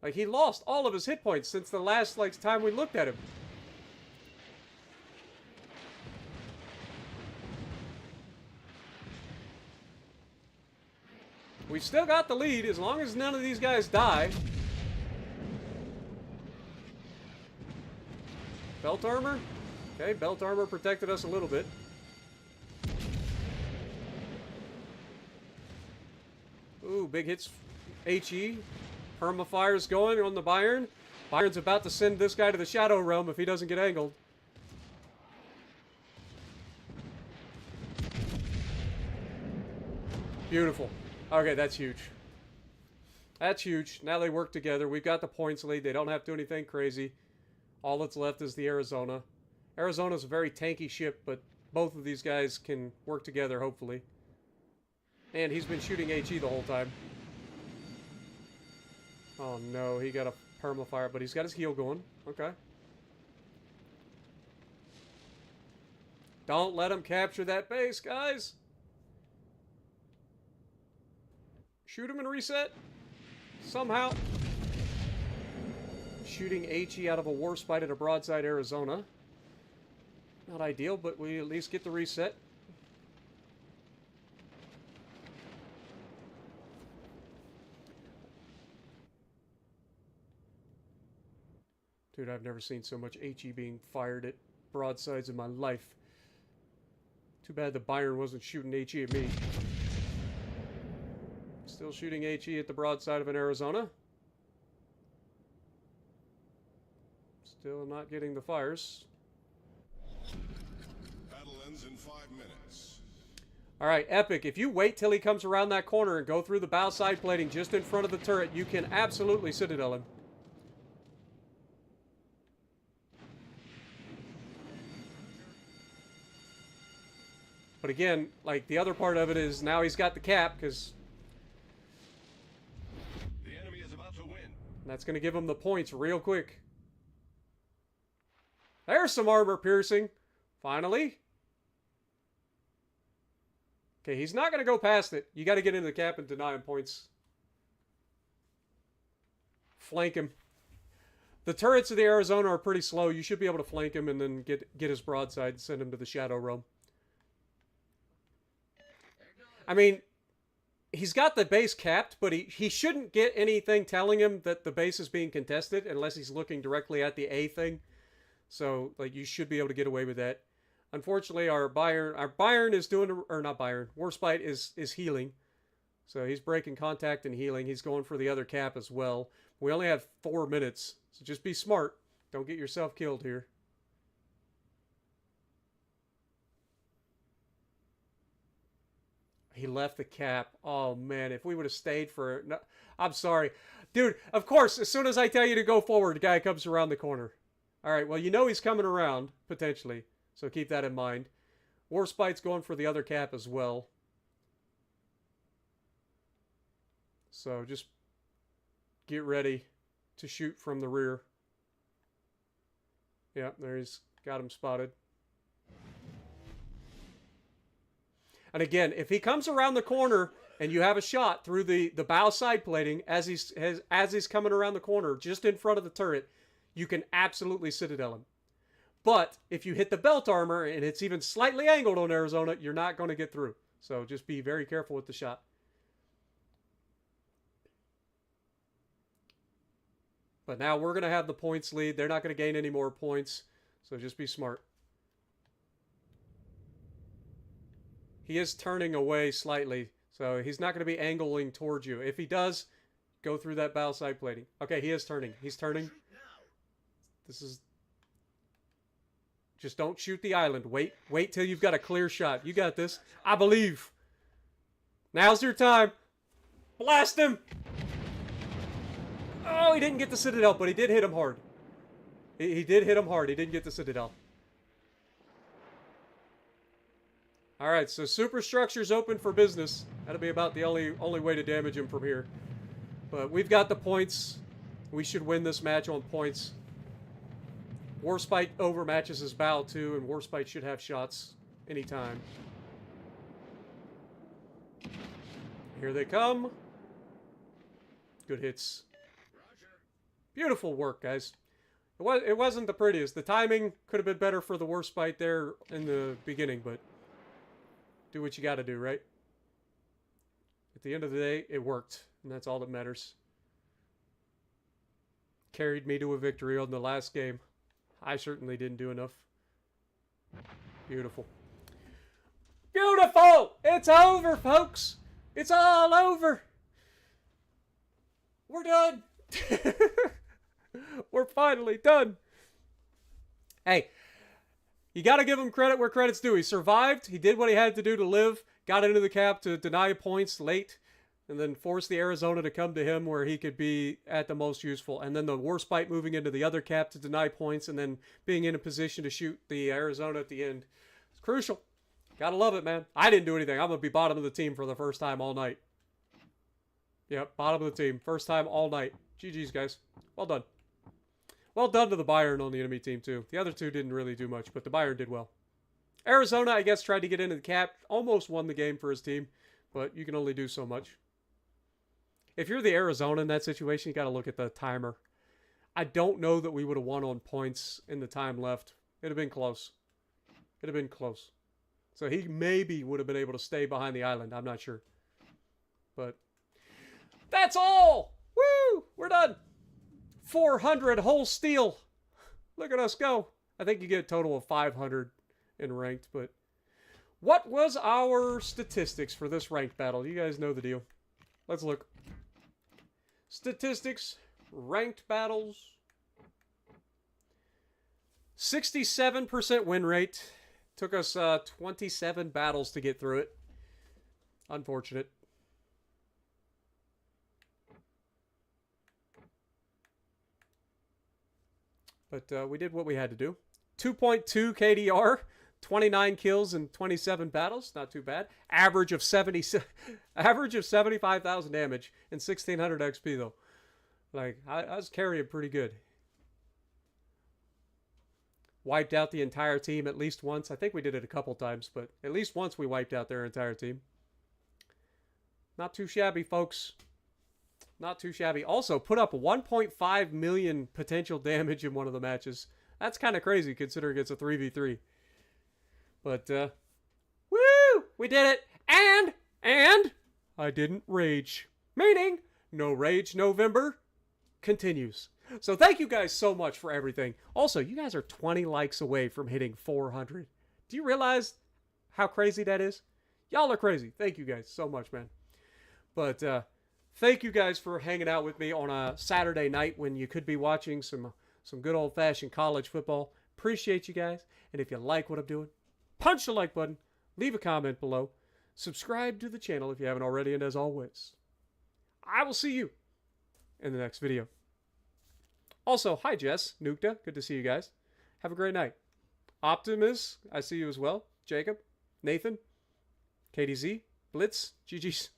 Speaker 1: Like, he lost all of his hit points since the last, like, time we looked at him. We've still got the lead as long as none of these guys die. Belt armor? Okay, belt armor protected us a little bit. Ooh, big hits. HE. Permafire's going on the Byron. Byron's about to send this guy to the Shadow Realm if he doesn't get angled. Beautiful. Okay, that's huge. That's huge. Now they work together. We've got the points lead. They don't have to do anything crazy. All that's left is the Arizona. Arizona's a very tanky ship, but both of these guys can work together, hopefully. And he's been shooting HE the whole time. Oh no, he got a permafire, but he's got his heal going. Okay. Don't let him capture that base, guys. Shoot him and reset. Somehow. Shooting HE out of a Warspite at a broadside Arizona. Not ideal, but we at least get the reset. Dude, I've never seen so much HE being fired at broadsides in my life. Too bad the Byron wasn't shooting HE at me. Still shooting HE at the broadside of an Arizona. Still not getting the fires.
Speaker 4: Battle ends in 5 minutes.
Speaker 1: Alright, Epic, if you wait till he comes around that corner and go through the bow side plating just in front of the turret, you can absolutely Citadel him. But again, like, the other part of it is now he's got the cap, because And that's going to give him the points real quick. There's some armor piercing. Finally. Okay, he's not going to go past it. You got to get into the cap and deny him points. Flank him. The turrets of the Arizona are pretty slow. You should be able to flank him and then get his broadside and send him to the Shadow Realm. I mean, he's got the base capped, but he shouldn't get anything telling him that the base is being contested unless he's looking directly at the A thing. So, like, you should be able to get away with that. Unfortunately, our Bayern is doing, or not Bayern, Warspite is healing. So he's breaking contact and healing. He's going for the other cap as well. We only have 4 minutes, so just be smart. Don't get yourself killed here. He left the cap. Oh, man, if we would have stayed for... No, I'm sorry. Dude, of course, as soon as I tell you to go forward, the guy comes around the corner. All right, well, you know he's coming around, potentially. So keep that in mind. Warspite's going for the other cap as well. So just get ready to shoot from the rear. Yeah, there he's got him spotted. And again, if he comes around the corner and you have a shot through the bow side plating as he's coming around the corner just in front of the turret, you can absolutely citadel him. But if you hit the belt armor and it's even slightly angled on Arizona, you're not going to get through. So just be very careful with the shot. But now we're going to have the points lead. They're not going to gain any more points. So just be smart. He is turning away slightly. So he's not going to be angling towards you. If he does, go through that bow side plating. Okay, he is turning. He's turning. This is... Just don't shoot the island. Wait till you've got a clear shot. You got this. I believe. Now's your time. Blast him. Oh, he didn't get the Citadel, but he did hit him hard. He did hit him hard. He didn't get the Citadel. All right, so superstructure's open for business. That'll be about the only way to damage him from here. But we've got the points. We should win this match on points. Warspite overmatches his bow too, and Warspite should have shots anytime. Here they come. Good hits. Beautiful work, guys. It wasn't the prettiest. The timing could have been better for the Warspite there in the beginning, but do what you got to do, right? At the end of the day, it worked, and that's all that matters. Carried me to a victory on the last game. I certainly didn't do enough. Beautiful. Beautiful! It's over, folks! It's all over! We're done! We're finally done! Hey, you gotta give him credit where credit's due. He survived. He did what he had to do to live. Got into the cap to deny points late. And then force the Arizona to come to him where he could be at the most useful. And then the Warspite moving into the other cap to deny points and then being in a position to shoot the Arizona at the end. It's crucial. Gotta love it, man. I didn't do anything. I'm going to be bottom of the team for the first time all night. Yep, bottom of the team. First time all night. GG's, guys. Well done. Well done to the Bayern on the enemy team, too. The other two didn't really do much, but the Bayern did well. Arizona, I guess, tried to get into the cap. Almost won the game for his team, but you can only do so much. If you're the Arizona in that situation, you got to look at the timer. I don't know that we would have won on points in the time left. It'd have been close. It'd have been close. So he maybe would have been able to stay behind the island. I'm not sure. But that's all. Woo! We're done. 400 whole steel. Look at us go. I think you get a total of 500 in ranked. But what was our statistics for this ranked battle? You guys know the deal. Let's look. Statistics, ranked battles, 67% win rate. Took us 27 battles to get through it. Unfortunate. But we did what we had to do. 2.2 KDR. 29 kills and 27 battles, not too bad. Average of 75,000 damage and 1600 XP though. Like, I was carrying pretty good. Wiped out the entire team at least once. I think we did it a couple times, but at least once we wiped out their entire team. Not too shabby, folks. Not too shabby. Also, put up 1.5 million potential damage in one of the matches. That's kind of crazy considering it's a 3v3. But, woo! We did it! And I didn't rage. Meaning, no rage November continues. So thank you guys so much for everything. Also, you guys are 20 likes away from hitting 400. Do you realize how crazy that is? Y'all are crazy. Thank you guys so much, man. But thank you guys for hanging out with me on a Saturday night when you could be watching some good old-fashioned college football. Appreciate you guys. And if you like what I'm doing, punch the like button. Leave a comment below. Subscribe to the channel if you haven't already. And as always, I will see you in the next video. Also, hi Jess, Nukta, good to see you guys. Have a great night. Optimus, I see you as well. Jacob, Nathan, KDZ, Blitz, GG's.